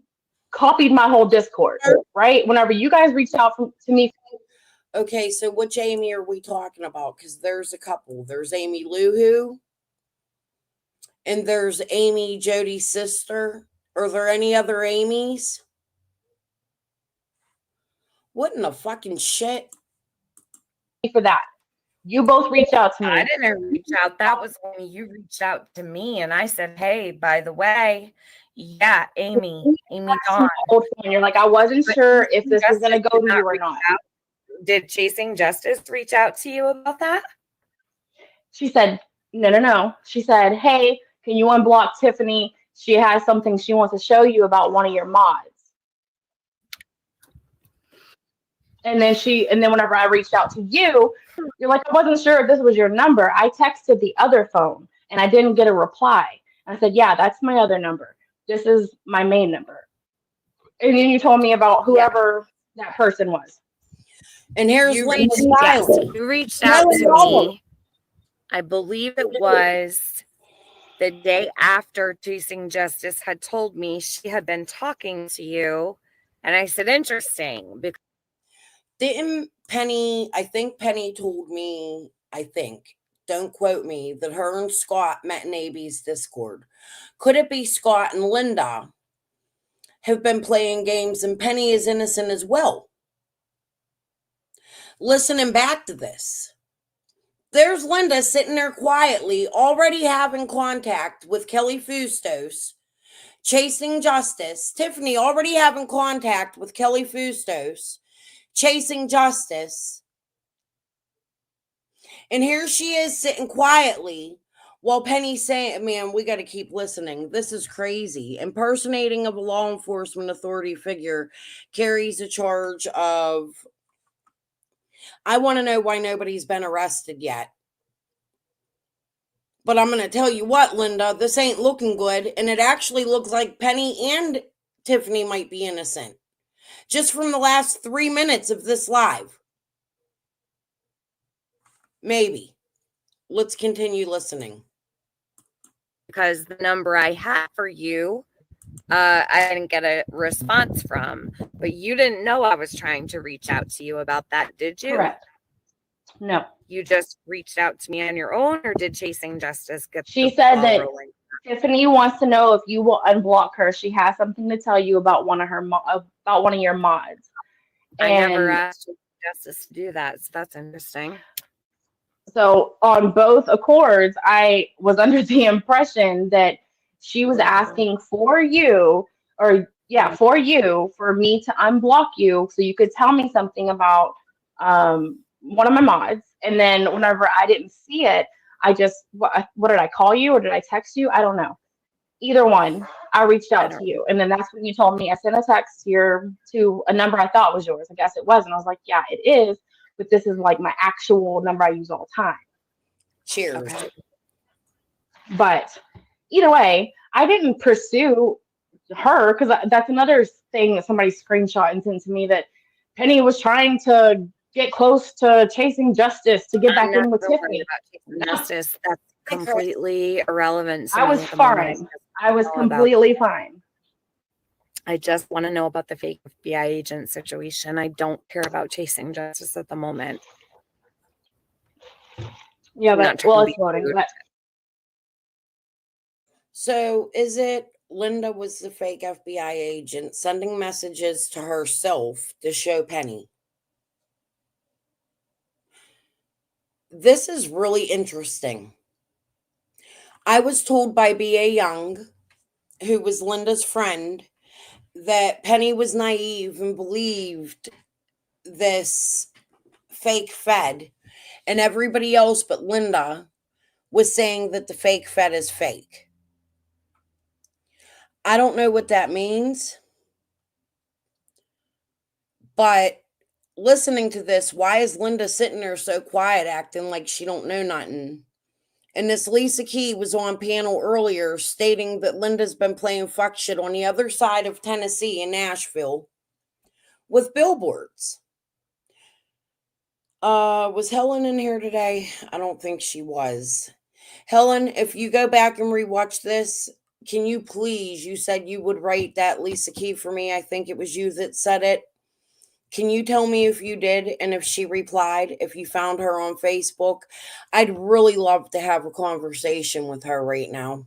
copied my whole Discord, right? Whenever you guys reached out to me. Okay, so which Amy are we talking about? Because there's a couple. There's Amy Luhu. And there's Amy, Jody's sister. Are there any other Amy's? What in the fucking shit? For that. You both reached out to me. I didn't reach out. That was when you reached out to me and I said, hey, by the way, yeah, Amy Dawn. You're like, I wasn't sure if this was going to go to you or not. Did Chasing Justice reach out to you about that? She said, no. She said, hey, can you unblock Tiffany? She has something she wants to show you about one of your mods. And then whenever I reached out to you, you're like, I wasn't sure if this was your number. I texted the other phone and I didn't get a reply. I said, yeah, that's my other number. This is my main number. And then you told me about whoever that person was. And here's you reached out to me. I believe it was the day after Chasing Justice had told me she had been talking to you. And I said, interesting. Because didn't Penny, I think Penny told me, don't quote me, that her and Scott met in AB's Discord. Could it be Scott and Linda have been playing games and Penny is innocent as well? Listening back to this, there's Linda sitting there quietly, already having contact with Kelly Fustos, Chasing Justice. Tiffany already having contact with Kelly Fustos, Chasing Justice. And here she is sitting quietly while Penny's saying, man, we got to keep listening. This is crazy. Impersonating of a law enforcement authority figure carries a charge of, I want to know why nobody's been arrested yet. But I'm going to tell you what, Linda, this ain't looking good. And it actually looks like Penny and Tiffany might be innocent. Just from the last 3 minutes of this live. Maybe. Let's continue listening. because the number I had for you, I didn't get a response from. But you didn't know I was trying to reach out to you about that, did you? Correct. No. You just reached out to me on your own, or did Chasing Justice get She the said ball that rolling? Tiffany wants to know if you will unblock her. She has something to tell you about one of her about one of your mods. I never And asked Justice to do that, so that's interesting. so on both accords, I was under the impression that she was asking for you, or yeah, for you, for me to unblock you so you could tell me something about one of my mods. And then whenever I didn't see it, I just, what did I call you or did I text you? I don't know. Either one, I reached out to you. And then that's when you told me I sent a text to a number I thought was yours. I guess it was. And I was like, yeah, it is. But this is like my actual number I use all the time. Cheers. Okay. But either way, I didn't pursue her because that's another thing that somebody screenshot and sent to me, that Penny was trying to get close to Chasing Justice to get back in with Tiffany. Justice, that's completely irrelevant to I me was at the moment. fine. I was completely fine. I just want to know about the fake FBI agent situation. I don't care about Chasing Justice at the moment. Yeah, but well, it's loading. But so is it Linda was the fake FBI agent sending messages to herself to show Penny? This is really interesting. I was told by B.A. Young, who was Linda's friend, that Penny was naive and believed this fake Fed, and everybody else but Linda was saying that the fake Fed is fake. I don't know what that means, but listening to this, why is Linda sitting there so quiet, acting like she don't know nothing? And this Lisa Key was on panel earlier stating that Linda's been playing fuck shit on the other side of Tennessee in Nashville with billboards. Was Helen in here today? I don't think she was. Helen, if you go back and rewatch this, can you please, you said you would write that Lisa Key for me. I think it was you that said it. Can you tell me if you did and if she replied, if you found her on Facebook? I'd really love to have a conversation with her right now.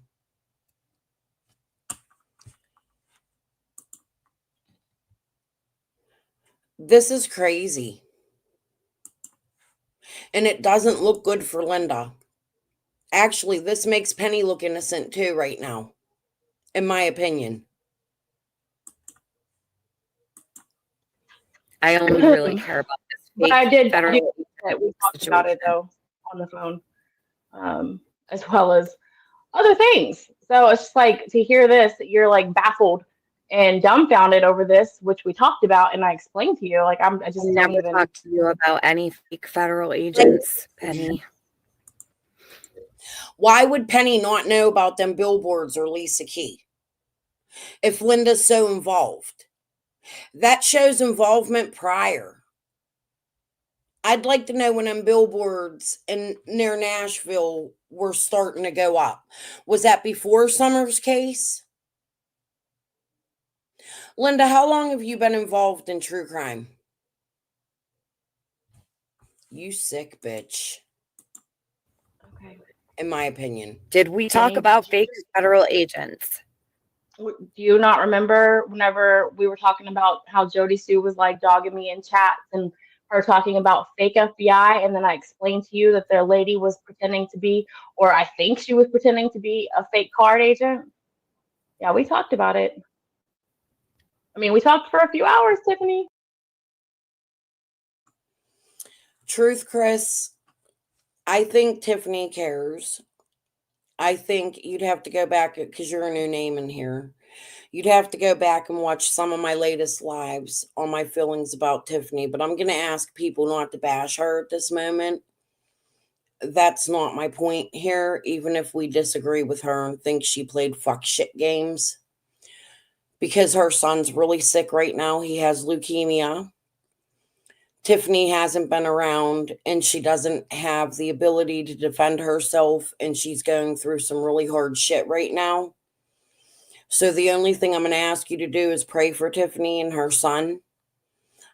This is crazy. And it doesn't look good for Linda. Actually, this makes Penny look innocent too right now, in my opinion. I only really care about this. But I did federal that we talked about it though on the phone, as well as other things. So it's just like to hear this, that you're like baffled and dumbfounded over this, which we talked about and I explained to you. Like I just never don't even talked to you about any fake federal agents, Penny. Why would Penny not know about them billboards or Lisa Key if Linda's so involved? That shows involvement prior. I'd like to know when them billboards in near Nashville were starting to go up. Was that before Summer's case? Linda, how long have you been involved in true crime? You sick bitch. Okay. In my opinion. Did we talk about fake federal agents? Do you not remember whenever we were talking about how Jody Sue was like dogging me in chats and her talking about fake FBI, and then I explained to you that their lady was pretending to be, or I think she was pretending to be, a fake card agent? Yeah, we talked about it. I mean, we talked for a few hours, Tiffany. Truth, Chris, I think Tiffany cares. I think you'd have to go back, because you're a new name in here. You'd have to go back and watch some of my latest lives on my feelings about Tiffany. But I'm going to ask people not to bash her at this moment. That's not my point here, even if we disagree with her and think she played fuck shit games. Because her son's really sick right now. He has leukemia. Tiffany hasn't been around and she doesn't have the ability to defend herself, and she's going through some really hard shit right now. So the only thing I'm going to ask you to do is pray for Tiffany and her son.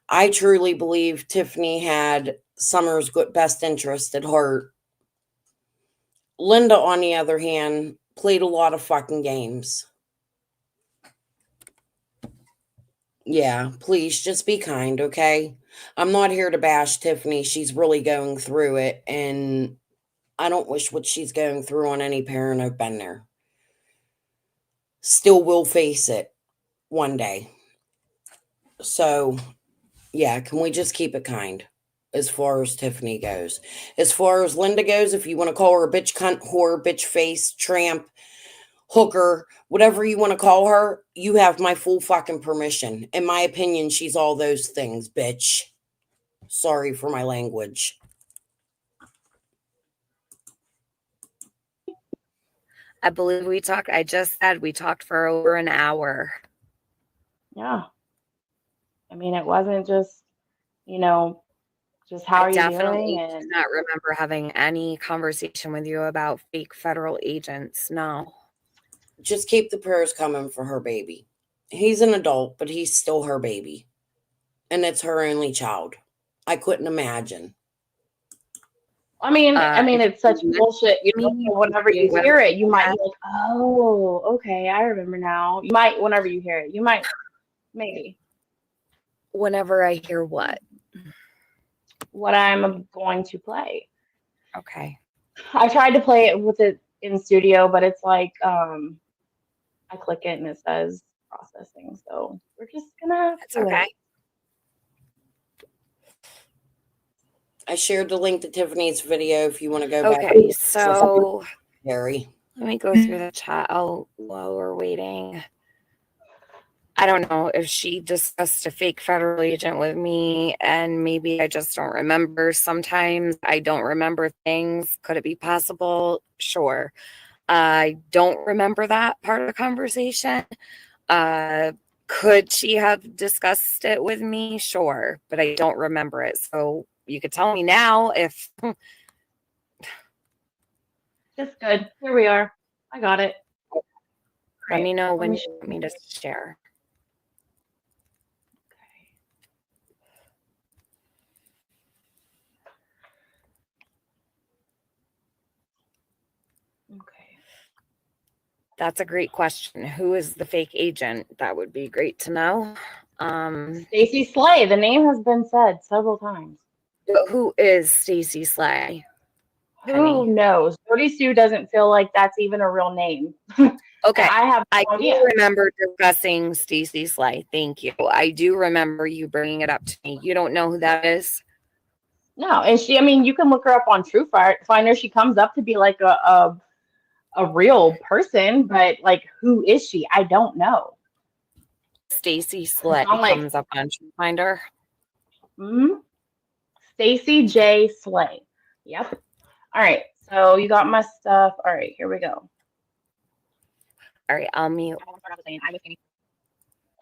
I truly believe Tiffany had Summer's best interest at heart. Linda, on the other hand, played a lot of fucking games. Yeah, please just be kind, okay? I'm not here to bash Tiffany. She's really going through it, and I don't wish what she's going through on any parent I've been there. Still will face it one day. So, yeah, can we just keep it kind as far as Tiffany goes? As far as Linda goes, if you want to call her a bitch, cunt, whore, bitch face, tramp, hooker, whatever you want to call her, you have my full fucking permission. In my opinion, she's all those things, bitch. Sorry for my language. I believe I just said we talked for over an hour. Yeah. I mean, it wasn't just, just how are you Definitely doing? do And not remember having any conversation with you about fake federal agents. No. Just keep the prayers coming for her baby. He's an adult, but he's still her baby. And it's her only child. I couldn't imagine. I mean, it's such bullshit. So whenever you hear it, you might be like, oh, okay, I remember now. You might, whenever you hear it, you might, maybe. Whenever I hear what? What I'm going to play. Okay. I tried to play it with it in studio, but it's like, I click it and it says processing. So we're just gonna have to wait. I shared the link to Tiffany's video if you want to go back. Okay, so Gary. let me go through the chat while we're waiting. I don't know if she discussed a fake federal agent with me, and maybe I just don't remember. Sometimes I don't remember things. Could it be possible? Sure. I don't remember that part of the conversation. Could she have discussed it with me? Sure, but I don't remember it. So you could tell me now if. Just good. Here we are. I got it. Let me know when you want me to share. Okay. That's a great question. Who is the fake agent? That would be great to know. Stacey Slay. The name has been said several times. Who is Stacey Slay? Who knows? Dirty Sue doesn't feel like that's even a real name. Okay. I do remember discussing Stacey Slay. Thank you. I do remember you bringing it up to me. You don't know who that is? No, and you can look her up on True Finder. She comes up to be like a real person, but like, who is she? I don't know. Stacey Slay comes up on True Finder. Stacey J. Slay. Yep. All right. So you got my stuff. All right. Here we go. All right. I'll mute.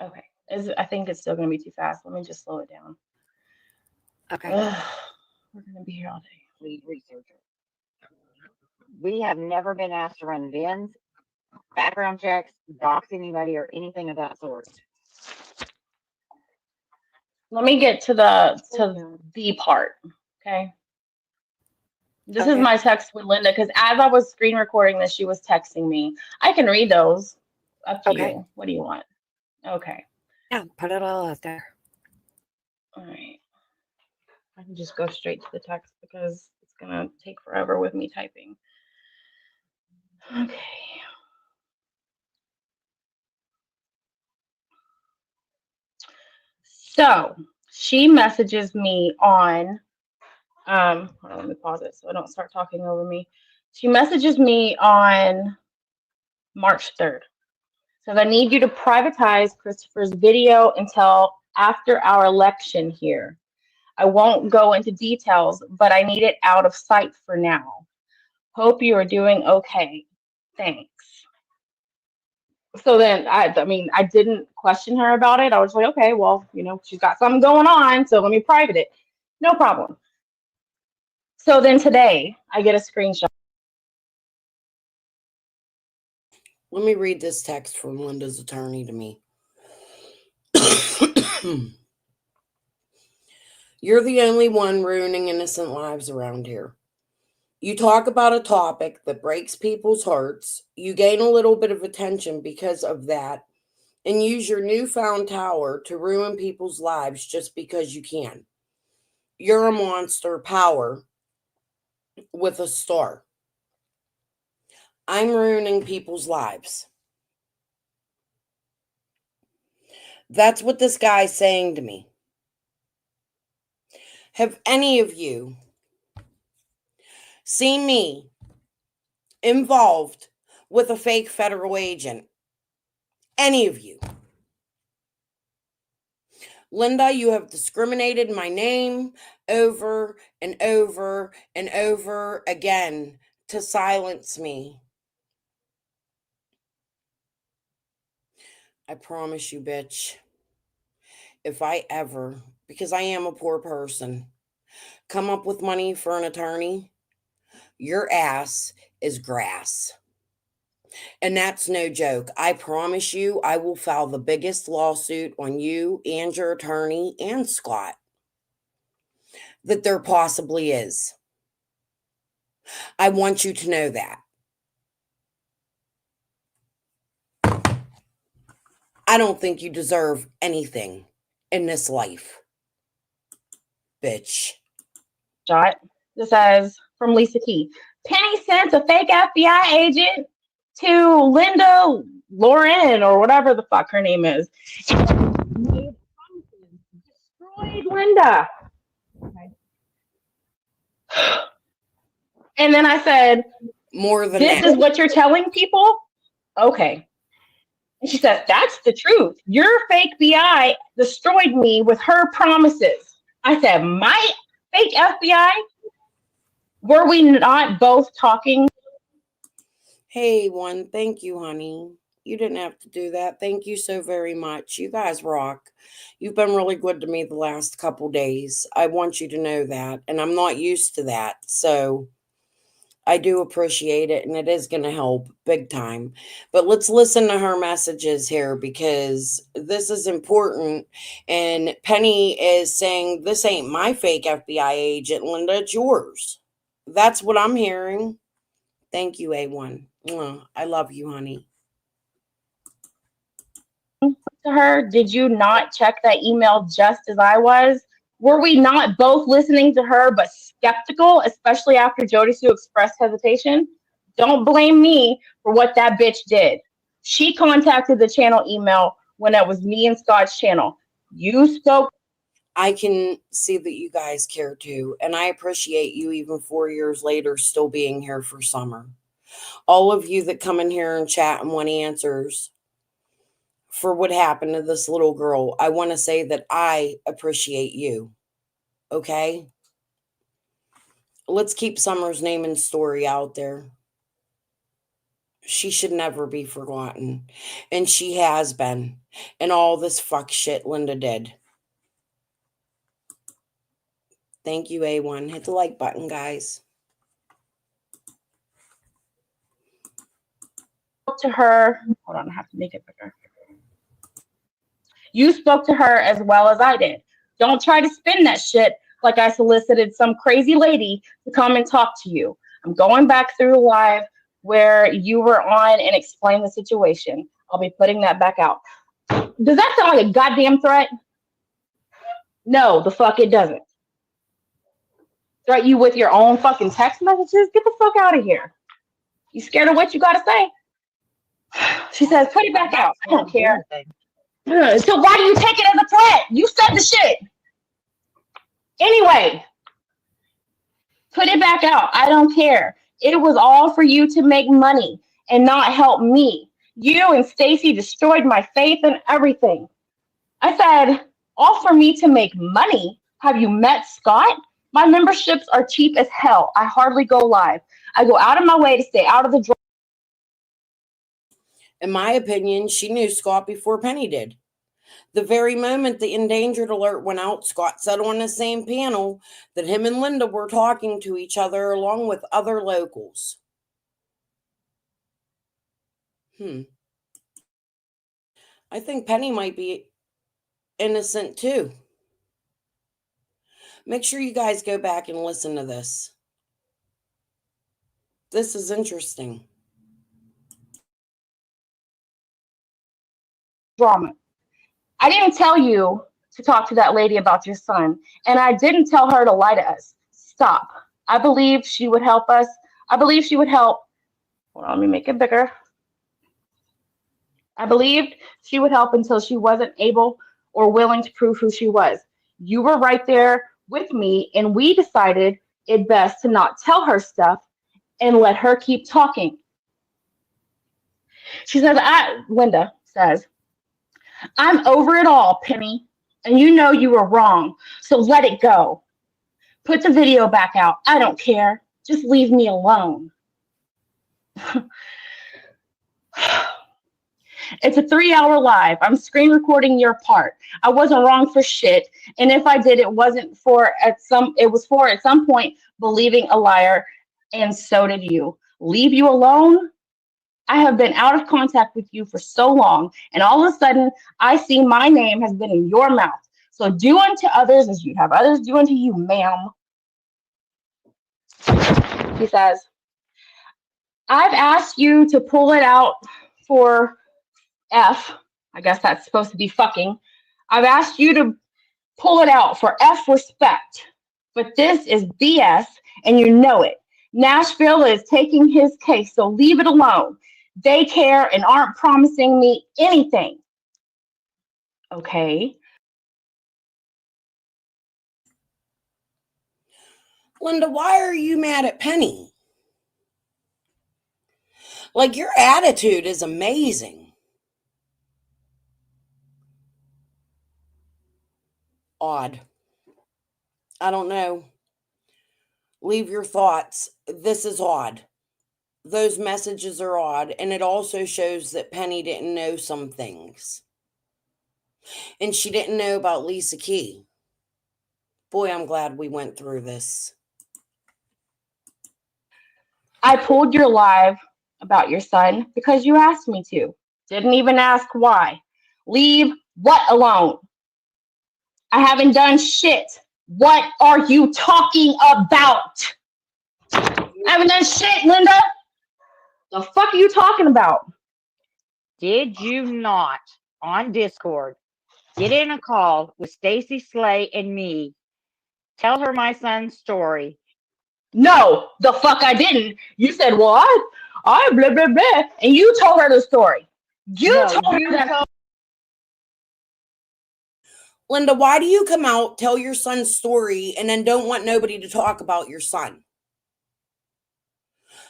Okay. I think it's still going to be too fast. Let me just slow it down. Okay. We're going to be here all day. Lead researcher. We have never been asked to run VINs, background checks, dox anybody, or anything of that sort. Let me get to the part. Okay. This is my text with Linda, because as I was screen recording this, she was texting me. I can read those. Up to you. What do you want? Okay. Yeah, put it all out there. All right. I can just go straight to the text because it's going to take forever with me typing. Okay. So she messages me on, hold on, let me pause it so I don't start talking over me. She messages me on March 3rd. Says, I need you to privatize Christopher's video until after our election here. I won't go into details, but I need it out of sight for now. Hope you are doing okay. Thanks. So then I didn't question her about it. I was like, okay, well, she's got something going on, so let me private it. No problem. So then today I get a screenshot. Let me read this text from Linda's attorney to me. You're the only one ruining innocent lives around here. You talk about a topic that breaks people's hearts. You gain a little bit of attention because of that and use your newfound power to ruin people's lives just because you can. You're a monster power with a star. I'm ruining people's lives. That's what this guy's saying to me. Have any of you seen me involved with a fake federal agent? Any of you? Linda, you have discriminated my name over and over and over again to silence me. I promise you, bitch, if I ever, because I am a poor person, come up with money for an attorney, your ass is grass. And that's no joke. I promise you, I will file the biggest lawsuit on you and your attorney and Scott that there possibly is. I want you to know that. I don't think you deserve anything in this life, bitch. Shot. This says from Lisa Key. Penny sent a fake FBI agent to Linda Lauren or whatever the fuck her name is. Destroyed Linda. And then I said, more than this that. is what you're telling people? Okay. And she said, that's the truth. Your fake BI destroyed me with her promises. I said, my fake FBI? Were we not both talking? Hey, one, thank you, honey. You didn't have to do that. Thank you so very much. You guys rock. You've been really good to me the last couple days. I want you to know that. And I'm not used to that. So I do appreciate it. And it is going to help big time. But let's listen to her messages here because this is important. And Penny is saying, this ain't my fake FBI agent, Linda. It's yours. That's what I'm hearing. Thank you, A1. I love you, honey. To her, did you not check that email just as I was? Were we not both listening to her but skeptical, especially after Jody Sue expressed hesitation? Don't blame me for what that bitch did. She contacted the channel email when it was me and Scott's channel. You spoke. I can see that you guys care too, and I appreciate you even 4 years later still being here for Summer. All of you that come in here and chat and want answers for what happened to this little girl, I want to say that I appreciate you. Okay? Let's keep Summer's name and story out there. She should never be forgotten. And she has been. And all this fuck shit Linda did. Thank you, A1. Hit the like button, guys. To her. Hold on, I have to make it bigger. You spoke to her as well as I did. Don't try to spin that shit like I solicited some crazy lady to come and talk to you. I'm going back through live where you were on and explain the situation. I'll be putting that back out. Does that sound like a goddamn threat? No, the fuck it doesn't. Threat you with your own fucking text messages? Get the fuck out of here. You scared of what you gotta say? She says, put it back out. I don't care. So why do you take it as a threat? You said the shit. Anyway, put it back out. I don't care. It was all for you to make money and not help me. You and Stacy destroyed my faith and everything. I said, all for me to make money? Have you met Scott? My memberships are cheap as hell. I hardly go live. I go out of my way to stay out of the draw. In my opinion, she knew Scott before Penny did. The very moment the endangered alert went out, Scott said on the same panel that him and Linda were talking to each other along with other locals. I think Penny might be innocent too. Make sure you guys go back and listen to this. This is interesting. Drama. I didn't tell you to talk to that lady about your son, and I didn't tell her to lie to us. Stop. I believe she would help us. I believe she would help. Hold on, let me make it bigger. I believed she would help until she wasn't able or willing to prove who she was. You were right there with me, and we decided it best to not tell her stuff and let her keep talking. She says, Linda says, I'm over it all, Penny, and you know you were wrong, so let it go. Put the video back out. I don't care. Just leave me alone. It's a 3-hour live. I'm screen recording your part. I wasn't wrong for shit, and if I did, it was for at some point believing a liar, and so did you. Leave you alone? I have been out of contact with you for so long, and all of a sudden, I see my name has been in your mouth. So do unto others as you have others do unto you, ma'am. He says, I've asked you to pull it out for F. I guess that's supposed to be fucking. I've asked you to pull it out for F respect. But this is BS, and you know it. Nashville is taking his case, so leave it alone. They care and aren't promising me anything. Okay. Linda, why are you mad at Penny? Like, your attitude is amazing. Odd. I don't know. Leave your thoughts. This is odd. Those messages are odd, and it also shows that Penny didn't know some things. And she didn't know about Lisa Key. Boy, I'm glad we went through this. I pulled your live about your son because you asked me to. Didn't even ask why. Leave what alone? I haven't done shit. What are you talking about? I haven't done shit, Linda. The fuck are you talking about? Did you not on Discord get in a call with Stacy Slay and me, tell her my son's story? No, the fuck I didn't. You said, well, I blah, blah, blah. And you told her the story. Linda, why do you come out, tell your son's story, and then don't want nobody to talk about your son?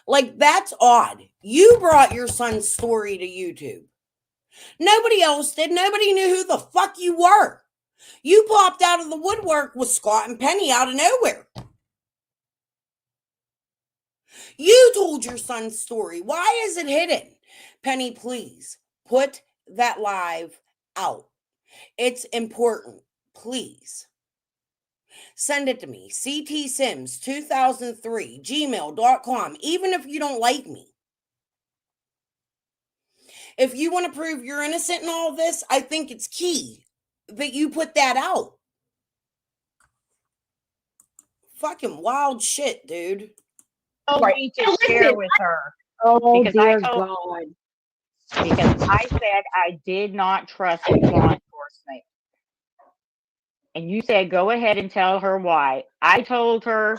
Like, that's odd. You brought your son's story to YouTube. Nobody else did. Nobody knew who the fuck you were. You popped out of the woodwork with Scott and Penny out of nowhere. You told your son's story. Why is it hidden? Penny, please put that live out. It's important. Please. Send it to me. ctsims2003 gmail.com. Even if you don't like me. If you want to prove you're innocent in all this, I think it's key that you put that out. Fucking wild shit, dude. Told me to share with her. Oh, because dear God. Because I said I did not trust law enforcement. And you said, go ahead and tell her why. I told her,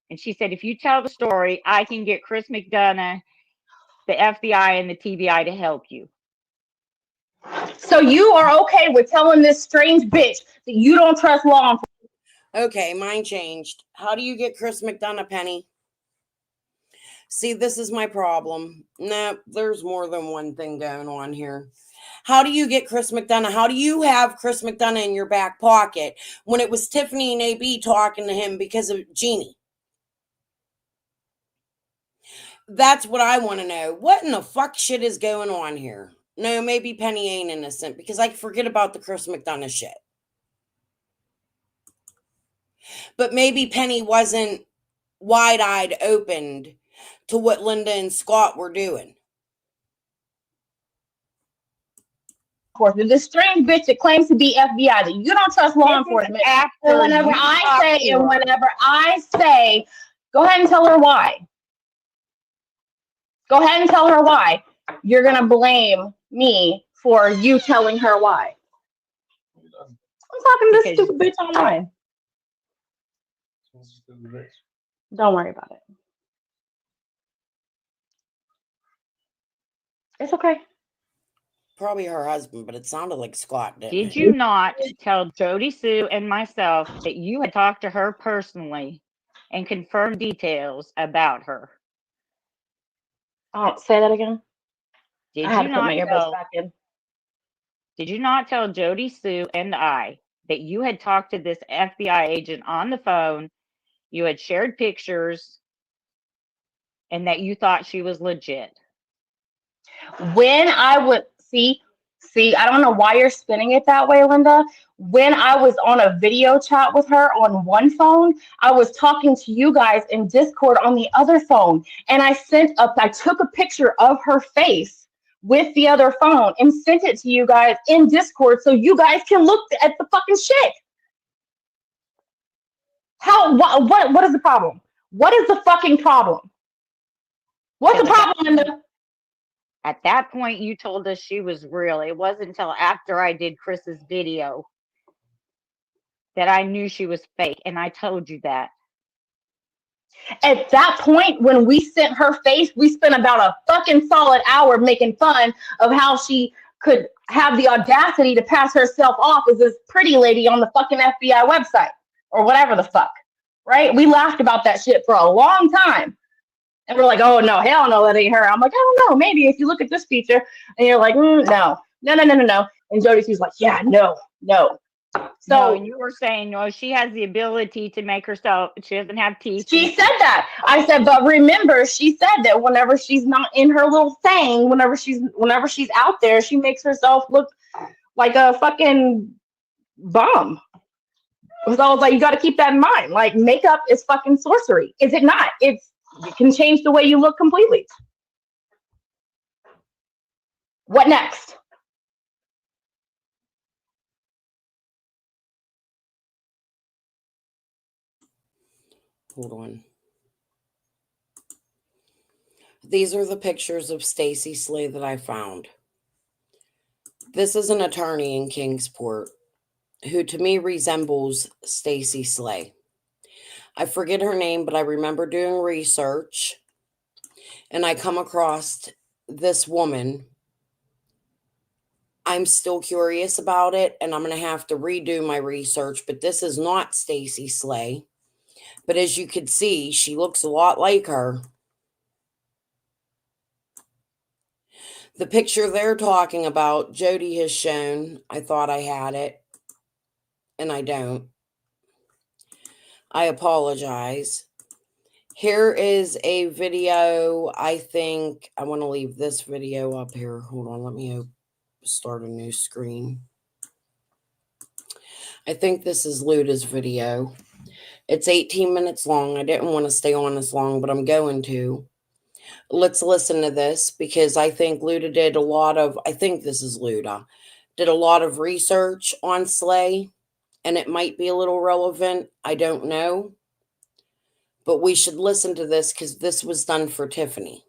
and she said, if you tell the story, I can get Chris McDonough, the FBI, and the TBI to help you. So you are okay with telling this strange bitch that you don't trust law enforcement? Okay, mine changed. How do you get Chris McDonough, Penny? See, this is my problem. No, there's more than one thing going on here. How do you get Chris McDonough? How do you have Chris McDonough in your back pocket when it was Tiffany and AB talking to him because of Jeannie? That's what I want to know. What in the fuck shit is going on here? No, maybe Penny ain't innocent because I forget about the Chris McDonough shit. But maybe Penny wasn't wide-eyed opened to what Linda and Scott were doing. Of course, this strange bitch that claims to be FBI that you don't trust law enforcement. And whenever I say, go ahead and tell her why. Go ahead and tell her why. You're gonna blame me for you telling her why. I'm talking to this stupid bitch online. Don't worry about it. It's okay. Probably her husband, but it sounded like Scott didn't. Did you not tell Jody Sue and myself that you had talked to her personally and confirmed details about her? Oh, say that again. Did I had you to put my not earbuds back in. Did you not tell Jody Sue and I that you had talked to this FBI agent on the phone, you had shared pictures, and that you thought she was legit? When I would see, I don't know why you're spinning it that way, Linda. When I was on a video chat with her on one phone, I was talking to you guys in Discord on the other phone, and I took a picture of her face with the other phone and sent it to you guys in Discord so you guys can look at the fucking shit. What is the problem? What is the fucking problem? What's the problem, Linda? At that point, you told us she was real. It wasn't until after I did Chris's video that I knew she was fake, and I told you that. At that point, when we sent her face, we spent about a fucking solid hour making fun of how she could have the audacity to pass herself off as this pretty lady on the fucking FBI website or whatever the fuck, right? We laughed about that shit for a long time. And we're like, oh, no, hell no, that ain't her. I'm like, I don't know. Maybe if you look at this feature and you're like, no. And Jody's like, yeah, no. So and you were saying, no, she has the ability to make herself, she doesn't have teeth. She said that. I said, but remember, she said that whenever she's not in her little thing, whenever she's out there, she makes herself look like a fucking bum. So I was like, you got to keep that in mind. Like, makeup is fucking sorcery. Is it not? It can change the way you look completely. What next? Hold on. These are the pictures of Stacy Slay that I found. This is an attorney in Kingsport who to me resembles Stacy Slay. I forget her name, but I remember doing research and I come across this woman. I'm still curious about it and I'm going to have to redo my research, but this is not Stacy Slay. But as you can see, she looks a lot like her. The picture they're talking about, Jody has shown. I thought I had it, and I don't. I apologize. Here is a video. I think I want to leave this video up here. Hold on, let me start a new screen. I think this is Luda's video. It's 18 minutes long. I didn't want to stay on this long, but I'm going to. Let's listen to this because I think Luda did a lot of, I think this is Luda, did a lot of research on Slay, and it might be a little relevant. I don't know. But we should listen to this because this was done for Tiffany.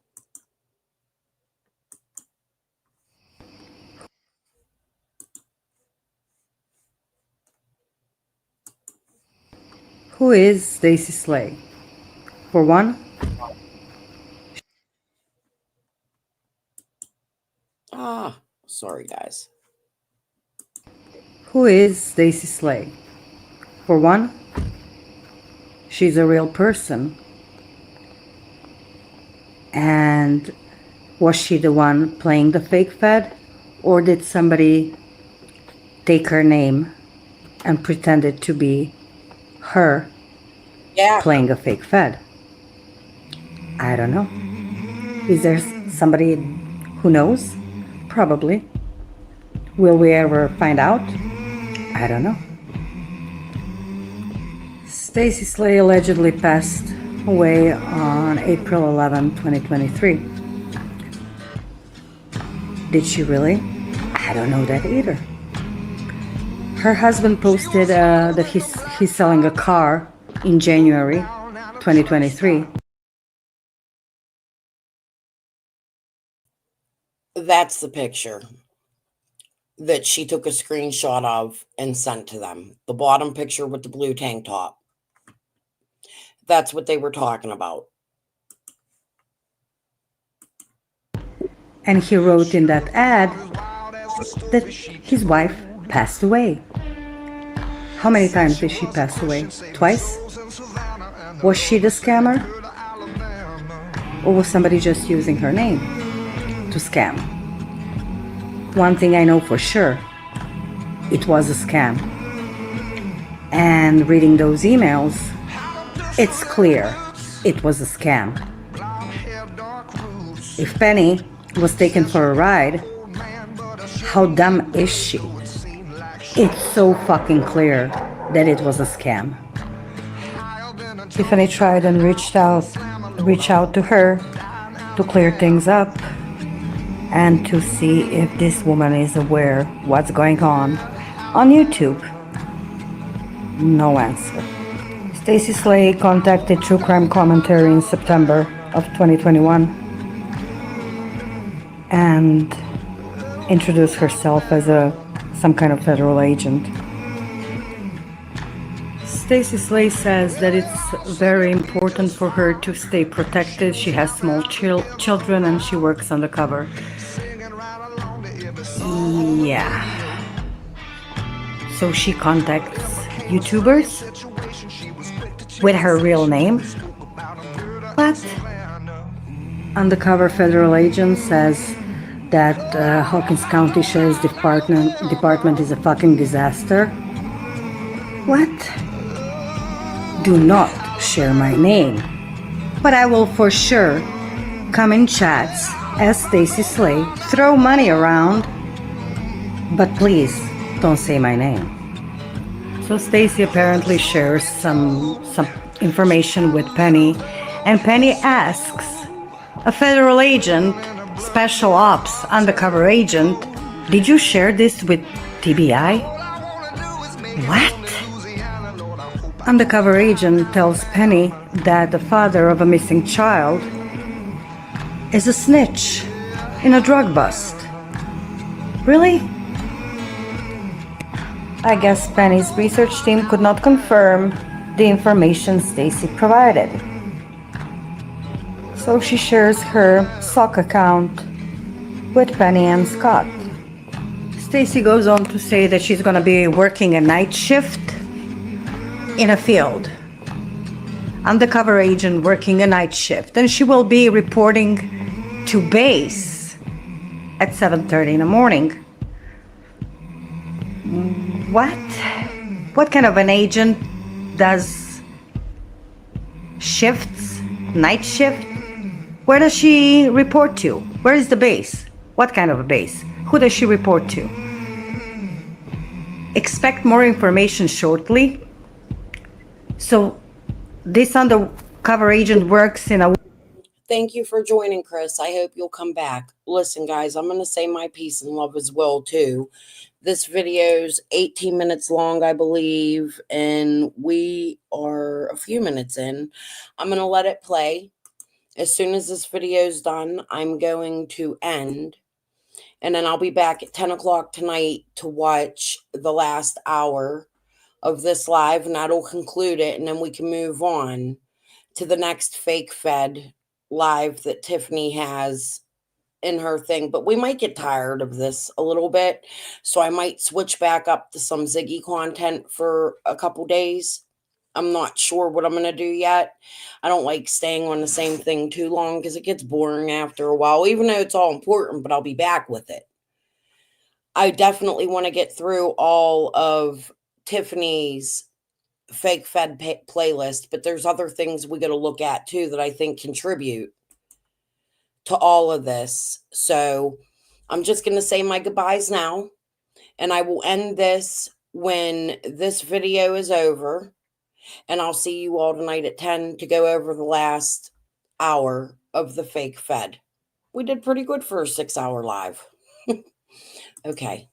Who is Stacy Slay? For one, sorry guys. Who is Stacy Slay? For one, she's a real person. And was she the one playing the fake Fed? Or did somebody take her name and pretend it to be her playing a fake Fed? I don't know. Is there somebody who knows? Probably. Will we ever find out? I don't know. Stacy Slay allegedly passed away on April 11, 2023. Did she really? I don't know that either. Her husband posted that he's selling a car in January 2023. That's the picture that she took a screenshot of and sent to them. The bottom picture with the blue tank top. That's what they were talking about. And he wrote in that ad that his wife passed away. How many times did she pass away? Twice? Was she the scammer? Or was somebody just using her name to scam? One thing I know for sure, it was a scam. And reading those emails, it's clear it was a scam. If Penny was taken for a ride, how dumb is she? It's so fucking clear that it was a scam. Tiffany tried and reached out to her to clear things up and to see if this woman is aware what's going on YouTube. No answer. Stacy Slay contacted True Crime Commentary in September of 2021 and introduced herself as some kind of federal agent. Stacy Slay says that it's very important for her to stay protected. She has small children and she works undercover. Yeah. So she contacts YouTubers with her real name. What? Undercover federal agent says that Hawkins County Sheriff's Department is a fucking disaster. What? Do not share my name, but I will for sure come in chats as Stacy Slay, throw money around, but please don't say my name. So Stacy apparently shares some information with Penny, and Penny asks a federal agent, special ops undercover agent, did you share this with TBI? What? Undercover agent tells Penny that the father of a missing child is a snitch in a drug bust. Really? I guess Penny's research team could not confirm the information Stacy provided. So she shares her sock account with Penny and Scott. Stacy goes on to say that she's going to be working a night shift in a field. Undercover agent working a night shift, and she will be reporting to base at 7:30 in the morning. What kind of an agent does shifts, night shift? Where does she report to? Where is the base? What kind of a base? Who does she report to? Expect more information shortly. So this undercover agent works in a... Thank you for joining, Chris. I hope you'll come back. Listen, guys, I'm going to say my peace and love as well, too. This video's 18 minutes long, I believe, and we are a few minutes in. I'm going to let it play. As soon as this video's done, I'm going to end, and then I'll be back at 10 o'clock tonight to watch the last hour of this live, and that'll conclude it, and then we can move on to the next fake Fed live that Tiffany has in her thing. But we might get tired of this a little bit, so I might switch back up to some Ziggy content for a couple days. I'm not sure what I'm going to do yet. I don't like staying on the same thing too long because it gets boring after a while, even though it's all important, but I'll be back with it. I definitely want to get through all of Tiffany's fake Fed playlist, but there's other things we got to look at too that I think contribute to all of this. So I'm just going to say my goodbyes now, and I will end this when this video is over, and I'll see you all tonight at 10 to go over the last hour of the fake Fed. We did pretty good for a 6-hour live. Okay.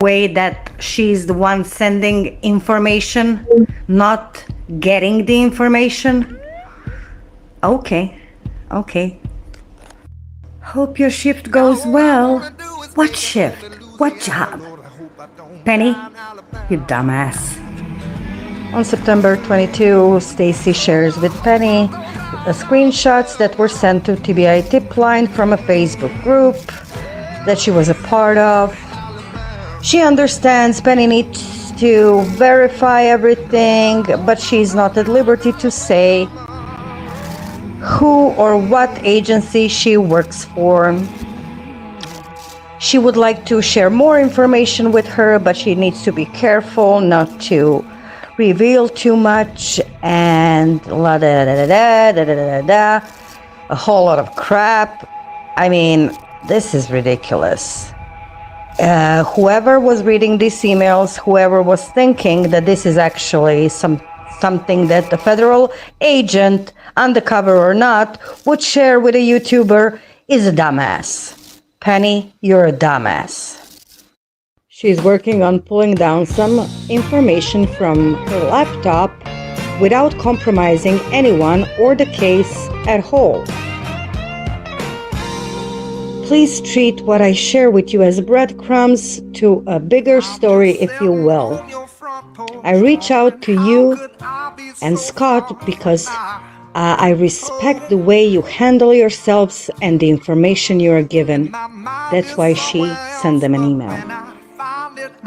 Way that she's the one sending information, not getting the information. Okay, okay. Hope your shift goes well. What shift? What job? Penny, you dumbass. On September 22, Stacy shares with Penny screenshots that were sent to TBI tip line from a Facebook group that she was a part of. She understands Penny needs to verify everything, but she's not at liberty to say who or what agency she works for. She would like to share more information with her, but she needs to be careful not to reveal too much, and la da da da da da da da, a whole lot of crap. I mean, this is ridiculous. Whoever was reading these emails, whoever was thinking that this is actually something that the federal agent, undercover or not, would share with a YouTuber is a dumbass. Penny, you're a dumbass. She's working on pulling down some information from her laptop without compromising anyone or the case at whole. Please treat what I share with you as breadcrumbs to a bigger story, if you will. I reach out to you and Scott because I respect the way you handle yourselves and the information you are given. That's why she sent them an email.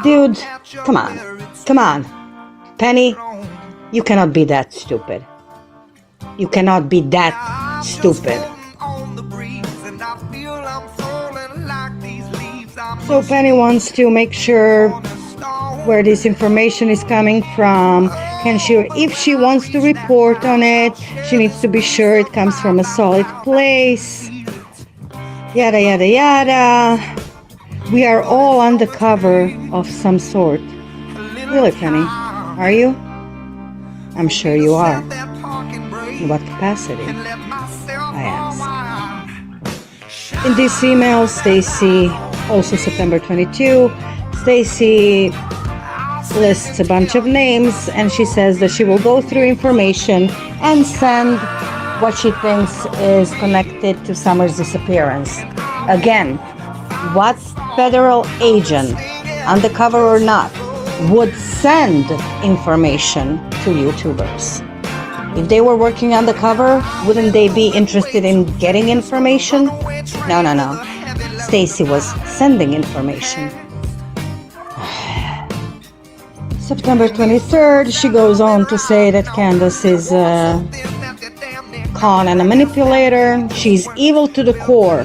Dude, come on. Come on. Penny, you cannot be that stupid. You cannot be that stupid. So Penny wants to make sure where this information is coming from. If she wants to report on it, she needs to be sure it comes from a solid place. Yada, yada, yada. We are all undercover of some sort. Really, Penny? Are you? I'm sure you are. In what capacity? I ask. In this email, Stacy, also September 22, Stacy lists a bunch of names, and she says that she will go through information and send what she thinks is connected to Summer's disappearance. Again, what federal agent, undercover or not, would send information to YouTubers? If they were working undercover, wouldn't they be interested in getting information? No, no, no. Stacy was sending information. September 23rd, she goes on to say that Candace is a con and a manipulator. She's evil to the core.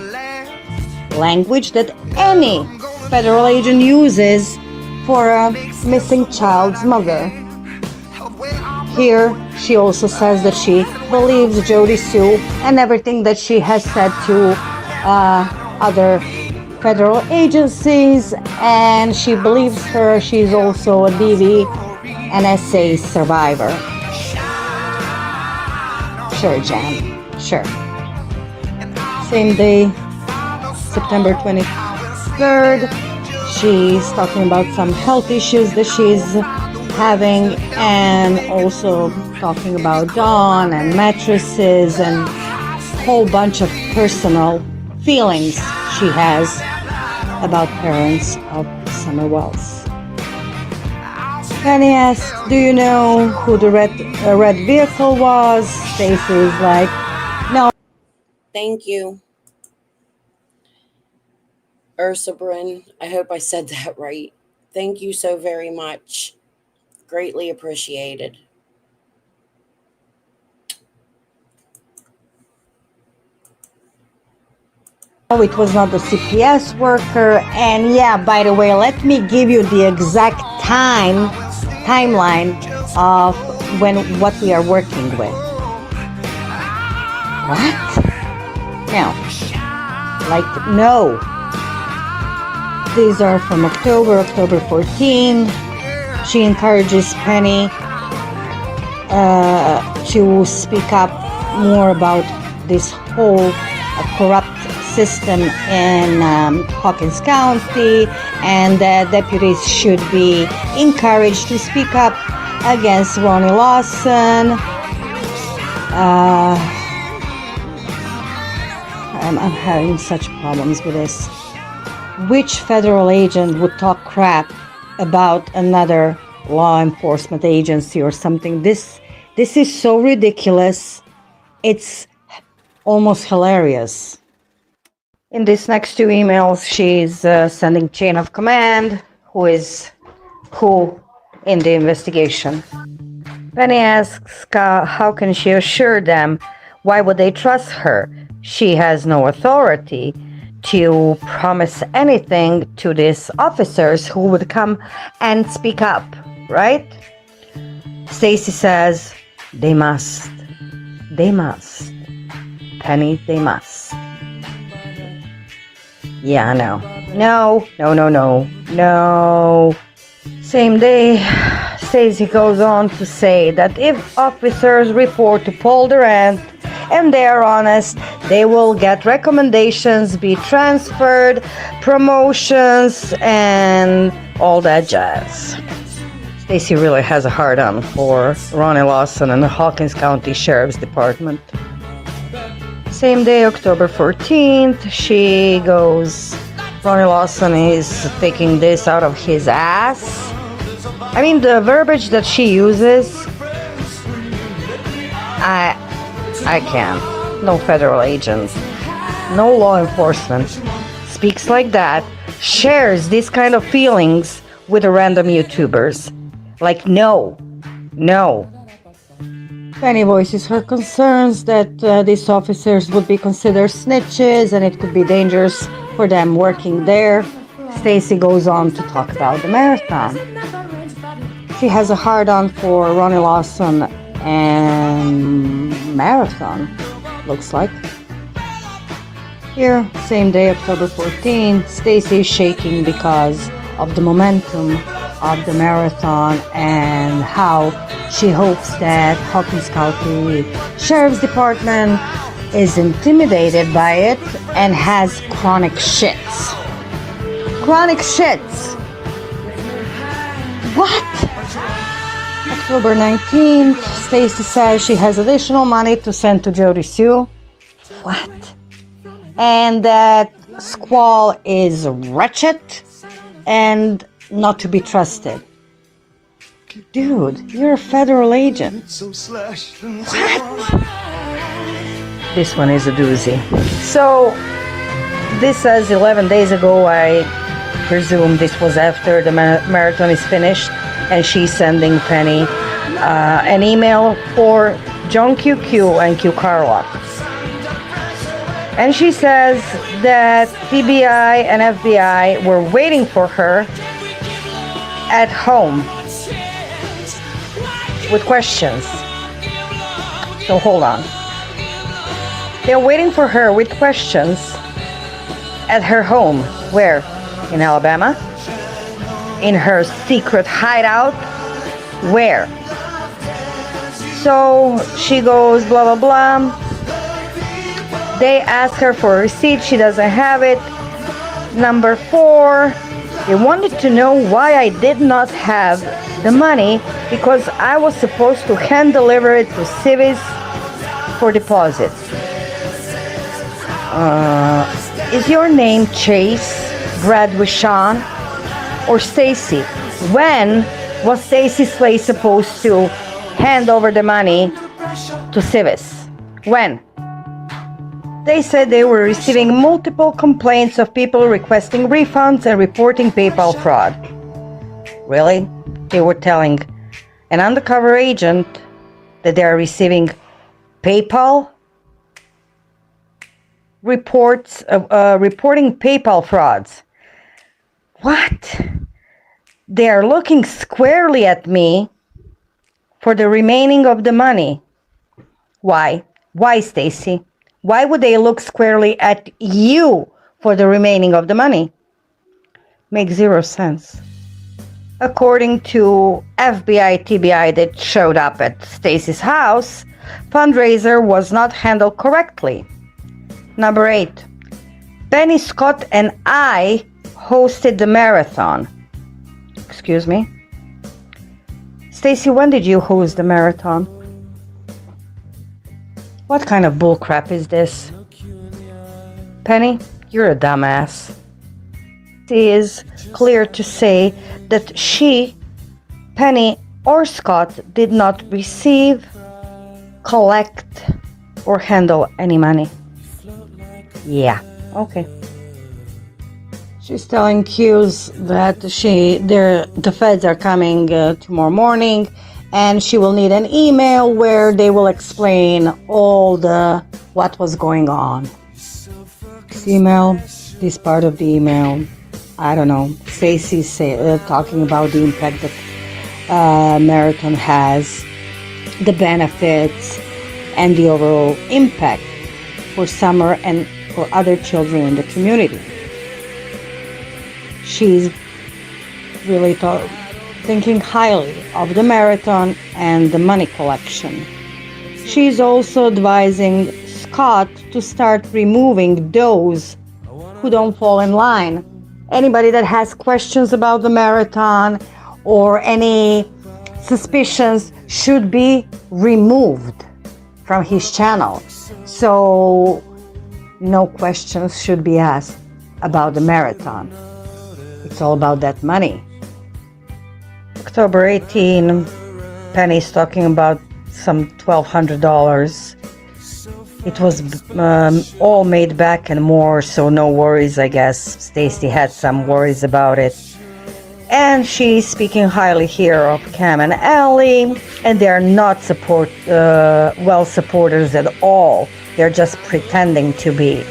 Language that any federal agent uses for a missing child's mother. Here, she also says that she believes Jody Sue and everything that she has said to other federal agencies, and she believes her. She's also a DV and SA survivor. Sure, Jan. Sure. Same day, September 23rd, she's talking about some health issues that she's having, and also talking about Dawn and mattresses and a whole bunch of personal feelings she has about parents of Summer Wells. Penny asks, do you know who the red vehicle was? Stacy's like, no. Thank you. Ursa Bryn, I hope I said that right. Thank you so very much. Greatly appreciated. Oh, it was not the CPS worker. And yeah, by the way, let me give you the exact timeline of what we are working with. What? Now, Like, no. These are from October 14. She encourages Penny to speak up more about this whole corrupt system in Hawkins County, and that deputies should be encouraged to speak up against Ronnie Lawson. I'm having such problems with this. Which federal agent would talk crap about another law enforcement agency or something? This is so ridiculous. It's almost hilarious. In these next two emails, she's sending chain of command, who is who in the investigation. Penny asks how can she assure them? Why would they trust her? She has no authority to promise anything to these officers who would come and speak up, right? Stacy says, they must. They must. Penny, they must. Yeah, no. No. Same day, Stacy goes on to say that if officers report to Paul Durant and they are honest, they will get recommendations, be transferred, promotions, and all that jazz. Stacy really has a hard-on for Ronnie Lawson and the Hawkins County Sheriff's Department. Same day, October 14th, she goes, Ronnie Lawson is taking this out of his ass. I mean, the verbiage that she uses, I can't. No federal agent, no law enforcement speaks like that, shares these kind of feelings with the random YouTubers. Like, no. Penny voices her concerns that these officers would be considered snitches and it could be dangerous for them working there. Stacy goes on to talk about the marathon. She has a hard-on for Ronnie Lawson and marathon, looks like. Here, same day, October 14th, Stacy is shaking because of the momentum of the marathon and how she hopes that Hawkins County Sheriff's Department is intimidated by it and has chronic shits. Chronic shits! What? October 19th, Stacy says she has additional money to send to Jody Sue. What? And that Squall is wretched and not to be trusted. Dude, you're a federal agent. What? This one is a doozy. So, this says 11 days ago. I presume this was after the marathon is finished, and she's sending Penny an email for John QQ and Q Carla. And she says that TBI and FBI were waiting for her at home with questions. So hold on. They're waiting for her with questions at her home. Where? In Alabama? In her secret hideout? Where? So she goes blah blah blah. They ask her for a receipt. She doesn't have it. Number 4, they wanted to know why I did not have the money, because I was supposed to hand deliver it to Civis for deposit. Is your name Chase, Brad Wishon, or Stacy? When was Stacy Slay supposed to hand over the money to Civis? When? They said they were receiving multiple complaints of people requesting refunds and reporting PayPal fraud. Really? They were telling an undercover agent that they are receiving PayPal reports, reporting PayPal frauds. What? They are looking squarely at me for the remaining of the money. Why? Why, Stacy? Why would they look squarely at you for the remaining of the money? Makes zero sense. According to FBI TBI that showed up at Stacy's house, fundraiser was not handled correctly. Number 8. Penny, Scott, and I hosted the marathon. Excuse me? Stacy, when did you host the marathon? What kind of bullcrap is this? Penny, you're a dumbass. It is clear to say that she, Penny, or Scott did not receive, collect, or handle any money. Yeah, okay. She's telling Q's that the feds are coming tomorrow morning, and she will need an email where they will explain all what was going on. This email, this part of the email, I don't know. Stacey's talking about the impact that marathon has, the benefits, and the overall impact for Summer and for other children in the community. She's really thinking highly of the marathon and the money collection. She's also advising Scott to start removing those who don't fall in line. Anybody that has questions about the marathon or any suspicions should be removed from his channel. So no questions should be asked about the marathon. It's all about that money. October 18, Penny's talking about some $1,200. It was all made back and more, so no worries, I guess. Stacy had some worries about it. And she's speaking highly here of Cam and Allie, and they're not supporters at all. They're just pretending to be.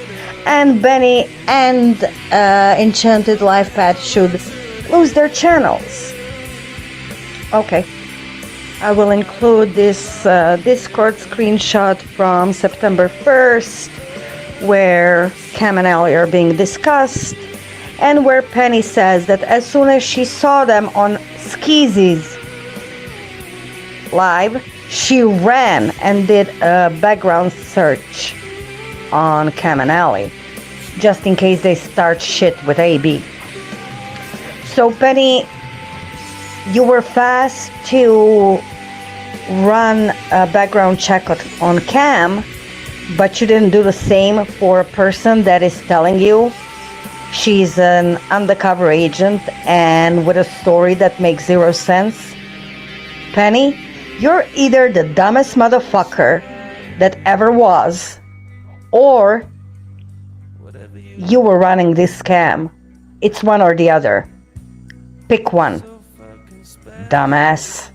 And Benny and Enchanted Life Path should lose their channels. Okay. I will include this Discord screenshot from September 1st, where Cam and Allie are being discussed, and where Penny says that as soon as she saw them on Skeezy's live, she ran and did a background search on Cam and Allie, just in case they start shit with AB. So Penny, you were fast to run a background check on Cam, but you didn't do the same for a person that is telling you she's an undercover agent and with a story that makes zero sense. Penny, you're either the dumbest motherfucker that ever was, or you were running this scam. It's one or the other. Pick one. Dumbass.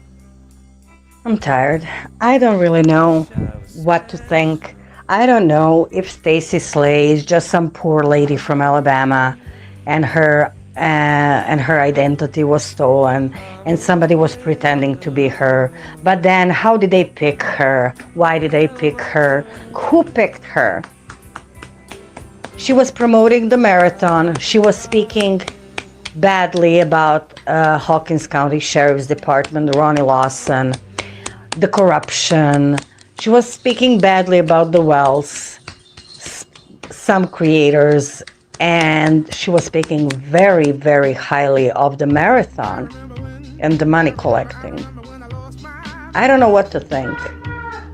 I'm tired. I don't really know what to think. I don't know if Stacy Slay is just some poor lady from Alabama and her identity was stolen and somebody was pretending to be her. But then how did they pick her? Why did they pick her? Who picked her? She was promoting the marathon. She was speaking badly about Hawkins County Sheriff's Department, Ronnie Lawson, the corruption. She was speaking badly about the Wells, some creators, and she was speaking very, very highly of the marathon and the money collecting. I don't know what to think.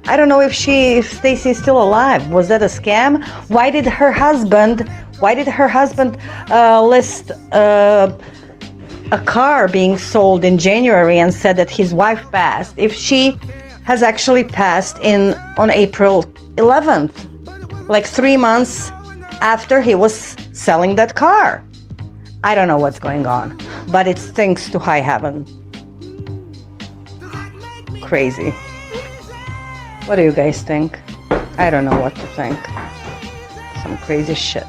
I don't know if Stacy is still alive. Was that a scam? Why did her husband list a car being sold in January and said that his wife passed, if she has actually passed on April 11th, like 3 months after he was selling that car? I don't know what's going on, but it's thanks to high heaven. Crazy. What do you guys think? I don't know what to think. Some crazy shit.